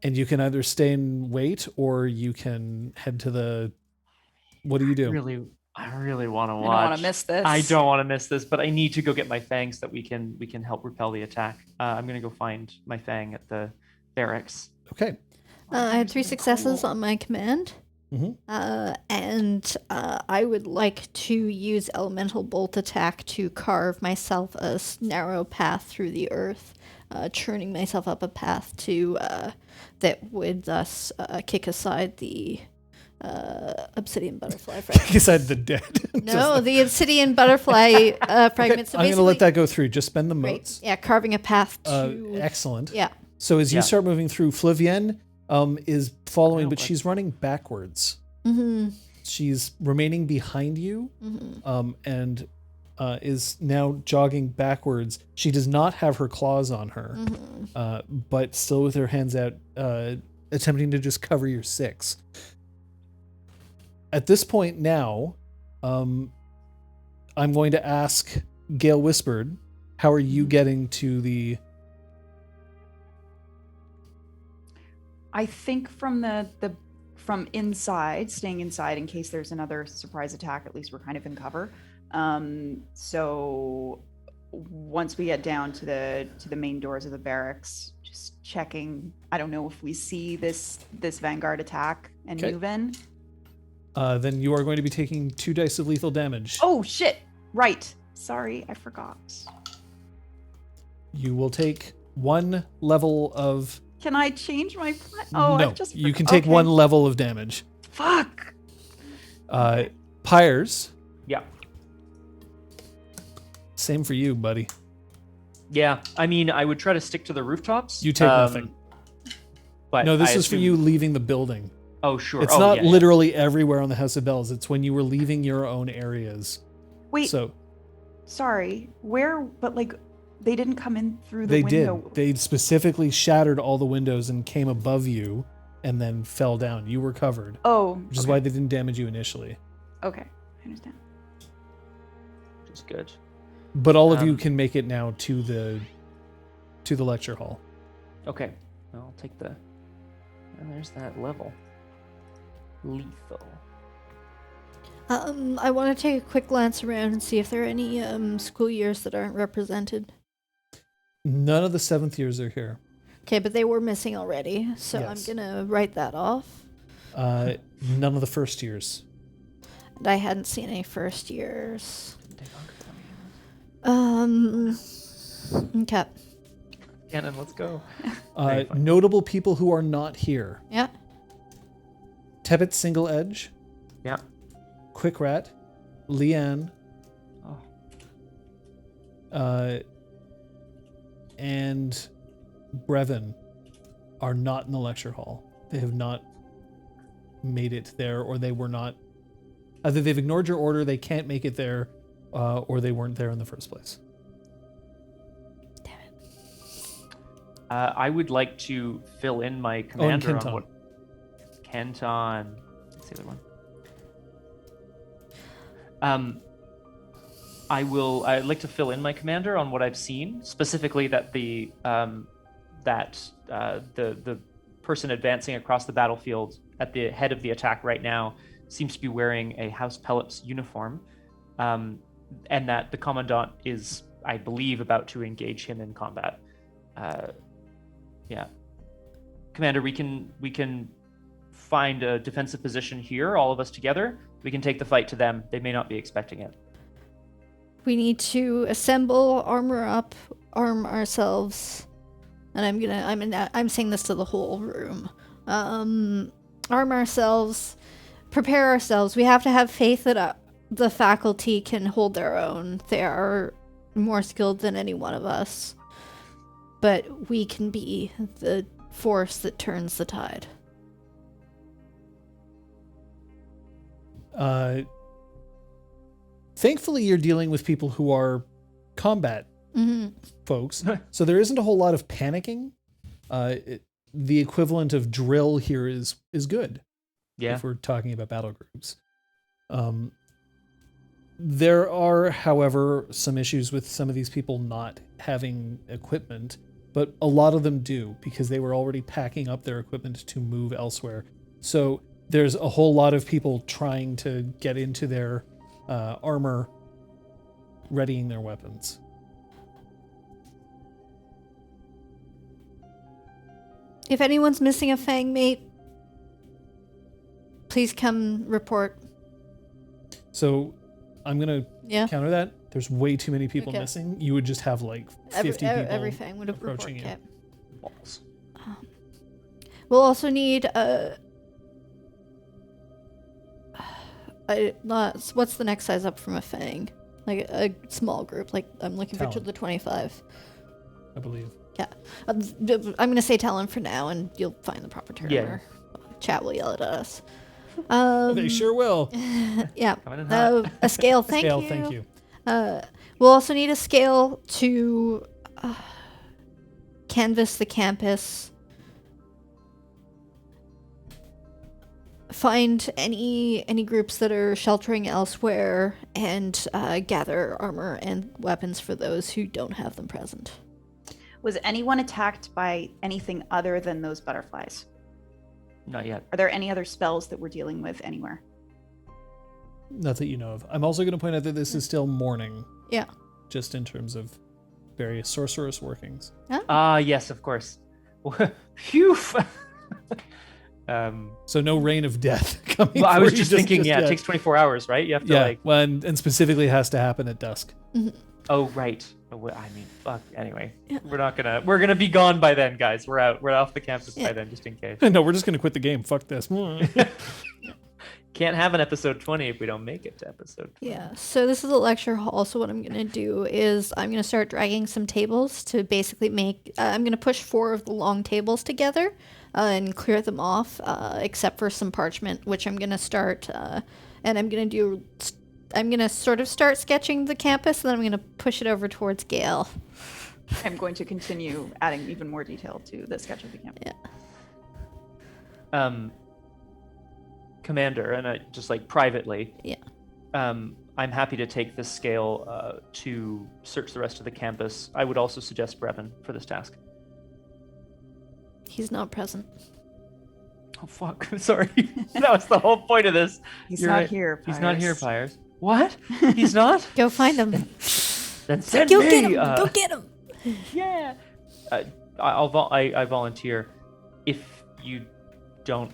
And you can either stay and wait, or you can head to the... What do you do? I really want to watch. I don't want to miss this. I don't want to miss this, but I need to go get my fangs so that we can help repel the attack. I'm going to go find my fang at the barracks. Okay. I had 3 successes on my command. Mm-hmm. And I would like to use Elemental Bolt Attack to carve myself a narrow path through the earth, churning myself up a path to that would thus kick aside the obsidian butterfly fragments. Kick aside the dead. No, the obsidian butterfly fragments. Okay, I'm going to let that go through. Just spend the Right. motes. Yeah, carving a path to... Excellent. Yeah. So as you Yeah. start moving through, Flavienne is following, but she's running backwards. Mm-hmm. She's remaining behind you, and is now jogging backwards. She does not have her claws on her, but still with her hands out, attempting to just cover your 6. At this point now, I'm going to ask Gale Whispered, how are you getting to the... I think from from inside, staying inside in case there's another surprise attack, at least we're kind of in cover. So once we get down to the main doors of the barracks, just checking. I don't know if we see this Vanguard Attack and Okay. Nuven. Then you are going to be taking 2 dice of lethal damage. Oh shit! Right. Sorry, I forgot. You will take 1 level of... Can I change my plan? Oh, no, I just you can take 1 level of damage. Fuck. Pyres, Yeah. same for you, buddy. Yeah. I mean, I would try to stick to the rooftops. You take nothing. But No, this I is for assume- you leaving the building. Oh, sure. It's not literally everywhere on the House of Bells. It's when you were leaving your own areas. Wait. So Sorry. Where? But like, they didn't come in through the they window. did. They specifically shattered all the windows and came above you and then fell down. You were covered, Oh. which is why they didn't damage you initially. Okay. I understand. Which is good. But all of you can make it now to the lecture hall. Okay. I'll take the... And there's that level. Lethal. I want to take a quick glance around and see if there are any school years that aren't represented. None of the 7th years are here. Okay, but they were missing already, so Yes. I'm gonna write that off. None of the 1st years. And I hadn't seen any first years. Okay. Cannon, let's go. Notable people who are not here. Yeah. Tebbit Single Edge, Yeah. Quick Rat, Leanne, Oh. And Brevin are not in the lecture hall. They have not made it there, or they were not. Either they've ignored your order, they can't make it there, or they weren't there in the first place. I would like to fill in my commander Kenton. on what. Kenton. That's the other one. I'd like to fill in my commander on what I've seen, specifically that the person advancing across the battlefield at the head of the attack right now seems to be wearing a House Pelops uniform, and that the commandant is, I believe, about to engage him in combat. Yeah, Commander, we can find a defensive position here, all of us together. We can take the fight to them. They may not be expecting it. We need to assemble, armor up, arm ourselves, and I'm saying this to the whole room. Arm ourselves, prepare ourselves. We have to have faith that the faculty can hold their own. They are more skilled than any one of us, but we can be the force that turns the tide. Thankfully, you're dealing with people who are combat folks, so there isn't a whole lot of panicking. The equivalent of drill here is good. Yeah. If we're talking about battle groups. There are, however, some issues with some of these people not having equipment, but a lot of them do because they were already packing up their equipment to move elsewhere. So there's a whole lot of people trying to get into their armor, readying their weapons. If anyone's missing a Fang mate, please come report. So I'm going to counter that. There's way too many people missing. You would just have like 50 people every Fang would have approaching you. Balls. We'll also need what's the next size up from a Fang? Like a small group. Like I'm looking Talon. for the 25. I believe. Yeah. I'm going to say Talon for now, and you'll find the proper term. Yeah. Or chat will yell it at us. They sure will. Yeah. Coming in hot. A scale, thank Scale, you. thank you. We'll also need a scale to canvass the campus. Find any groups that are sheltering elsewhere and gather armor and weapons for those who don't have them present. Was anyone attacked by anything other than those butterflies? Not yet. Are there any other spells that we're dealing with anywhere? Not that you know of. I'm also going to point out that this is still morning. Yeah. Just in terms of various sorceress workings. Yes, of course. Phew. So no rain of death coming. Well, I was for you just thinking, yet. it takes 24 hours, right? You have to well, and specifically has to happen at dusk. Oh, right. I mean, fuck. Anyway, we're gonna be gone by then, guys. We're out. We're off the campus by then, just in case. No, we're just gonna quit the game. Fuck this. Can't have an episode 20 if we don't make it to episode 20. Yeah, so this is a lecture hall, so what I'm going to do is I'm going to start dragging some tables to basically make... I'm going to push 4 of the long tables together and clear them off, except for some parchment, which I'm going to start... and I'm going to sort of start sketching the campus, and then I'm going to push it over towards Gale. I'm going to continue adding even more detail to the sketch of the campus. Yeah. Commander, and just like privately, Yeah. I'm happy to take this scale to search the rest of the campus. I would also suggest Brevin for this task. He's not present. Oh, fuck. Sorry. That was the whole point of this. He's You're not right. here, He's not here, Pyres. Pyres. What? He's not? Go find him. Then send Go me! get him! Go get him! Yeah. I volunteer. If you don't...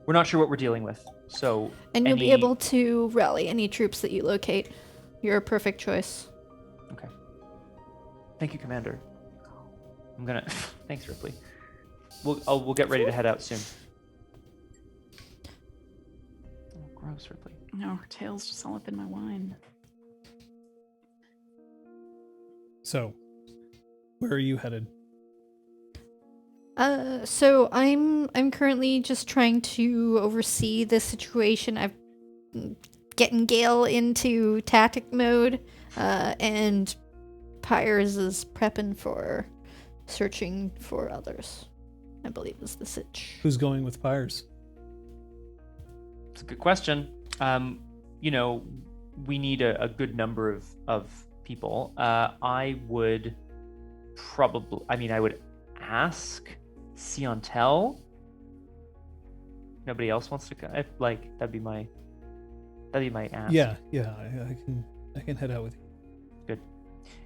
We're not sure what we're dealing with, so... And you'll be able to rally any troops that you locate. You're a perfect choice. Okay. Thank you, Commander. I'm gonna... Thanks, Ripley. We'll get ready to head out soon. Oh, gross, Ripley. No, her tail's just all up in my wine. So, where are you headed? So I'm currently just trying to oversee the situation. I've getting Gale into tactic mode, and Pyres is prepping for searching for others. I believe is the sitch. Who's going with Pyres? It's a good question. We need a good number of people. I would ask Siontel. Nobody else wants to go. That'd be my ask. Yeah, I can head out with you. Good.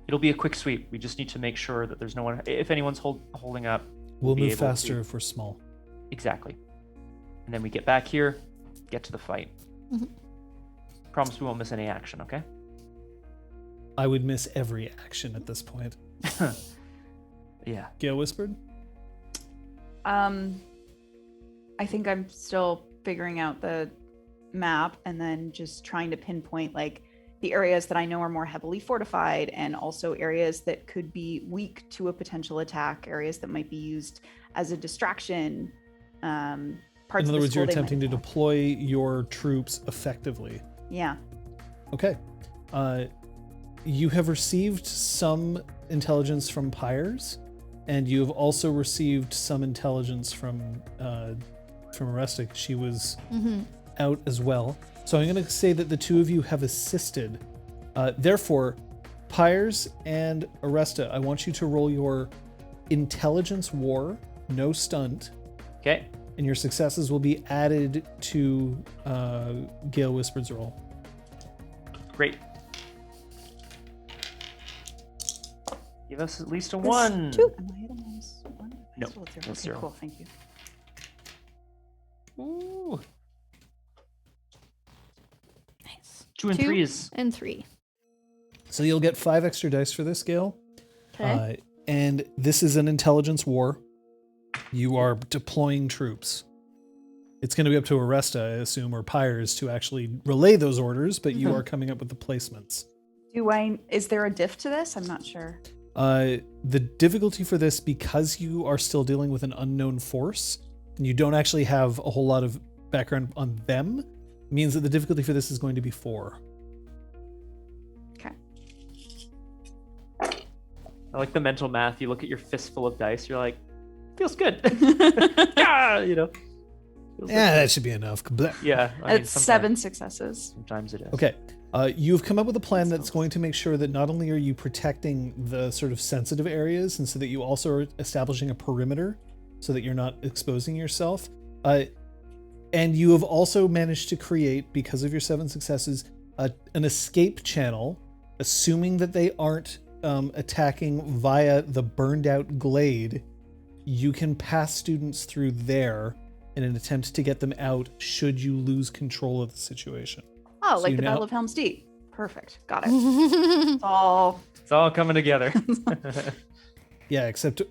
It'll be a quick sweep. We just need to make sure that there's no one. If anyone's holding up, We'll be move able faster to- if we're small. Exactly. And then we get back here, get to the fight. Mhm. Promise we won't miss any action, okay? I would miss every action at this point. Yeah. Gale whispered. I think I'm still figuring out the map and then just trying to pinpoint like the areas that I know are more heavily fortified and also areas that could be weak to a potential attack, areas that might be used as a distraction. Parts In of other the words, school you're they attempting to might attack. deploy your troops effectively. Yeah. Okay. You have received some intelligence from Pyres, and you have also received some intelligence from Aresta. She was out as well. So I'm going to say that the two of you have assisted. Therefore, Pyres and Aresta, I want you to roll your intelligence war, no stunt, Okay. and your successes will be added to Gale Whispered's roll. Great. Give us at least a 1. two. Am I hit a -1? No, Still a zero. that's Okay, 0. cool. Thank you. Ooh. Nice. 2 and 3 is... And 3. So you'll get 5 extra dice for this, Gale. Okay. And this is an intelligence war. You are deploying troops. It's going to be up to Aresta, I assume, or Pyres to actually relay those orders, but you are coming up with the placements. Is there a diff to this? I'm not sure. The difficulty for this, because you are still dealing with an unknown force, and you don't actually have a whole lot of background on them, means that the difficulty for this is going to be 4. Okay. I like the mental math. You look at your fistful of dice, you're like, feels good. Yeah, Feels Yeah, that should be enough. Blah. Yeah. It's 7 successes. Sometimes it is. Okay. You've come up with a plan that's going to make sure that not only are you protecting the sort of sensitive areas, and so that you also are establishing a perimeter so that you're not exposing yourself. And you have also managed to create, because of your 7 successes, an escape channel, assuming that they aren't attacking via the burned out glade. You can pass students through there in an attempt to get them out should you lose control of the situation. Oh, So like you the now- Battle of Helm's Deep. Perfect. Got it. It's all It's all coming together. Yeah, except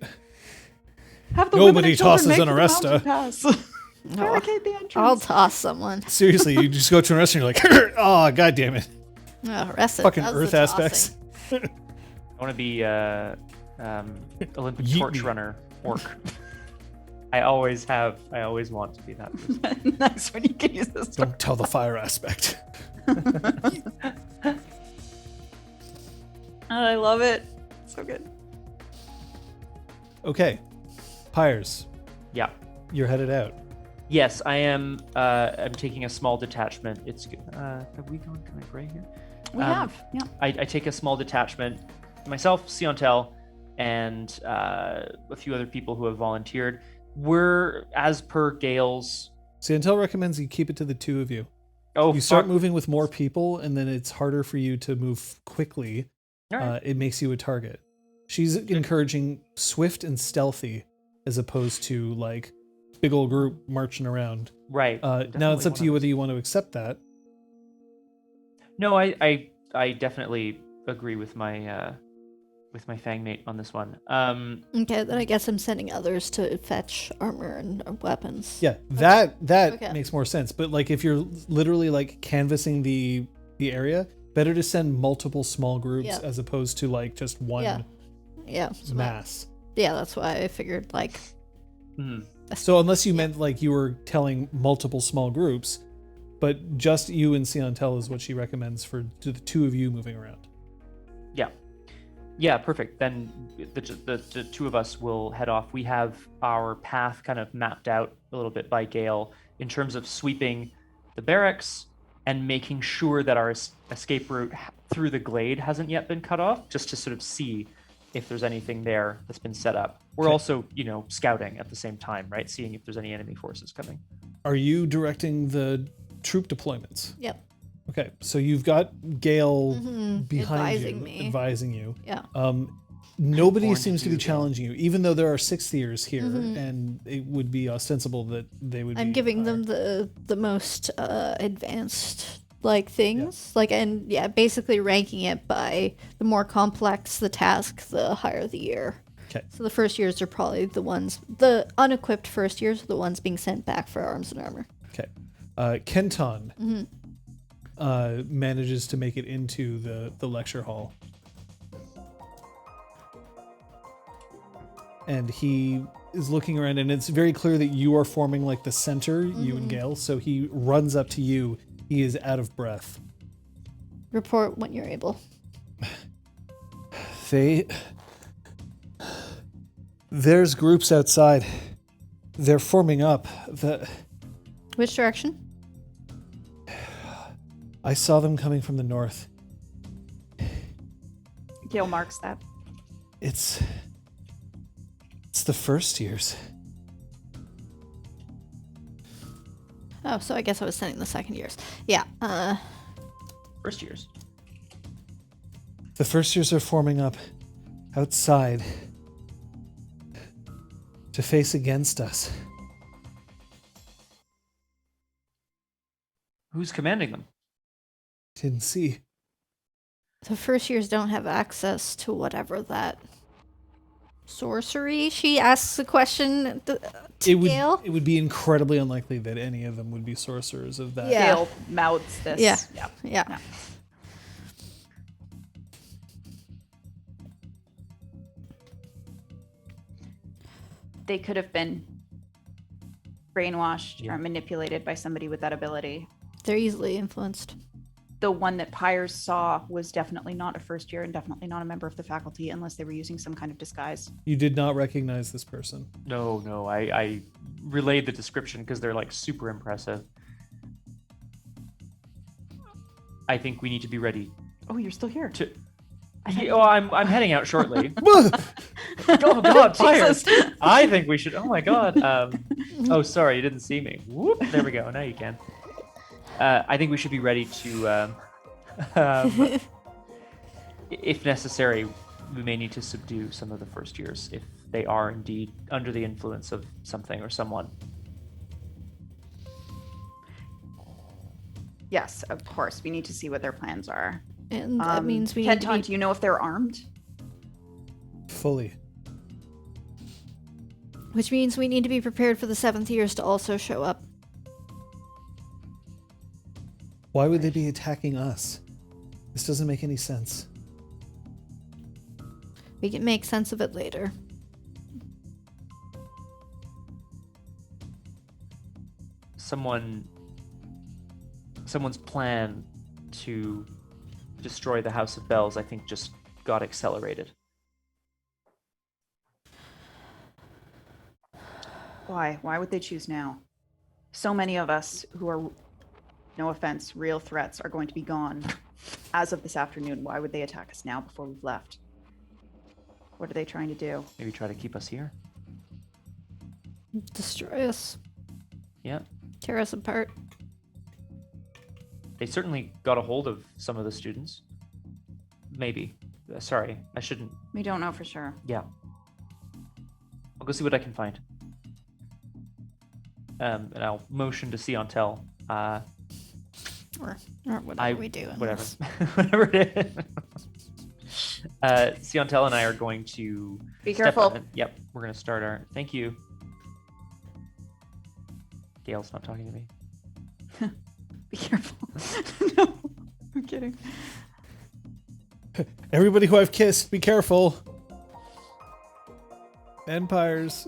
have the Nobody women and children tosses make an the Aresta. mountain pass. Barricade the entrance. I'll toss someone. seriously, you just go to an restaurant and you're like, oh, god damn it. Oh, Aresta Fucking does the Earth aspects. tossing. I want to be Olympic Yeet torch me. runner orc. I always want to be that person. Nice when you can use this. Don't tell the fire aspect. I love it. So good. Okay. Pyres, Yeah. you're headed out. Yes, I am. I'm taking a small detachment. It's good. Have we gone kind of gray here? We have. Yeah. I take a small detachment. Myself, Siontel, and a few other people who have volunteered. We're, as per Gale's... Santel recommends you keep it to the 2 of you. Oh, You start fuck. moving with more people, and then it's harder for you to move quickly. All right. It makes you a target. She's encouraging swift and stealthy, as opposed to like big old group marching around. Right. Now it's up to Definitely you wanna- whether you want to accept that. No, I definitely agree with my with my fangmate on this one. Okay, then I guess I'm sending others to fetch armor and weapons. Yeah, that Okay. makes more sense. But like if you're literally like canvassing the area, better to send multiple small groups Yeah. as opposed to like just one Yeah. mass. Yeah, that's why I figured like. mhm. So unless you meant like you were telling multiple small groups, but just you and Siontel is what she recommends for the two of you moving around. Yeah, perfect. Then the two of us will head off. We have our path kind of mapped out a little bit by Gale in terms of sweeping the barracks and making sure that our escape route through the glade hasn't yet been cut off, just to sort of see if there's anything there that's been set up. We're Okay. also, scouting at the same time, right? Seeing if there's any enemy forces coming. Are you directing the troop deployments? Yep. Okay, so you've got Gale behind Advising you, me. advising you. Yeah. Nobody Born to seems to be do, Gale. challenging you, even though there are sixth years here, and it would be ostensible that they would. I'm be giving higher. them the most advanced like things, basically ranking it by the more complex the task, the higher the year. Okay. So the first years are probably the unequipped first years are the ones being sent back for arms and armor. Okay. Kenton manages to make it into the lecture hall. And he is looking around, and it's very clear that you are forming like the center, you and Gale. So he runs up to you. He is out of breath. Report when you're able. There's groups outside. They're forming up. Which direction? I saw them coming from the north. Gale marks that. It's the first years. Oh, so I guess I was sending the second years. Yeah. First years. The first years are forming up outside to face against us. Who's commanding them? Didn't see. The first years don't have access to whatever that sorcery. She asks a question to Gale. It would be incredibly unlikely that any of them would be sorcerers of that. Yeah. Gale mouths this. Yeah. Yep. Yeah. They could have been brainwashed Yeah. or manipulated by somebody with that ability. They're easily influenced. The one that Pyres saw was definitely not a first year and definitely not a member of the faculty unless they were using some kind of disguise. You did not recognize this person. No, I relayed the description because they're like super impressive. I think we need to be ready Oh, you're still here. to. I'm heading out shortly. Oh God, Pyres! I think we should. Oh my God. Oh, sorry, you didn't see me. Whoop! There we go. Now you can. I think we should be ready to, if necessary, we may need to subdue some of the first years if they are indeed under the influence of something or someone. Yes, of course. We need to see what their plans are. And that means we need to Kenton, be... do you know if they're armed? Fully. Which means we need to be prepared for the seventh years to also show up. Why would they be attacking us? This doesn't make any sense. We can make sense of it later. Someone's plan to destroy the House of Bells, I think, just got accelerated. Why? Why would they choose now? So many of us who are, no offense, real threats are going to be gone as of this afternoon. Why would they attack us now before we've left? What are they trying to do? Maybe try to keep us here. Destroy us. Yeah. Tear us apart. They certainly got a hold of some of the students. Maybe. Sorry, I shouldn't. We don't know for sure. Yeah. I'll go see what I can find. And I'll motion to Siontel. Or whatever we do. in Whatever. this. Whatever it is. Siontel and I are going to Be step careful. on- Yep, we're going to start our. Thank you. Gail's not talking to me. Be careful. No, I'm kidding. Everybody who I've kissed, be careful. Empires.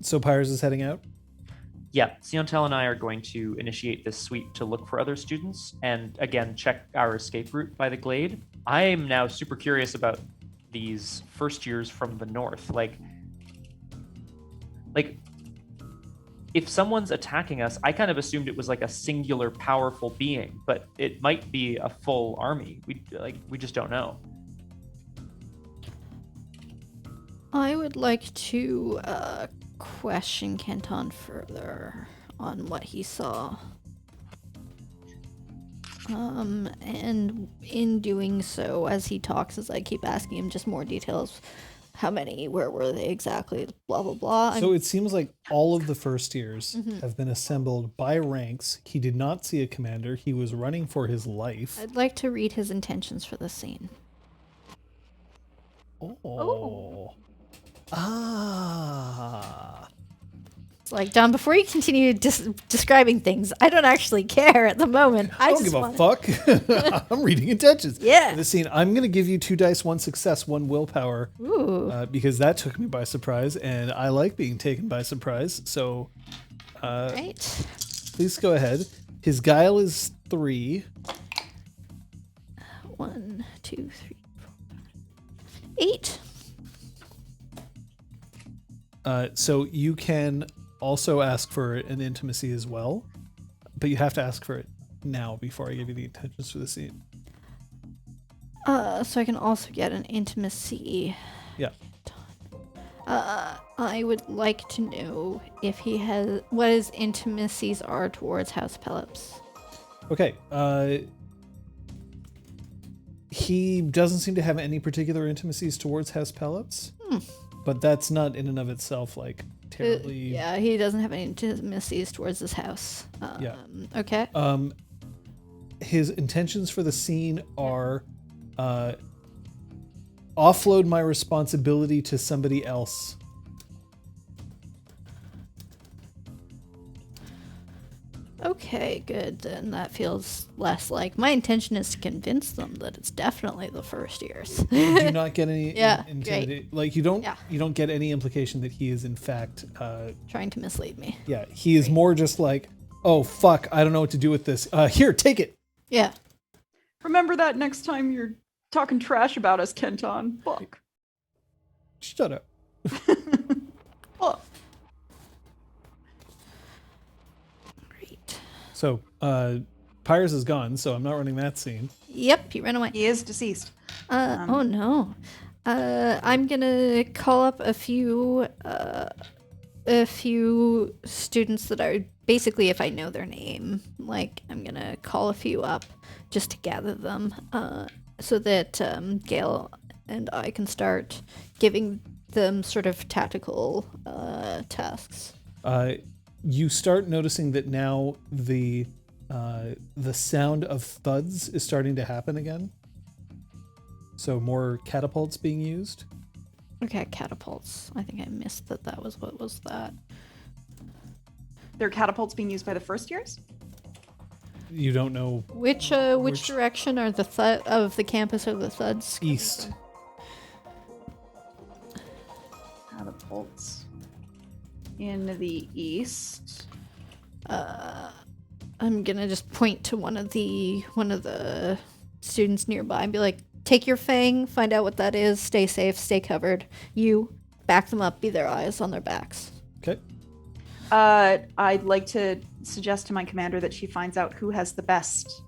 So Pyres is heading out? Yeah, Siontel and I are going to initiate this sweep to look for other students and again check our escape route by the glade. I am now super curious about these first years from the north. Like if someone's attacking us, I kind of assumed it was like a singular powerful being, but it might be a full army. We just don't know. I would like to question Kenton further on what he saw. And in doing so, as he talks, as I keep asking him just more details, how many, where were they exactly, blah, blah, blah. So it seems like all of the first years have been assembled by ranks. He did not see a commander. He was running for his life. I'd like to read his intentions for the scene. Oh. Ah. It's like, Don, before you continue describing things, I don't actually care at the moment. I don't just give a wanna- fuck. I'm reading intentions. Yeah. For the scene, I'm going to give you 2 dice, 1 success, 1 willpower. Ooh. Because that took me by surprise, and I like being taken by surprise. So, Right. please go ahead. His guile is 3. 1, 2, 3, 4, 5, 8. So you can also ask for an intimacy as well, but you have to ask for it now before I give you the intentions for the scene. So I can also get an intimacy. Yeah. I would like to know if he has what his intimacies are towards House Pelops. Okay. He doesn't seem to have any particular intimacies towards House Pelops, but that's not in and of itself like terribly. Yeah, he doesn't have any intimacies towards this house. Yeah. Okay. His intentions for the scene are offload my responsibility to somebody else. Okay, good. Then that feels less like my intention is to convince them that it's definitely the first years. You do not get any Yeah, like you don't Yeah. you don't get any implication that he is in fact Trying to mislead me. yeah, he is more just like, oh fuck, I don't know what to do with this. Here, take it. Yeah. Remember that next time you're talking trash about us, Kenton. Fuck. Shut up. Fuck. Great. So Pyres is gone, so I'm not running that scene. Yep, he ran away. He is deceased. Oh no. I'm gonna call up a few students that are basically, if I know their name, like I'm gonna call a few up just to gather them, so that Gail and I can start giving them sort of tactical tasks. You start noticing that now the sound of thuds is starting to happen again. So more catapults being used. Okay, catapults. I think I missed that. That was what was that? There are catapults being used by the first years? You don't know. Which direction are the of the campus or the thuds? East. Catapults in the east. I'm gonna just point to one of the students nearby and be like, take your fang, find out what that is, stay safe, stay covered. You back them up, be their eyes on their backs. Okay. I'd like to suggest to my commander that she finds out who has the best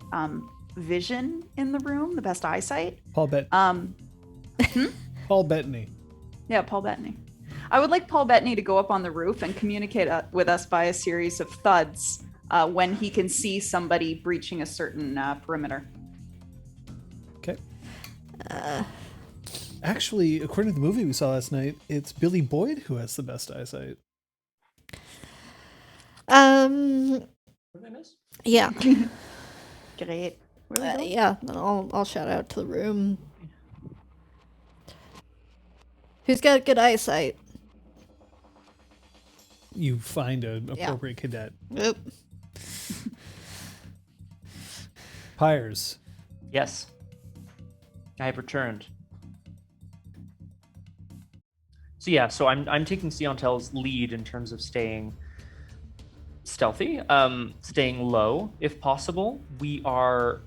vision in the room, the best eyesight. Paul Bettany. Yeah, Paul Bettany. I would like Paul Bettany to go up on the roof and communicate with us by a series of thuds when he can see somebody breaching a certain perimeter. Okay. Actually, according to the movie we saw last night, it's Billy Boyd who has the best eyesight. What did I miss? Yeah. Great. Where are we going? Yeah, then I'll shout out to the room. Who's got good eyesight? You find an appropriate cadet. Oop. Pyres. Yes. I have returned. So yeah, so I'm taking Siontel's lead in terms of staying stealthy, staying low if possible. We're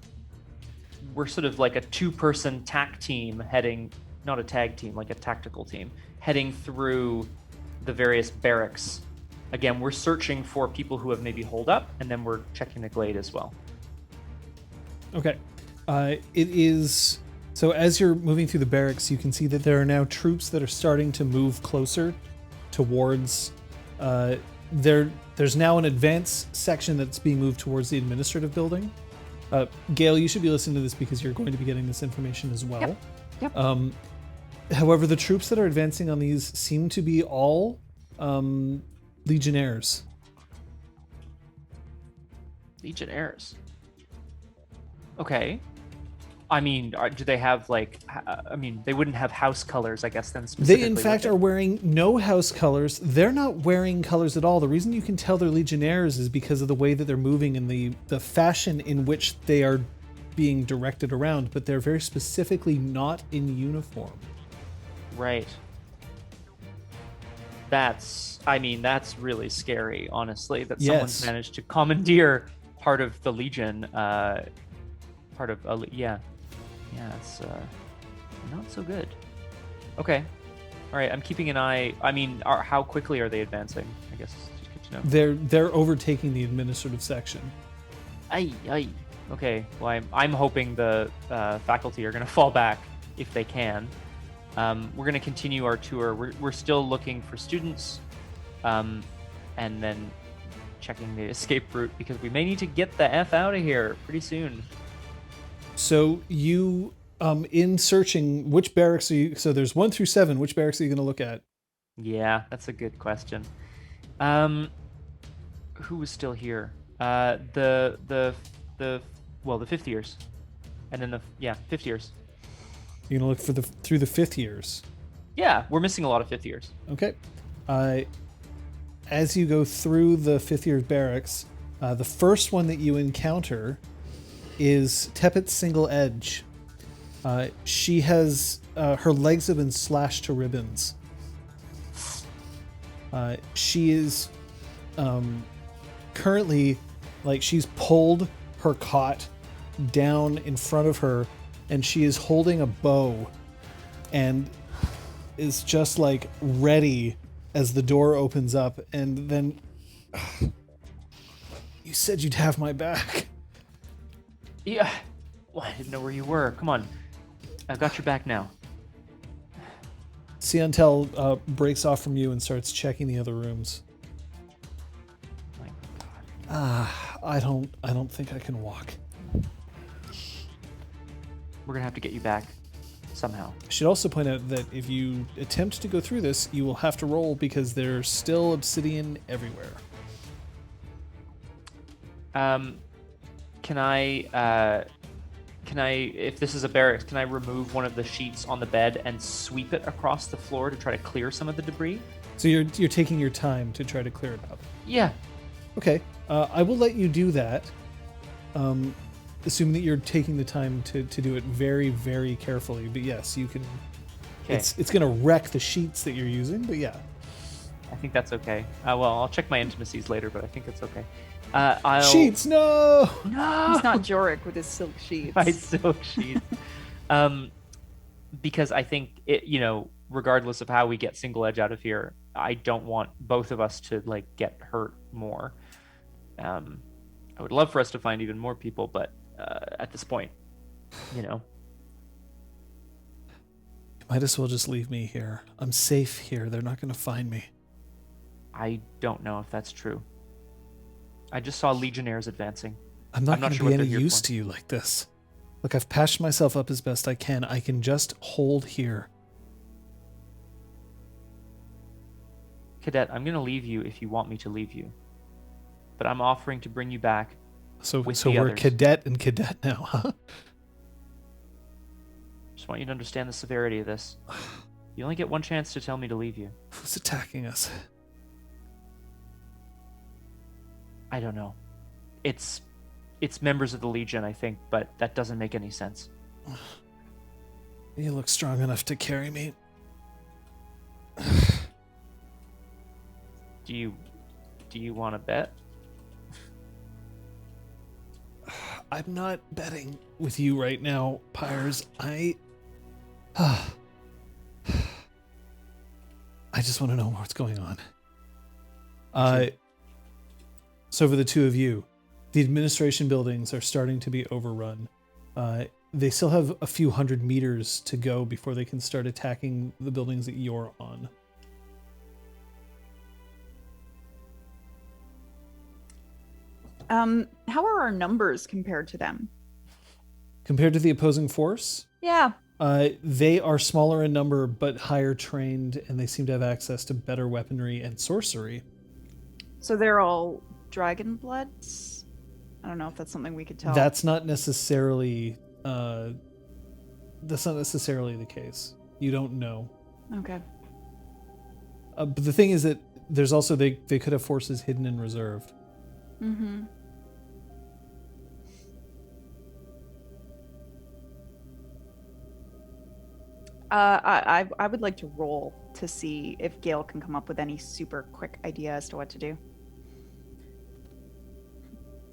sort of like a 2-person tack team heading, not a tag team, like a tactical team, heading through the various barracks. Again, we're searching for people who have maybe holed up, and then we're checking the glade as well. Okay. It is... So as you're moving through the barracks, you can see that there are now troops that are starting to move closer towards... There's now an advanced section that's being moved towards the administrative building. Gail, you should be listening to this because you're going to be getting this information as well. Yep. However, the troops that are advancing on these seem to be all legionnaires. Legionnaires. Okay. I mean, do they have like? They wouldn't have house colors, I guess. Then specifically, They in fact are wearing no house colors. They're not wearing colors at all. The reason you can tell they're legionnaires is because of the way that they're moving and the fashion in which they are being directed around. But they're very specifically not in uniform. Right. That's really scary, honestly. That someone's Yes. managed to commandeer part of the Legion. Yeah, it's not so good. Okay. All right, I'm keeping an eye. I mean, how quickly are they advancing? I guess it's just good to know. They're overtaking the administrative section. Aye. Okay. Well, I'm hoping the faculty are going to fall back if they can. We're going to continue our tour. We're still looking for students, and then checking the escape route because we may need to get the F out of here pretty soon. So you, in searching, which barracks are you? So there's 1 through 7. Which barracks are you going to look at? Yeah, that's a good question. Who was still here? The 5th years, and then 5th years. You're going to look through the 5th years. Yeah, we're missing a lot of 5th years. Okay. As you go through the 5th year barracks, the first one that you encounter is Tepet's Single Edge. She has her legs have been slashed to ribbons. She is currently, like, she's pulled her cot down in front of her, and she is holding a bow and is just like ready as the door opens up. And then you said you'd have my back. Yeah. Well, I didn't know where you were. Come on. I've got your back now. Siontel breaks off from you and starts checking the other rooms. My God. I don't think I can walk. We're gonna have to get you back somehow. I should also point out that if you attempt to go through this, you will have to roll because there's still obsidian everywhere. Can I, if this is a barracks, can I remove one of the sheets on the bed and sweep it across the floor to try to clear some of the debris? So you're taking your time to try to clear it up. Yeah. Okay. I will let you do that. Assuming that you're taking the time to do it very, very carefully. But yes, you can. Okay. It's going to wreck the sheets that you're using, but yeah. I think that's okay. Well, I'll check my intimacies later, but I think it's okay. Sheets, no! No! He's not Jorik with his silk sheets. My silk sheets. Because I think it, regardless of how we get Single Edge out of here, I don't want both of us to get hurt more. I would love for us to find even more people, but at this point, You might as well just leave me here. I'm safe here. They're not going to find me. I don't know if that's true. I just saw Legionnaires advancing. I'm not going to sure be what any they're here use for. to you like this. Look, I've patched myself up as best I can. I can just hold here. Cadet, I'm going to leave you if you want me to leave you. but I'm offering to bring you back. So with so the we're others. cadet and cadet now, huh? Just want you to understand the severity of this. You only get one chance to tell me to leave you. Who's attacking us? I don't know. It's members of the Legion, I think, but that doesn't make any sense. You look strong enough to carry me. Do you want to bet? I'm not betting with you right now, Pyres. I just want to know what's going on. So for the two of you, the administration buildings are starting to be overrun. They still have a few hundred meters to go before they can start attacking the buildings that you're on. How are our numbers compared to them? Compared to the opposing force, Yeah. they are smaller in number but higher trained, and they seem to have access to better weaponry and sorcery. So they're all Dragon-Bloods? I don't know if that's something we could tell. That's not necessarily the case. You don't know. Okay. But the thing is that there's also they could have forces hidden and reserved. Mm-hmm. I would like to roll to see if Gale can come up with any super quick idea as to what to do.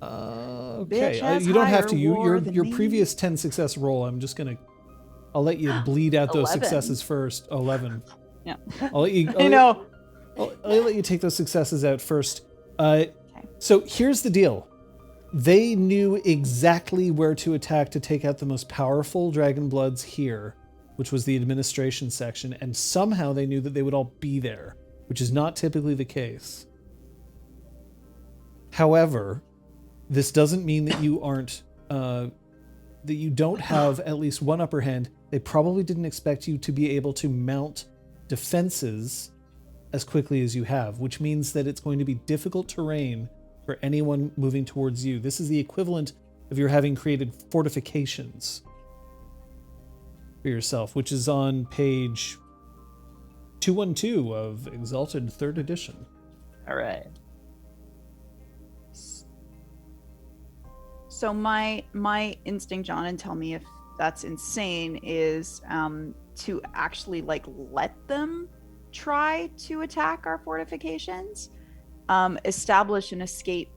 Okay, has you don't have higher to. war Your than your me. previous 10 success roll. I'll let you bleed out those 11. successes first. 11. Yeah. I'll let you. I know. I'll let you take those successes out first. So here's the deal. They knew exactly where to attack to take out the most powerful Dragon Bloods here, which was the administration section, and somehow they knew that they would all be there, which is not typically the case. However, this doesn't mean that you aren't, that you don't have at least one upper hand. They probably didn't expect you to be able to mount defenses as quickly as you have, which means that it's going to be difficult terrain for anyone moving towards you. This is the equivalent of your having created fortifications for yourself, which is on page 212 of Exalted 3rd edition. All right. So my instinct, John, and tell me if that's insane, is to actually let them try to attack our fortifications, establish an escape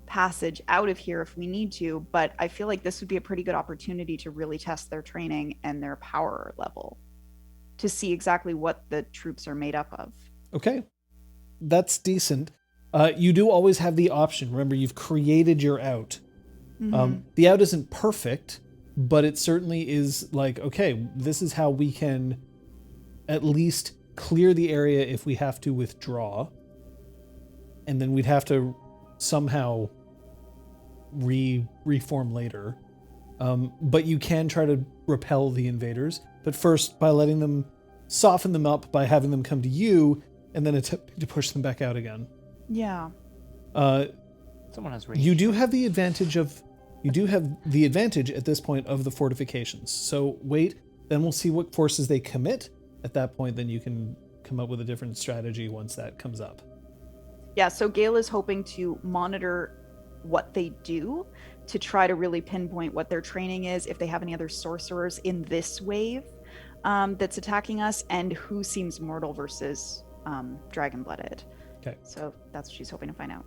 passage out of here if we need to, but I feel like this would be a pretty good opportunity to really test their training and their power level to see exactly what the troops are made up of. Okay, that's decent. You do always have the option. Remember, you've created your out. Mm-hmm. The out isn't perfect, but it certainly is okay, this is how we can at least clear the area if we have to withdraw. And then we'd have to somehow reform later. But you can try to repel the invaders, but first by letting them soften them up by having them come to you and then attempt to push them back out again. Yeah. Someone has range. You do have the advantage at this point of the fortifications. So wait, then we'll see what forces they commit. At that point, then you can come up with a different strategy once that comes up. Yeah, so Gale is hoping to monitor what they do to try to really pinpoint what their training is, if they have any other sorcerers in this wave that's attacking us, and who seems mortal versus Dragon-Blooded. Okay. So that's what she's hoping to find out.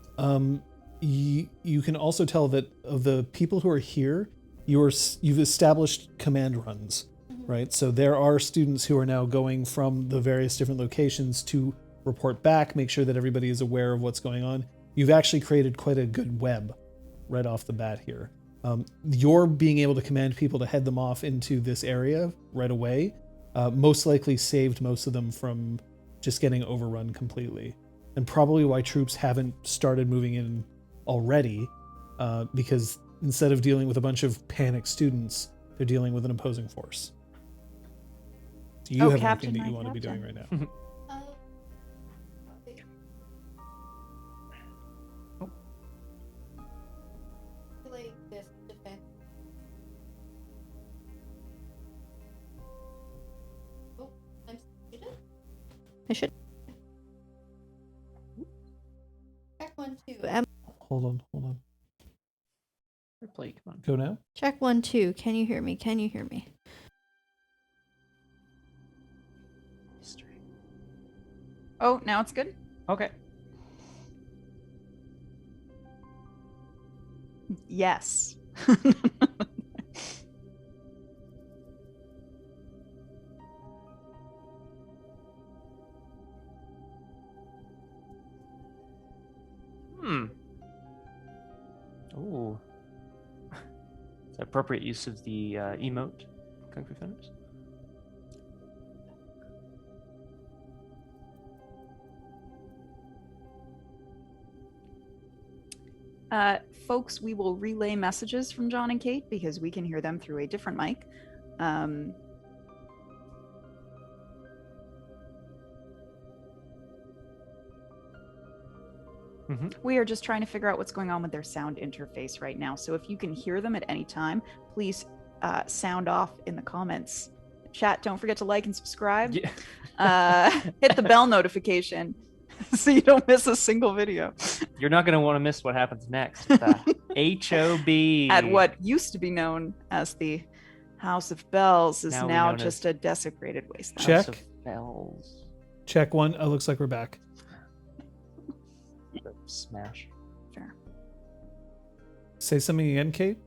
You can also tell that of the people who are here, you've established command runs, right? So there are students who are now going from the various different locations to report back, make sure that everybody is aware of what's going on. You've actually created quite a good web right off the bat here. Your being able to command people to head them off into this area right away most likely saved most of them from just getting overrun completely. And probably why troops haven't started moving in already, because instead of dealing with a bunch of panicked students, they're dealing with an opposing force. So you have Captain, anything that you my want to be doing captain. right now. 1, 2. Hold on. Replay, come on. Go now. Check 1, 2. Can you hear me? Can you hear me? History. Oh, now it's good. Okay. Yes. Ooh. It's appropriate use of the emote, Kung Fu Fighters. Folks, we will relay messages from John and Kate because we can hear them through a different mic. We are just trying to figure out what's going on with their sound interface right now. So if you can hear them at any time, please sound off in the comments. Chat, don't forget to like and subscribe. Yeah. Hit the bell notification so you don't miss a single video. You're not going to want to miss what happens next. HOB. At what used to be known as the House of Bells is Now we now known just as- a desecrated wasteland. Check. House of Bells. Check 1. Oh, looks like we're back. Smash. Fair. Say something again, Kate.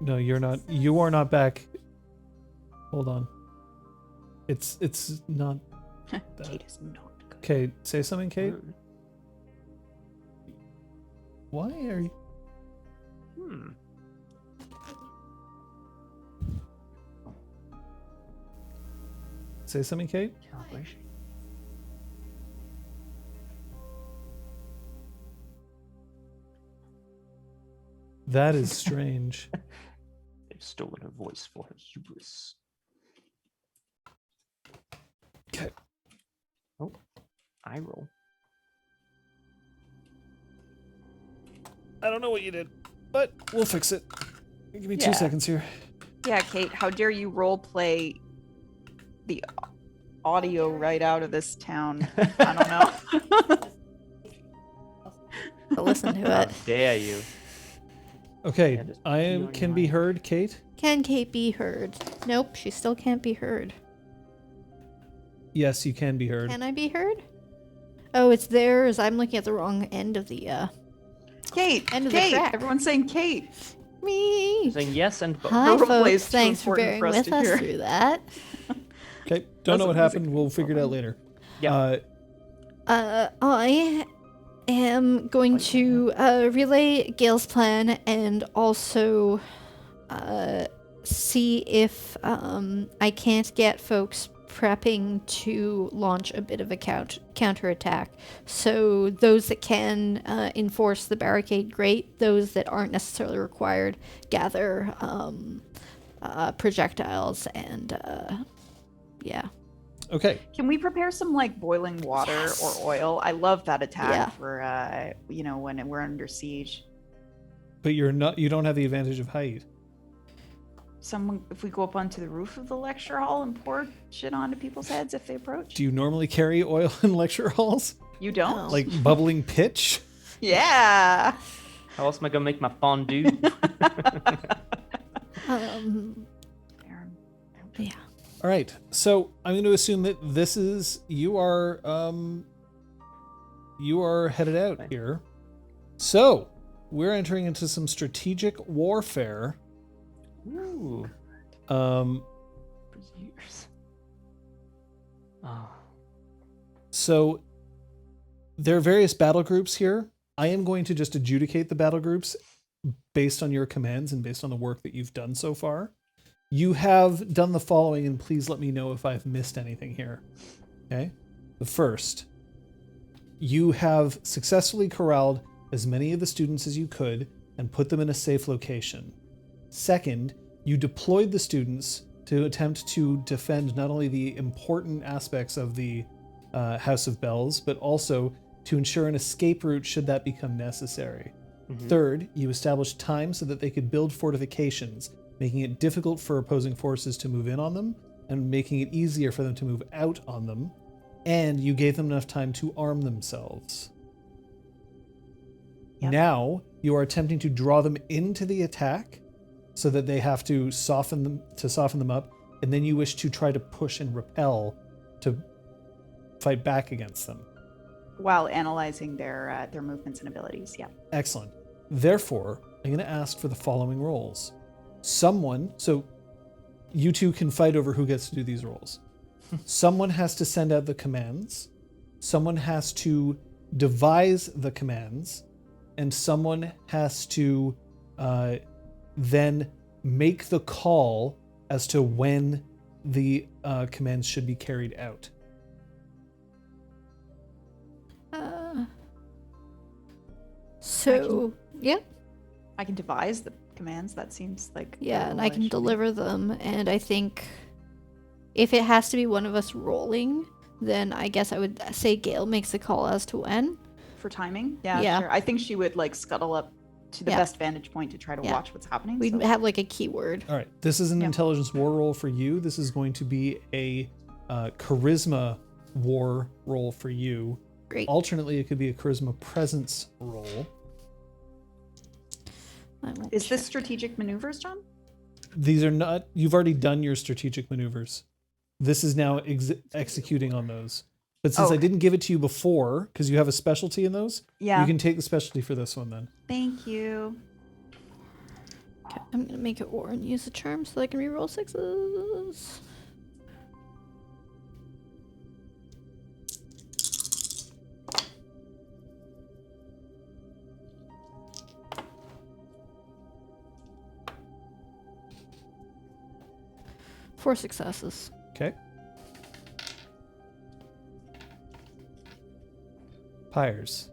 No, you're not. You are not back. Hold on. It's not. Kate is not good. Okay, say something, Kate. Rude. Why are you? Say something, Kate. Calibration. That is strange. They've stolen her voice for her hubris. Okay. Oh, eye roll. I don't know what you did, but we'll fix it. Give me 2 Yeah. seconds here. Yeah, Kate, how dare you role play the audio right out of this town? I don't know. I'll listen to How it. dare you? Okay, Yeah, just I pee am. on Can your be mic. heard, Kate. Can Kate be heard? Nope, she still can't be heard. Yes, you can be heard. Can I be heard? Oh, it's theirs. I'm looking at the wrong end of the Kate, End of the Kate, track. everyone's saying Kate. me. Saying yes and both. Hi, Her role play is folks. too Thanks for important bearing for us with to us hear. through that. Okay, don't know what That's happened. amazing. We'll figure it out later. Yeah. I am going to relay Gail's plan and also see if I can't get folks prepping to launch a bit of a counterattack. So those that can enforce the barricade, great. Those that aren't necessarily required, gather projectiles and yeah. Okay. Can we prepare some like boiling water or oil? I love that attack Yeah. for when we're under siege. But you're not. You don't have the advantage of height. If we go up onto the roof of the lecture hall and pour shit onto people's heads if they approach. Do you normally carry oil in lecture halls? You don't? No. Like bubbling pitch? Yeah. How else am I gonna make my fondue? Yeah. All right. So I'm going to assume that this is you are headed out Fine. here. So we're entering into some strategic warfare. Ooh. Um, For years. Oh. So there are various battle groups here. I am going to just adjudicate the battle groups based on your commands and based on the work that you've done so far. You have done the following, and please let me know if I've missed anything here. Okay? The first, you have successfully corralled as many of the students as you could and put them in a safe location. Second, you deployed the students to attempt to defend not only the important aspects of the House of Bells, but also to ensure an escape route should that become necessary. Mhm. Third, you established time so that they could build fortifications, making it difficult for opposing forces to move in on them and making it easier for them to move out on them. and you gave them enough time to arm themselves. Yep. Now you are attempting to draw them into the attack so that they have to soften them up, and then you wish to try to push and repel to fight back against them. While analyzing their movements and abilities, yeah. Excellent. Therefore, I'm going to ask for the following rolls. So you two can fight over who gets to do these rolls. Someone has to send out the commands. Someone has to devise the commands. And someone has to then make the call as to when the commands should be carried out. Yeah. I can devise the commands. That seems like Yeah, the and role I can should be. deliver them, and I think if it has to be one of us rolling, then I guess I would say Gail makes the call as to when. For timing. Yeah, Yeah. sure. I think she would like scuttle up to the Yeah. best vantage point to try to Yeah. watch what's happening. We'd so- have like a keyword. All right. This is an Yeah. intelligence war roll for you. This is going to be a charisma war roll for you. Great. Alternately, it could be a charisma presence roll. I won't Is this check. strategic maneuvers, John? These are not. You've already done your strategic maneuvers. This is now executing on those. But since I Okay. didn't give it to you before, because you have a specialty in those, Yeah. you can take the specialty for this one then. Thank you. Okay, I'm gonna make it war and use the charm so I can reroll 6s. Four successes. Okay. Pyres.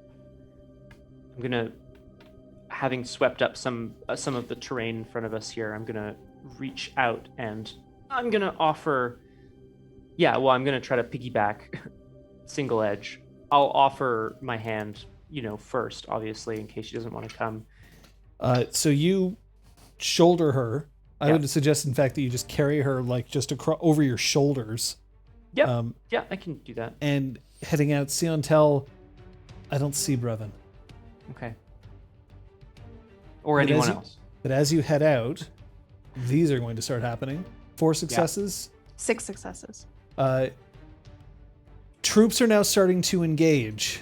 I'm gonna, having swept up some of the terrain in front of us here, I'm gonna reach out and I'm gonna offer. Yeah, well, I'm gonna try to piggyback, single edge. I'll offer my hand, first, obviously, in case she doesn't want to come. So you shoulder her. I Yeah. would suggest, in fact, that you just carry her like just over your shoulders. Yep. Yeah, I can do that. And heading out, Siontel, I don't see Brevin. Okay. Or But anyone as you- else. But as you head out, these are going to start happening. 4 successes. 6 successes. Troops are now starting to engage.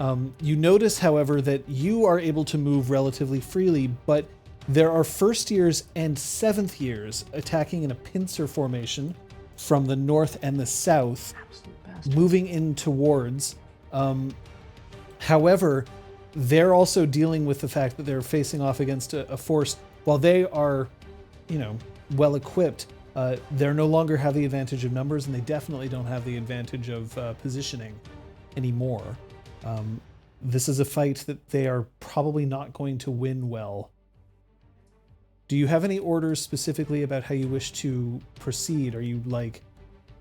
You notice, however, that you are able to move relatively freely, but there are first years and seventh years attacking in a pincer formation from the north and the south, Absolute bastard. moving in towards. However, they're also dealing with the fact that they're facing off against a force. While they are, well equipped, they no longer have the advantage of numbers, and they definitely don't have the advantage of positioning anymore. This is a fight that they are probably not going to win well. Do you have any orders specifically about how you wish to proceed? Are you like,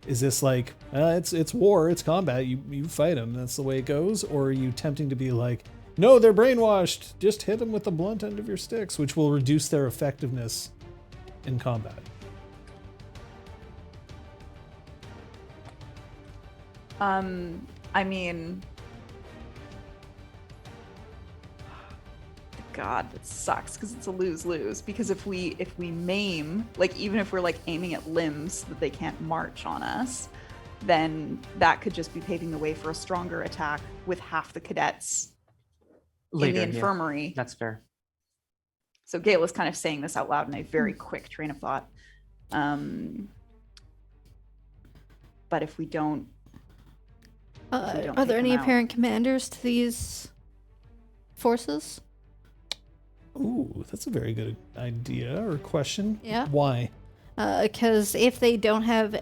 is this like, it's war, it's combat, you fight them, that's the way it goes? Or are you tempting to be like, no, they're brainwashed, just hit them with the blunt end of your sticks, which will reduce their effectiveness in combat? I mean, God, that sucks because it's a lose-lose. Because if we maim, like even if we're like aiming at limbs that they can't march on us, then that could just be paving the way for a stronger attack with half the cadets Later, in the yeah. infirmary. That's fair. So Gail is kind of saying this out loud in a very quick train of thought. But if we don't, don't Are there take any them out. apparent commanders to these forces? Ooh, that's a very good idea or question. Yeah. Why? Because if they don't have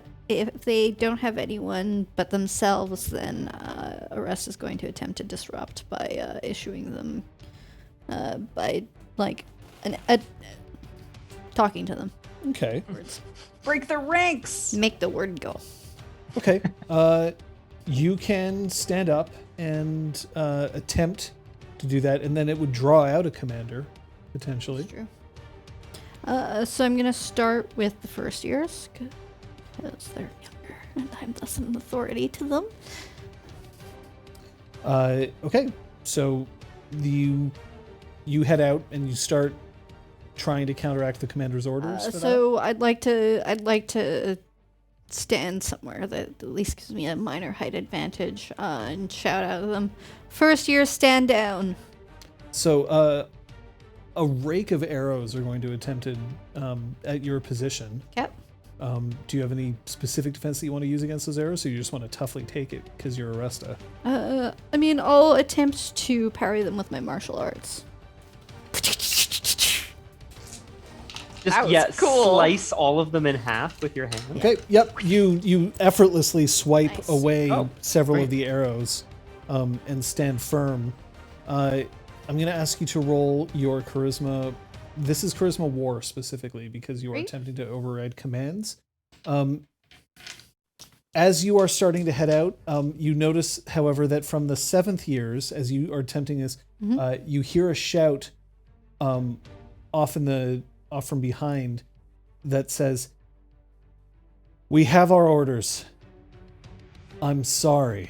anyone but themselves, then Arrest is going to attempt to disrupt by issuing them by like talking to them. Okay. Words. break the ranks. Make the word go. Okay. You can stand up and attempt to do that, and then it would draw out a commander, potentially. That's true. So I'm gonna start with the first years because they're younger. and I'm thus an authority to them. Okay, so you head out and you start trying to counteract the commander's orders. For So I'd like to stand somewhere that at least gives me a minor height advantage and shout out at them. First year, stand down. that? So a rake of arrows are going to attempt it at your position. Yep. Do you have any specific defense that you want to use against those arrows, or you just want to toughly take it because you're Aresta? I mean, I'll attempt to parry them with my martial arts. Just That was cool. slice all of them in half with your hand. Okay, yep. You effortlessly swipe Nice. away several great. of the arrows and stand firm. I'm going to ask you to roll your charisma. This is charisma war specifically because you are Great. attempting to override commands. As you are starting to head out, you notice, however, that from the 7th years, as you are attempting this, you hear a shout off from behind that says, "We have our orders. I'm sorry."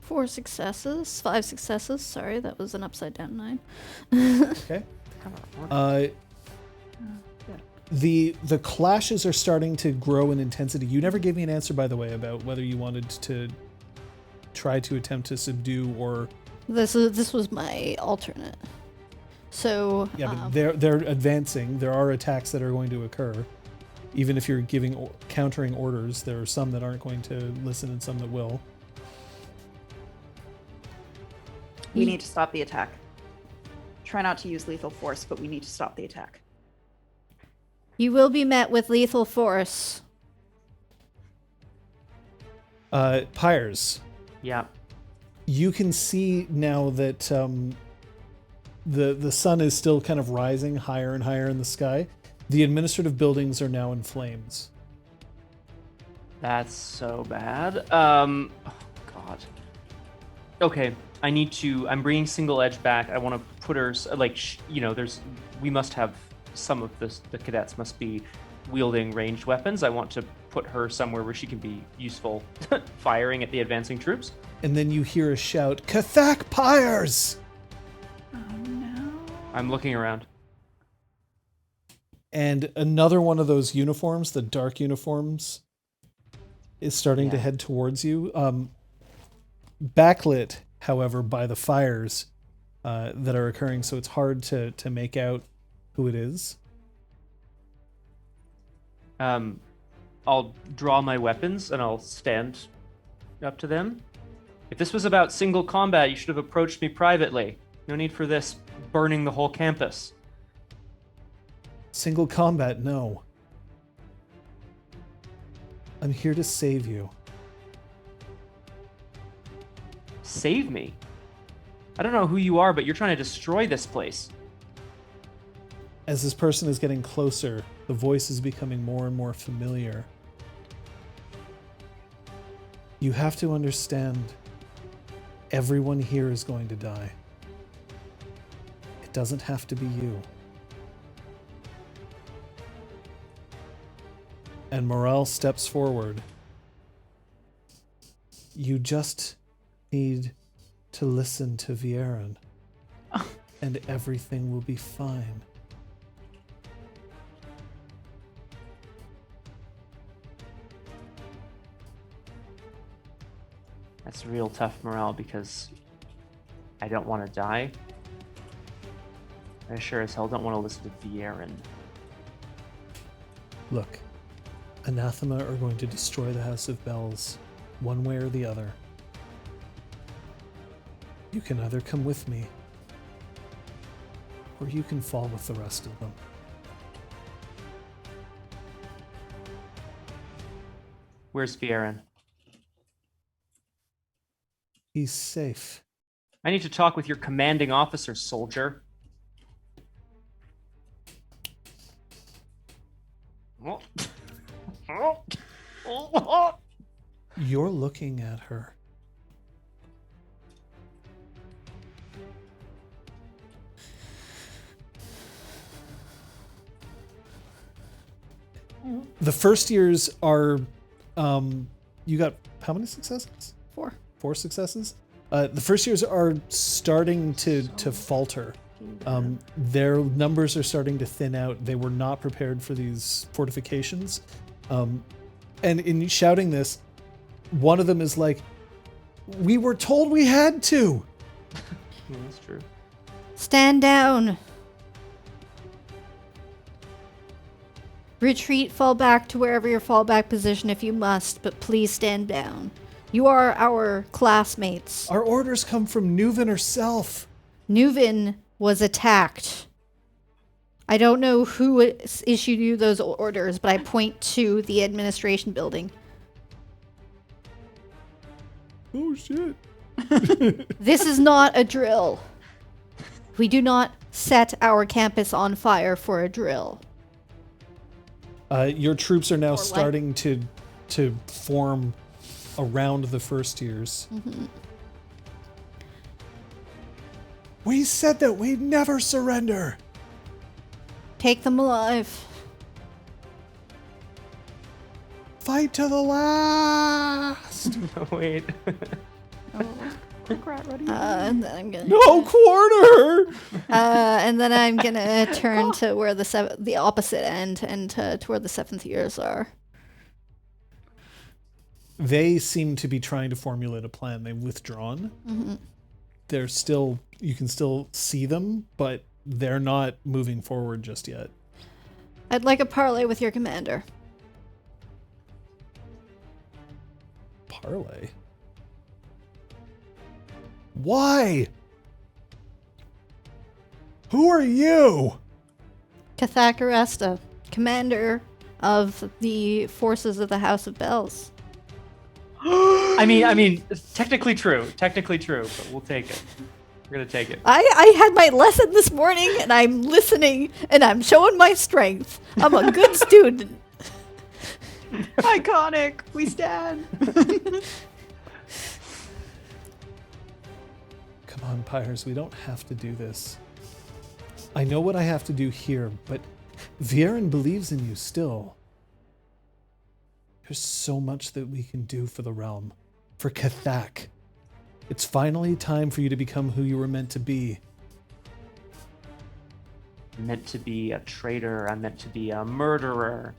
Five successes. Sorry, that was an upside down 9. Okay. The clashes are starting to grow in intensity. You never gave me an answer, by the way, about whether you wanted to try to attempt to subdue or... This was my alternate. So Yeah, but they're advancing. There are attacks that are going to occur. Even if you're giving countering orders, there are some that aren't going to listen and some that will. We need to stop the attack. Try not to use lethal force, but we need to stop the attack. you will be met with lethal force. Pyres, Yeah. you can see now that the sun is still kind of rising higher and higher in the sky. The administrative buildings are now in flames. That's so bad. Oh, God. Okay, I'm bringing Single Edge back. I want to put her, we must have some of the cadets must be wielding ranged weapons. I want to put her somewhere where she can be useful firing at the advancing troops. And then you hear a shout, "Cathak Pyres!" Oh no. I'm looking around. And another one of those uniforms, the dark uniforms, is starting to Yeah. head towards you. Backlit, however, by the fires that are occurring, so it's hard to make out who it is. I'll draw my weapons and I'll stand up to them. If this was about single combat, you should have approached me privately. No need for this burning the whole campus. Single combat, no. I'm here to save you. Save me? I don't know who you are, but you're trying to destroy this place. As this person is getting closer, the voice is becoming more and more familiar. You have to understand, everyone here is going to die. It doesn't have to be you. And Morale steps forward. You just need to listen to Vieren, and everything will be fine. That's real tough morale because I don't want to die. I sure as hell don't want to listen to Vieren. Look, Anathema are going to destroy the House of Bells, one way or the other. You can either come with me, or you can fall with the rest of them. Where's Vieren? He's safe. I need to talk with your commanding officer, soldier. You're looking at her. The first years are, you got how many successes? 4. 4 successes. The first years are starting to falter. Their numbers are starting to thin out. They were not prepared for these fortifications. And in shouting this, one of them is like, "We were told we had to." Yeah, that's true. Stand down. Retreat, fall back to wherever your fallback position if you must, but please stand down. You are our classmates. Our orders come from Nuvin herself. Nuvin was attacked. I don't know who issued you those orders, but I point to the administration building. Oh shit. This is not a drill. We do not set our campus on fire for a drill. Your troops are now Or starting to form around the first years. Mm-hmm. We said that we'd never surrender. Take them alive. Fight to the last. Oh, wait. And then I'm gonna No quarter. and then I'm gonna turn to where the opposite end and to where the 7th years are. They seem to be trying to formulate a plan. They've withdrawn. Mm-hmm. They're still, you can still see them, but they're not moving forward just yet. I'd like a parley with your commander. Parlay? Why? Who are you? Kathak Aresta, commander of the forces of the House of Bells. I mean, it's technically true, but we'll take it. We're gonna take it. I had my lesson this morning, and I'm listening, and I'm showing my strength. I'm a good student. Iconic. We stand. Come on, Pyres, we don't have to do this. I know what I have to do here, but Viren believes in you still. There's so much that we can do for the realm, for Kathak. It's finally time for you to become who you were meant to be. I'm meant to be a traitor. I'm meant to be a murderer.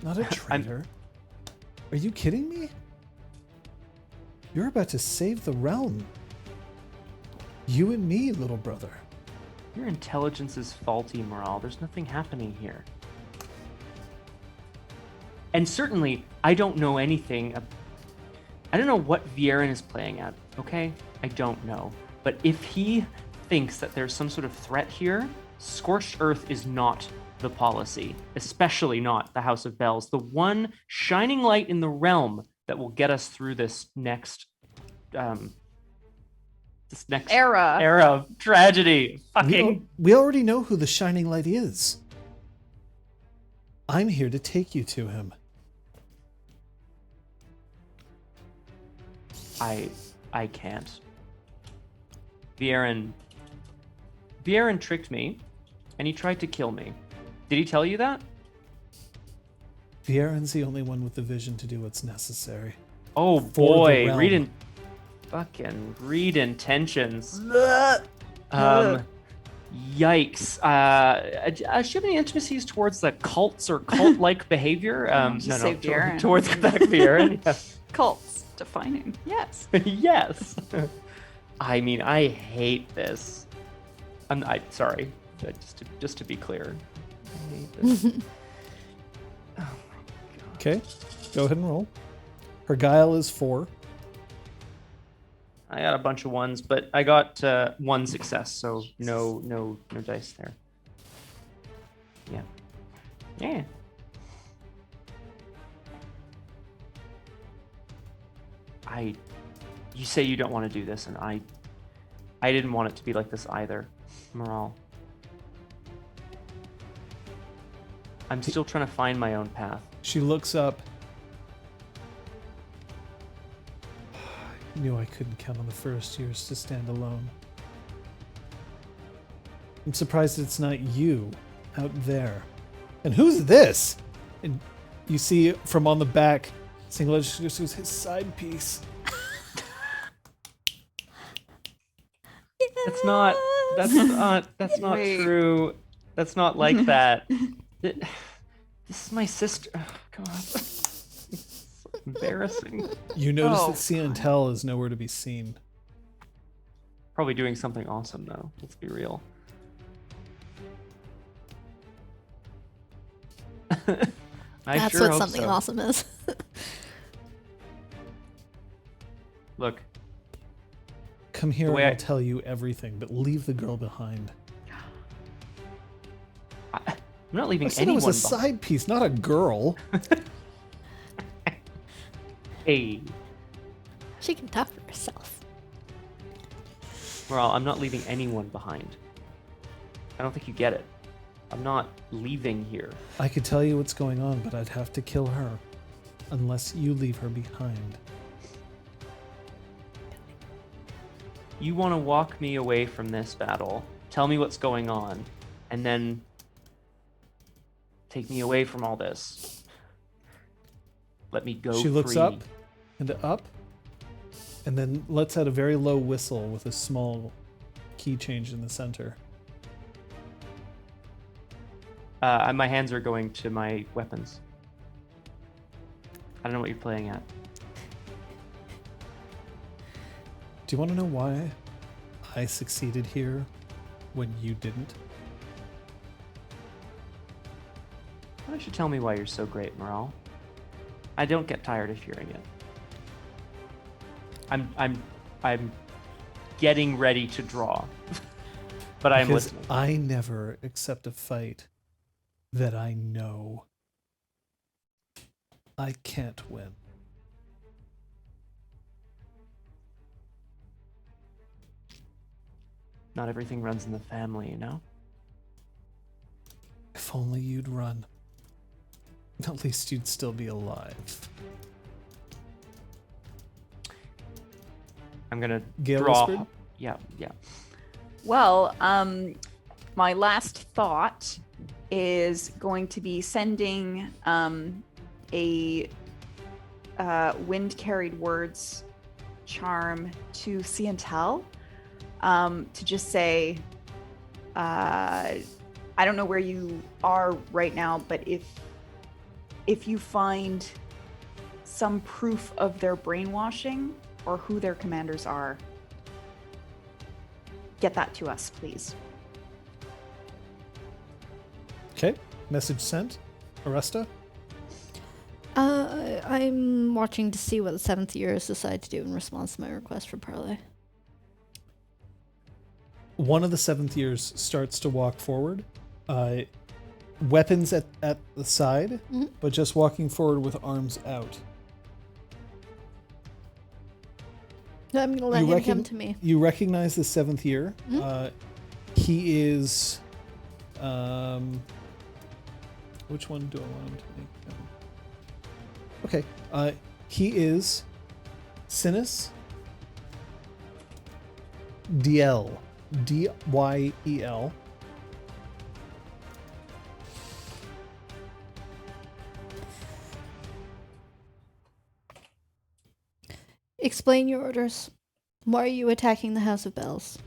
Not a traitor. Are you kidding me? You're about to save the realm. You and me, little brother. Your intelligence is faulty, Morale. There's nothing happening here. And certainly, I don't know anything. I don't know what Viren is playing at, okay? I don't know. But if he thinks that there's some sort of threat here, Scorched Earth is not the policy, especially not the House of Bells, the one shining light in the realm that will get us through this next era of tragedy. We already know who the shining light is. I'm here to take you to him. I can't. Viren tricked me, and he tried to kill me. Did he tell you that? Viren's the only one with the vision to do what's necessary. Oh For the boy, realm. read intentions. Yikes. Do you have any intimacies towards the cults or cult-like behavior? Just say Viren. Towards Viren. Yeah. Cults. Defining. Yes. Yes. I mean, I hate this. I'm sorry. Just to be clear. I hate this. Oh my god. Okay, go ahead and roll. Her guile is 4. I got a bunch of ones, but I got 1 success, so no dice there. Yeah. You say you don't want to do this, and I didn't want it to be like this either, Morale. I'm still trying to find my own path. She looks up. I knew I couldn't count on the first years to stand alone. I'm surprised it's not you out there. And who's this? And You see from on the back, Single Edge was his side piece. That's not Wait. true. That's not like that. This is my sister. Oh, God. It's so embarrassing. You notice Oh, that Ciantel is nowhere to be seen. Probably doing something awesome though. Let's be real. That's sure what hope something so. awesome is. Look, Come here The and way I'll I- tell you everything, but leave the girl behind. I'm not leaving I said it anyone was a behind. side piece, not a girl. Hey, She can talk for herself. Moral, I'm not leaving anyone behind. I don't think you get it. I'm not leaving here. I could tell you what's going on, but I'd have to kill her. Unless you leave her behind. You want to walk me away from this battle, tell me what's going on, and then take me away from all this. Let me go She looks free. up and up, and then lets out a very low whistle with a small key change in the center. My hands are going to my weapons. I don't know what you're playing at. Do you want to know why I succeeded here when you didn't? Why don't you tell me why you're so great, Morale? I don't get tired of hearing it. I'm getting ready to draw. But I'm Because listening. I never accept a fight that I know I can't win. Not everything runs in the family, you know? If only you'd run. At least you'd still be alive. I'm gonna Gale draw. whispered? Yeah. Well, my last thought is going to be sending a wind carried words charm to Ciantel to just say, I don't know where you are right now, but if you find some proof of their brainwashing or who their commanders are, get that to us, please. Okay, message sent. Arresta? I'm watching to see what the 7th years decide to do in response to my request for parley. One of the 7th years starts to walk forward. Weapons at the side, but just walking forward with arms out. I'm gonna let him come to me. You recognize the 7th year. He is... which one do I want him to make? Okay. He is Sinus DL. D-Y-E-L. Explain your orders. Why are you attacking the House of Bells?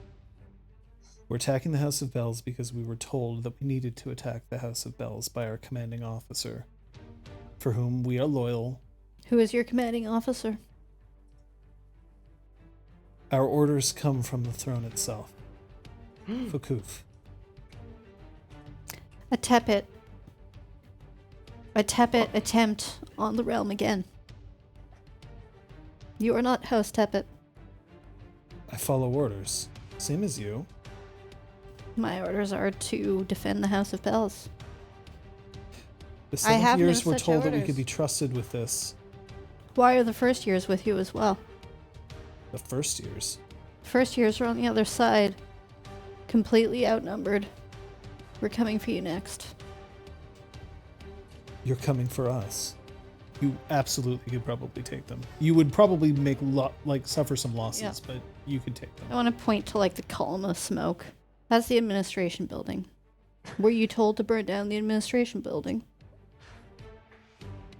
We're attacking the House of Bells because we were told that we needed to attack the House of Bells by our commanding officer, for whom we are loyal. Who is your commanding officer? Our orders come from the throne itself. Fukuf. A tepid attempt on the realm again. You are not House Tepid. I follow orders. Same as you. My orders are to defend the House of Bells. The I 7th have no years were such told that we orders. could be trusted with this. Why are the first years with you as well? The first years. First years are on the other side. Completely outnumbered. We're coming for you next. You're coming for us. You absolutely could probably take them. You would probably make suffer some losses, Yeah. but you could take them. I want to point to like the column of smoke. That's the administration building. Were you told to burn down the administration building?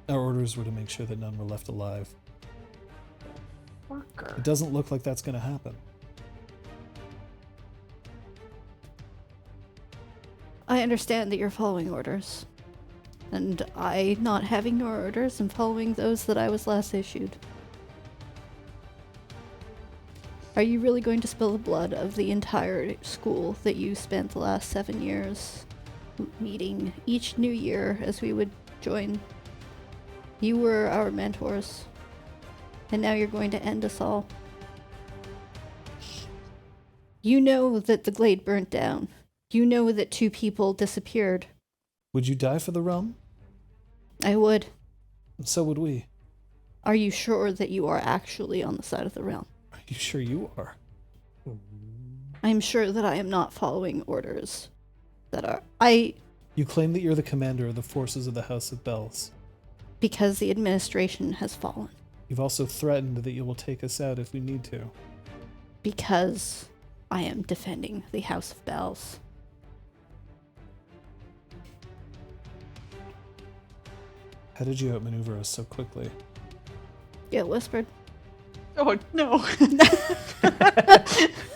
Our orders were to make sure that none were left alive. Worker. It doesn't look like that's going to happen. I understand that you're following orders. And I, not having your orders, and following those that I was last issued. Are you really going to spill the blood of the entire school that you spent the last 7 years meeting each new year as we would join? You were our mentors. And now you're going to end us all. You know that the glade burnt down. You know that 2 people disappeared. Would you die for the realm? I would. And so would we. Are you sure that you are actually on the side of the realm? Are you sure you are? I'm sure that I am not following orders that are... You claim that you're the commander of the forces of the House of Bells. Because the administration has fallen. You've also threatened that you will take us out if we need to. Because I am defending the House of Bells. How did you outmaneuver us so quickly? Get whispered. Oh no!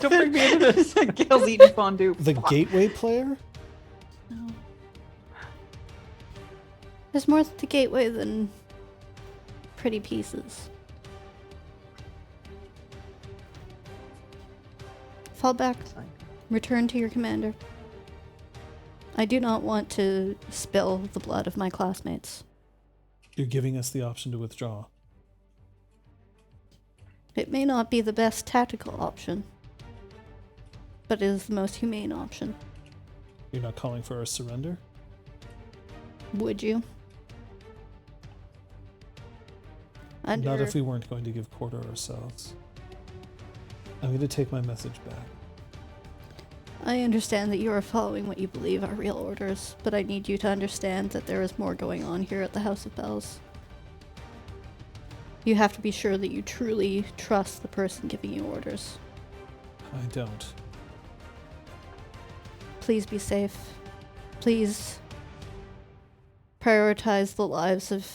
Don't bring me into this. Gail's eating fondue. The gateway player? No. There's more to the gateway than pretty pieces. Fall back. Return to your commander. I do not want to spill the blood of my classmates. You're giving us the option to withdraw. It may not be the best tactical option, but it is the most humane option. You're not calling for our surrender? Would you? Not if we weren't going to give quarter ourselves. I'm going to take my message back. I understand that you are following what you believe are real orders, but I need you to understand that there is more going on here at the House of Bells. You have to be sure that you truly trust the person giving you orders. I don't. Please be safe. Please prioritize the lives of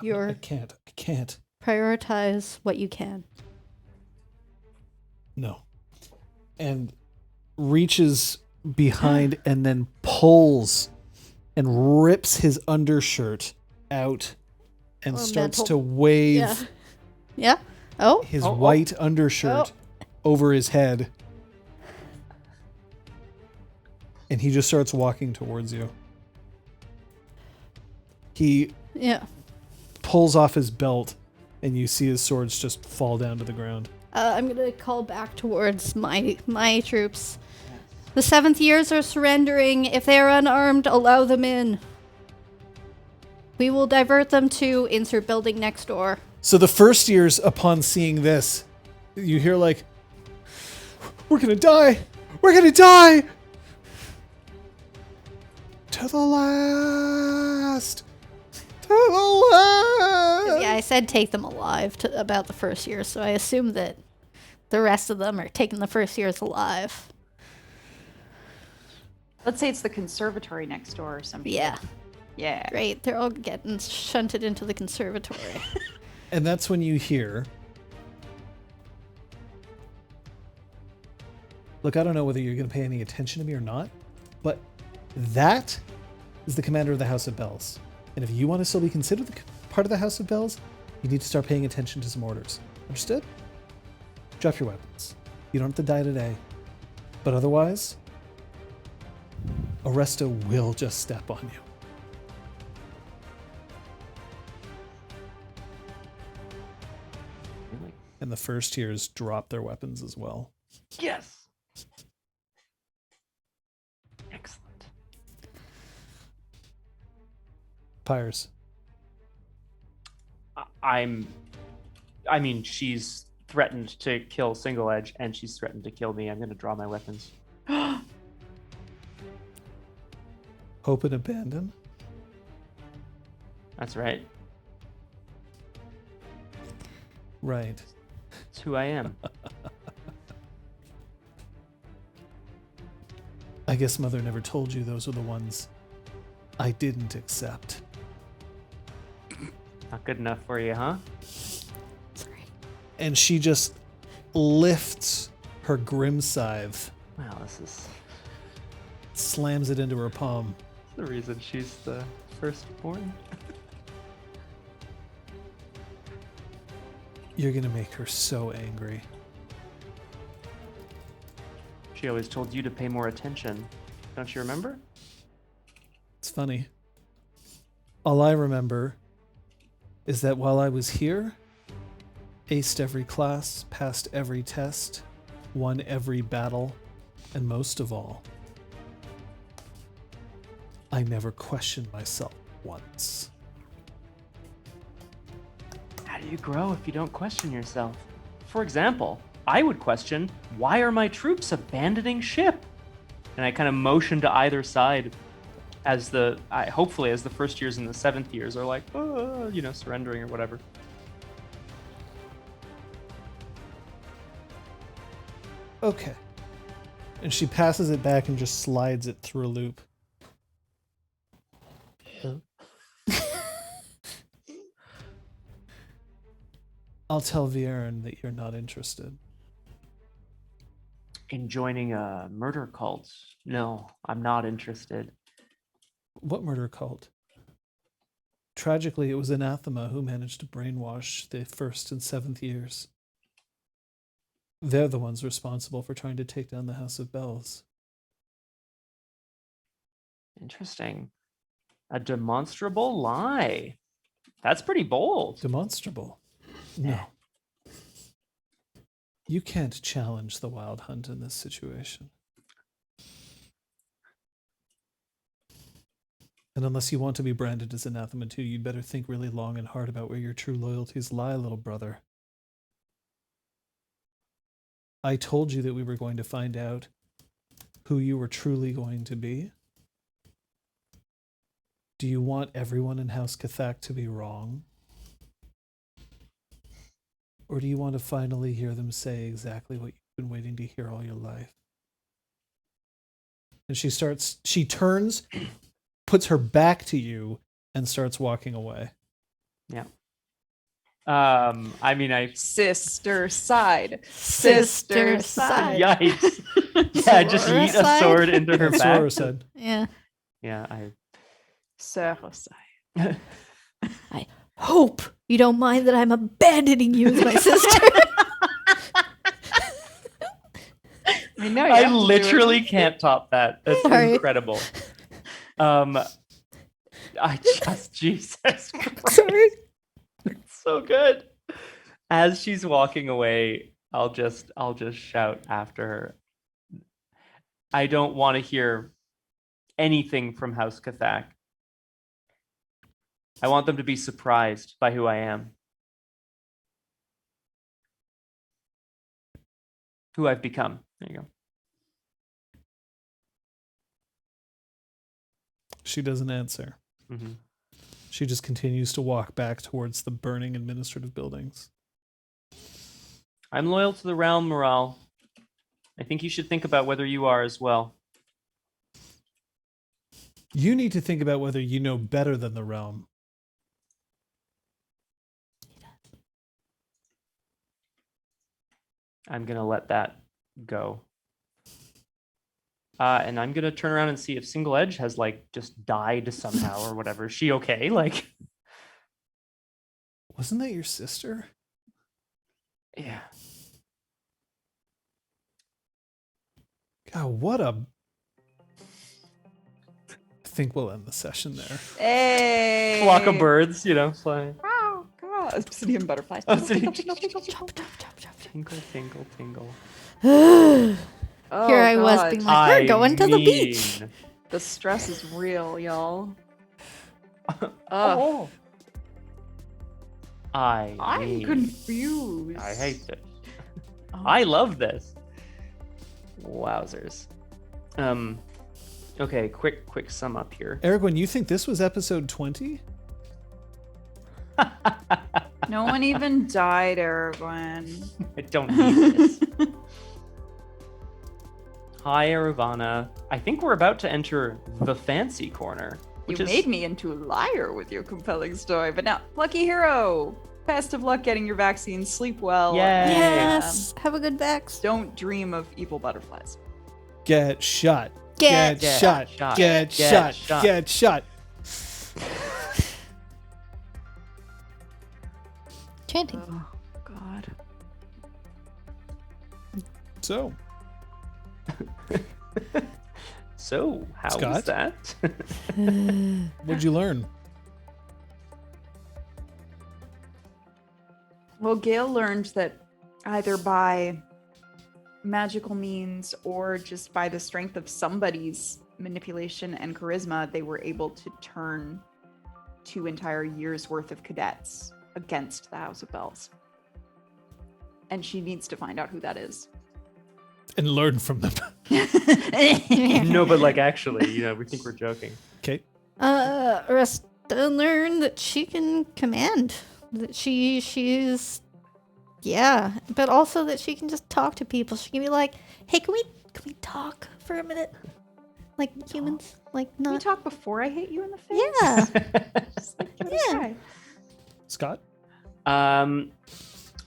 your... I can't. Prioritize what you can. No. And reaches behind and then pulls and rips his undershirt out and Or starts mental. to wave Yeah. Yeah? Oh? his white undershirt over his head. And he just starts walking towards you. He Yeah. pulls off his belt and you see his swords just fall down to the ground. I'm gonna call back towards my troops. The 7th years are surrendering. If they are unarmed, allow them in. We will divert them to insert building next door. So the first years, upon seeing this, you hear like, "We're gonna die! We're gonna die!" To the last! To the last! Yeah, I said take them alive about the first year, so I assume that the rest of them are taking the first years alive. Let's say it's the conservatory next door or something. Yeah, Yeah. great. They're all getting shunted into the conservatory. And that's when you hear, look, I don't know whether you're going to pay any attention to me or not, but that is the commander of the House of Bells. And if you want to still be considered part of the House of Bells, you need to start paying attention to some orders. Understood? Drop your weapons. You don't have to die today. But otherwise, Arresto will just step on you. Really? And the first tiers drop their weapons as well. Yes. Excellent. Pyres. I mean, she's threatened to kill Single Edge, and she's threatened to kill me. I'm going to draw my weapons. Hope and abandon. That's right. Right. It's who I am. I guess Mother never told you those were the ones I didn't accept. Not good enough for you, huh? Sorry. And she just lifts her grim scythe, Wow, this is slams it into her palm. the reason she's the firstborn. You're gonna make her so angry. She always told you to pay more attention. Don't you remember? It's funny. All I remember is that while I was here, aced every class, passed every test, won every battle, and most of all, I never questioned myself once. How do you grow if you don't question yourself? For example, I would question, why are my troops abandoning ship? And I kind of motion to either side as hopefully as the first years and the seventh years are like, surrendering or whatever. Okay. And she passes it back and just slides it through a loop. I'll tell Viren that you're not interested. In joining a murder cult? No, I'm not interested. What murder cult? Tragically, it was Anathema who managed to brainwash the 1st and 7th years. They're the ones responsible for trying to take down the House of Bells. Interesting. A demonstrable lie. That's pretty bold. Demonstrable? No. You can't challenge the Wild Hunt in this situation. And unless you want to be branded as Anathema too, you'd better think really long and hard about where your true loyalties lie, little brother. I told you that we were going to find out who you were truly going to be. Do you want everyone in House Cathak to be wrong? Or do you want to finally hear them say exactly what you've been waiting to hear all your life? And she turns, puts her back to you, and starts walking away. Yeah. Sister side. Sister side. Yikes. Yeah, just yeet a Side? sword into her That's back. Sora said. Yeah. Yeah, Sœur side. I hope you don't mind that I'm abandoning you as my sister. I know. You I have to do it. literally can't top that. That's Sorry. incredible. Jesus Christ. Sorry. It's so good. As she's walking away, I'll just shout after her. I don't want to hear anything from House Cathak. I want them to be surprised by who I am. Who I've become. There you go. She doesn't answer. Mm-hmm. She just continues to walk back towards the burning administrative buildings. I'm loyal to the realm, Morale. I think you should think about whether you are as well. You need to think about whether you know better than the realm. I'm going to let that go. And I'm going to turn around and see if Single Edge has, just died somehow or whatever. Is she okay? Wasn't that your sister? Yeah. God, what a... I think we'll end the session there. Hey. Flock of birds, flying. Oh, God. Obsidian butterflies. Obsidian- Chop, chop, chop, chop. Tingle, tingle, tingle. Oh, Here I was God. being like, we're going to the beach. The stress is real, y'all. Oh. I'm confused. I hate this. Oh. I love this. Wowzers. Okay, quick sum up here. Erwin, you think this was episode 20? No one even died, Aragorn. I don't need this. Hi, Aravana. I think we're about to enter the fancy corner. Which You is made me into a liar with your compelling story, but now, lucky hero! Best of luck getting your vaccine, sleep well. Yay. and, Yes. Have a good vax. don't dream of evil butterflies. Get shot. Get shot. shot. Get Get shot. shot. Get shot. Chanting. Oh, God. So, So, how was Scott? that? what'd you learn? Well, Gale learned that either by magical means or just by the strength of somebody's manipulation and charisma, they were able to turn 2 entire years worth of cadets against the House of Bells. And she needs to find out who that is. And learn from them. No, but like actually, we think we're joking. Okay. Resta learned that she can command. That she's yeah, but also that she can just talk to people. She can be like, "Hey, can we talk for a minute?" Like humans, like Can we not. talk before I hit you in the face? Yeah. Just like, give it a Yeah. try. Scott?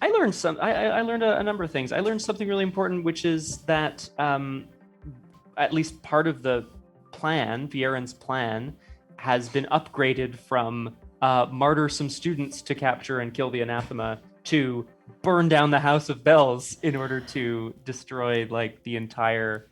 I learned I learned a number of things. I learned something really important, which is that at least part of the plan, Vierin's plan, has been upgraded from martyr some students to capture and kill the anathema to burn down the House of Bells in order to destroy like the entire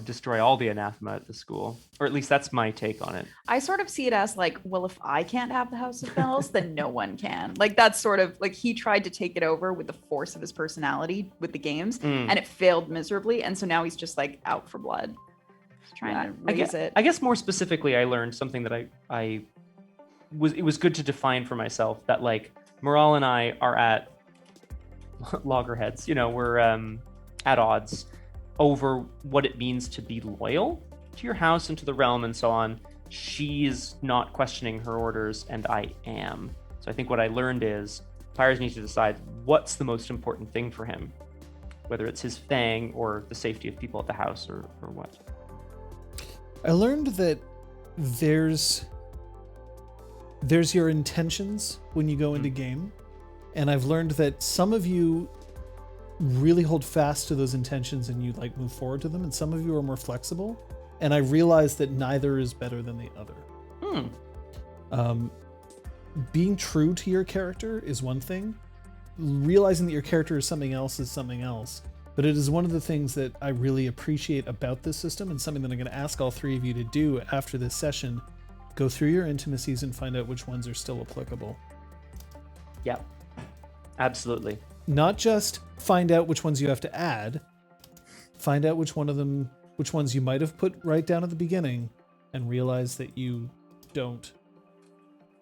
destroy all the anathema at the school. Or at least that's my take on it. I sort of see it as like, well, if I can't have the House of Bells, then no one can. Like that's sort of like he tried to take it over with the force of his personality with the games, and it failed miserably. And so now he's just like out for blood, just trying to raise it. I guess more specifically, I learned something that it was good to define for myself, that like Moral and I are at loggerheads. We're at odds over what it means to be loyal to your house and to the realm and so on. She's not questioning her orders, and I am. So I think what I learned is Pyres needs to decide what's the most important thing for him, whether it's his fang or the safety of people at the house or what. I learned that there's your intentions when you go into game, and I've learned that some of you really hold fast to those intentions and you like move forward to them, and some of you are more flexible, and I realized that neither is better than the other. Being true to your character is one thing, realizing that your character is something else, but it is one of the things that I really appreciate about this system, and something that I'm going to ask all 3 of you to do after this session. Go through your intimacies and find out which ones are still applicable. Yeah, absolutely. Not just find out which ones you have to add, find out which ones you might have put right down at the beginning, and realize that you don't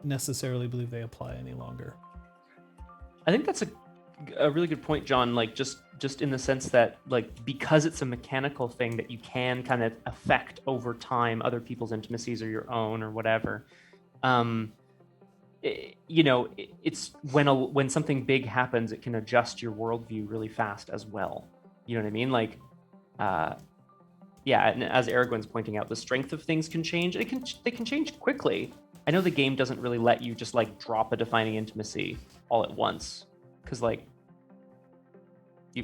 necessarily believe they apply any longer. I think that's a really good point, John. Like just in the sense that like because it's a mechanical thing that you can kind of affect over time other people's intimacies or your own or whatever. It's when something big happens, it can adjust your worldview really fast as well. You know what I mean? Like, and as Aragorn's pointing out, the strength of things can change. They can change quickly. I know the game doesn't really let you just like drop a defining intimacy all at once, because like, you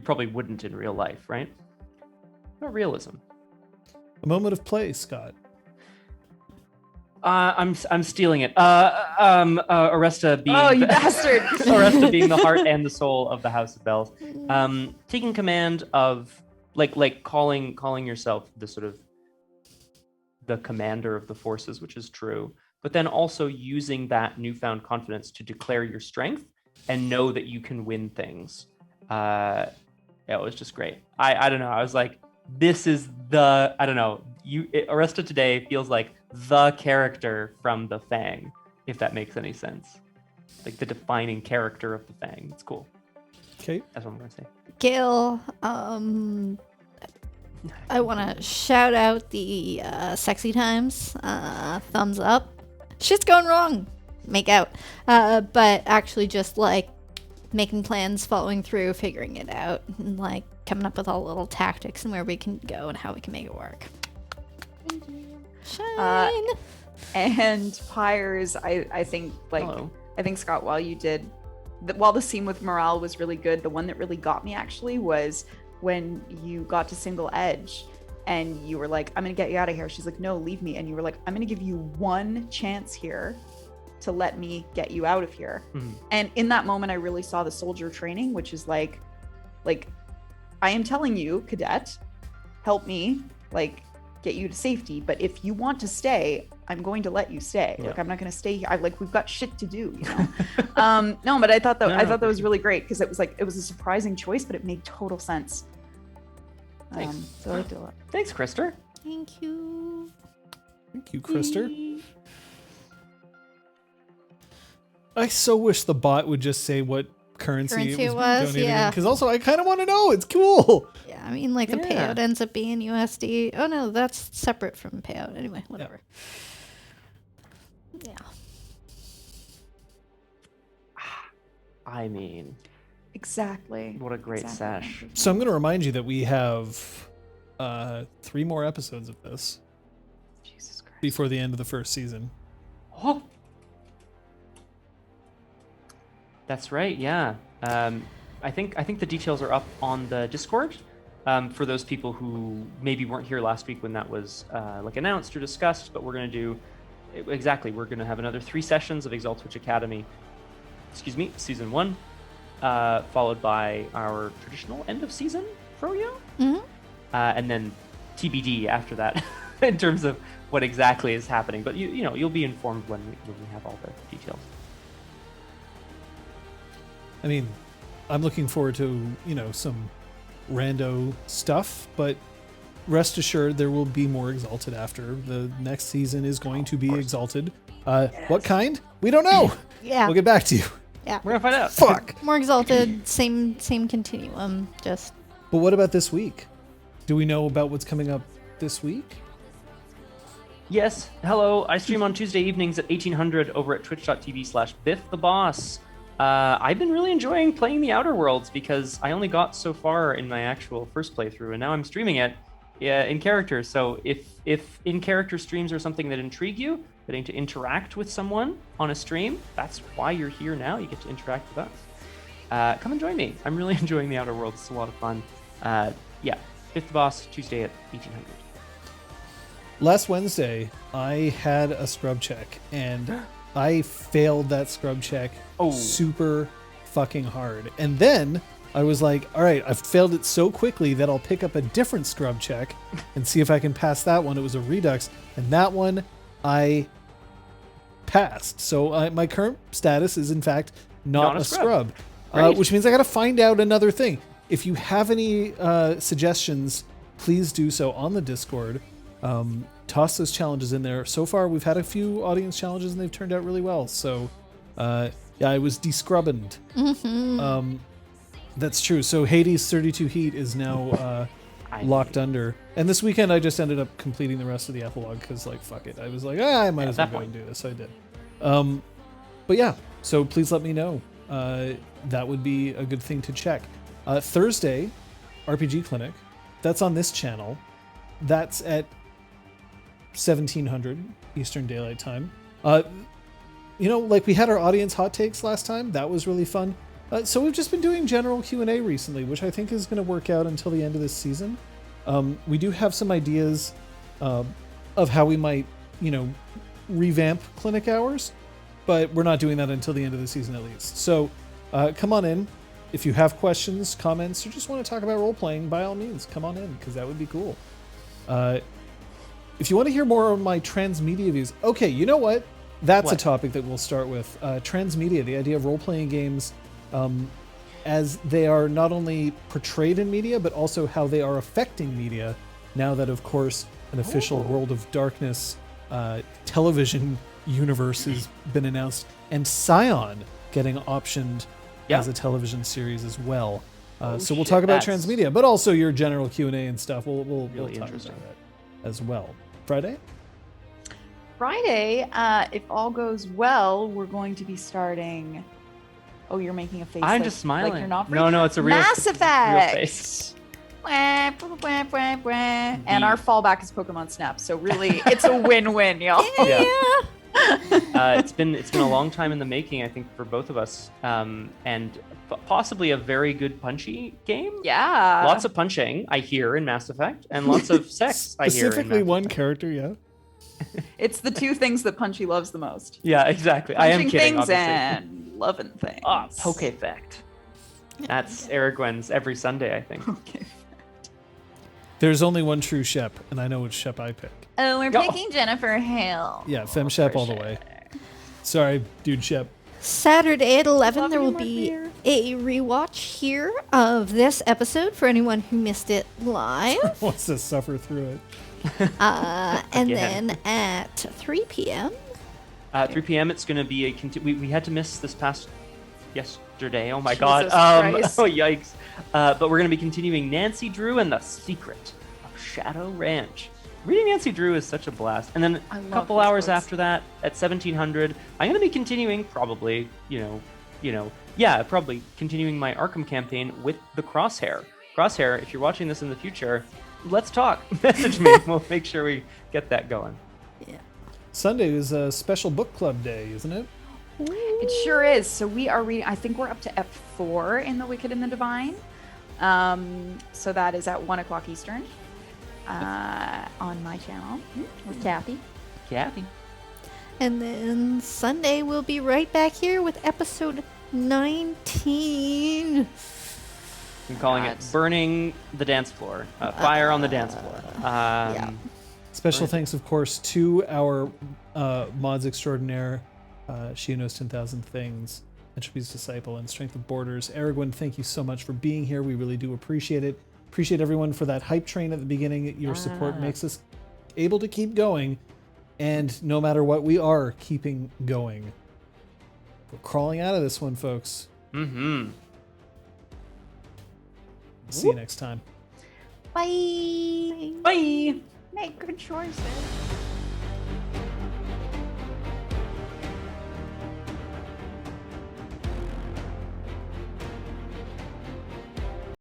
probably wouldn't in real life, right? No realism. A moment of play, Scott. I'm stealing it. Aresta being Oh, you bastard! Aresta being the heart and the soul of the House of Bells. Taking command of like calling yourself the sort of the commander of the forces, which is true, but then also using that newfound confidence to declare your strength and know that you can win things. It was just great. I don't know. I was like, this is the, I don't know. Aresta today feels like the character from the Fang, if that makes any sense. Like the defining character of the Fang. It's cool. Okay. That's what I'm gonna say. Gil, I want to shout out the sexy times. Thumbs up. Shit's going wrong. Make out. But actually just like making plans, following through, figuring it out, and like coming up with all the little tactics and where we can go and how we can make it work. Shine. And Pyres, I think Hello. I think Scott, while the scene with Morale was really good, the one that really got me actually was when you got to Single Edge and you were like, I'm gonna get you out of here. She's like, no, leave me. And you were like, I'm gonna give you one chance here to let me get you out of here. Mhm. And in that moment, I really saw the soldier training, which is like, I am telling you, cadet, help me, like, get you to safety. But if you want to stay, I'm going to let you stay. Yeah. Like, I'm not going to stay here. We've got shit to do, you know? No, but I thought that was really great because it was a surprising choice, but it made total sense. Thanks. So I liked it a lot. Thanks, Krister. Thank you. Thank you, Krister. I so wish the bot would just say what currency it was donating yeah. Because also, I kind of want to know. It's cool. Yeah, I mean, like the Yeah. payout ends up being USD. Oh no, that's separate from payout. Anyway, whatever. Yeah. I mean, Exactly. what a great sesh. So I'm going to remind you that we have 3 more episodes of this Jesus Christ. before the end of the first season. Oh. That's right. Yeah. I think the details are up on the Discord. For those people who maybe weren't here last week when that was like announced or discussed, but we're going to do exactly. We're going to have another 3 sessions of ExalTwitch Academy. Season 1, followed by our traditional end of season froyo, and then TBD after that in terms of what exactly is happening. But you know you'll be informed when we have all the details. I mean, I'm looking forward to, some rando stuff, but rest assured there will be more Exalted after. The next season is going to be Exalted. What kind? We don't know. Yeah. We'll get back to you. Yeah. We're gonna find out. Fuck. More Exalted, same continuum, just But what about this week? Do we know about what's coming up this week? Yes. Hello. I stream on Tuesday evenings at 1800 over at twitch.tv/BiffTheBoss. I've been really enjoying playing the Outer Worlds because I only got so far in my actual first playthrough, and now I'm streaming it in character. So if in-character streams are something that intrigue you, getting to interact with someone on a stream, that's why you're here now. You get to interact with us. Come and join me. I'm really enjoying the Outer Worlds. It's a lot of fun. Yeah, Biff the Boss, Tuesday at 1800. Last Wednesday, I had a scrub check, and I failed that scrub check super fucking hard. And then I was like, all right, I've failed it so quickly that I'll pick up a different scrub check and see if I can pass that one. It was a redux, and that one I passed. So my current status is, in fact, not a scrub. Which means I got to find out another thing. If you have any suggestions, please do so on the Discord. Toss those challenges in there. So far, we've had a few audience challenges, and they've turned out really well. So, yeah, I was descrubbed. That's true. So Hades 32 Heat is now locked under. And this weekend, I just ended up completing the rest of the epilogue because, like, fuck it. I was like, I might as well go and do this. So I did. But yeah, so please let me know. That would be a good thing to check. Thursday, RPGClinic. That's on this channel. That's at 1700 Eastern Daylight Time. Like we had our audience hot takes last time. That was really fun. So we've just been doing general Q&A recently, which I think is going to work out until the end of this season. We do have some ideas of how we might, revamp clinic hours, but we're not doing that until the end of the season at least. So come on in. If you have questions, comments, or just want to talk about role-playing, by all means, come on in, because that would be cool. If you want to hear more on my transmedia views, okay, you know what? That's a topic that we'll start with. Transmedia, the idea of role-playing games as they are not only portrayed in media, but also how they are affecting media, now that, of course, an official World of Darkness television universe has been announced, and Scion getting optioned as a television series as well. So we'll talk about transmedia, but also your general Q&A and stuff. We'll talk about that as well. Friday, if all goes well, we're going to be starting. Oh, you're making a face. I'm like, just smiling. Like you're not. No, it's a real Mass Effect. Real face. And our fallback is Pokemon Snap. So really, it's a win-win, y'all. Yeah. It's been a long time in the making, I think, for both of us, and possibly a very good punchy game. Yeah. Lots of punching, I hear, in Mass Effect, and lots of sex, I hear. Specifically in Mass one Effect. character, yeah. It's the two things that Punchy loves the most. Yeah, exactly. I am Punching kidding, things obviously. and loving things. Poke Effect. That's Aragwen's every Sunday, I think. Okay. There's only one true Shep, and I know which Shep I pick. Oh, we're Oh. picking Jennifer Hale. Yeah, Fem Shep all the way. Sorry, dude Shep. Saturday at 11, Love there you, will my be dear. a rewatch here of this episode for anyone who missed it live. Wants to suffer through it. And Again. then at 3 p.m., 3 p.m. It's going to be a we had to miss this past yesterday. Oh my Jesus God. Christ. Oh yikes. But we're going to be continuing Nancy Drew and the Secret of Shadow Ranch. Reading Nancy Drew is such a blast. And then I a love couple those hours books. after that, at 1700, I'm going to be continuing probably continuing my Arkham campaign with the Crosshair. Crosshair, if you're watching this in the future, let's talk. Message me. We'll make sure we get that going. Sunday is a special book club day, isn't it? It sure is. So we are reading, I think we're up to F4 in The Wicked and the Divine. So that is at 1 o'clock Eastern on my channel with Kathy. Kathy. and then Sunday we'll be right back here with episode 19. I'm calling it Burning the Dance Floor. Fire on the Dance Floor. Yeah. Special Right. thanks, of course, to our mods extraordinaire, She Who Knows 10,000 Things, Entropy's Disciple, and Strength of Borders. Aragwen, thank you so much for being here. We really do appreciate it. Appreciate everyone for that hype train at the beginning. Your support makes us able to keep going. And no matter what, we are keeping going. We're crawling out of this one, folks. Mm-hmm. See you next time. Bye. Bye. Make good choices.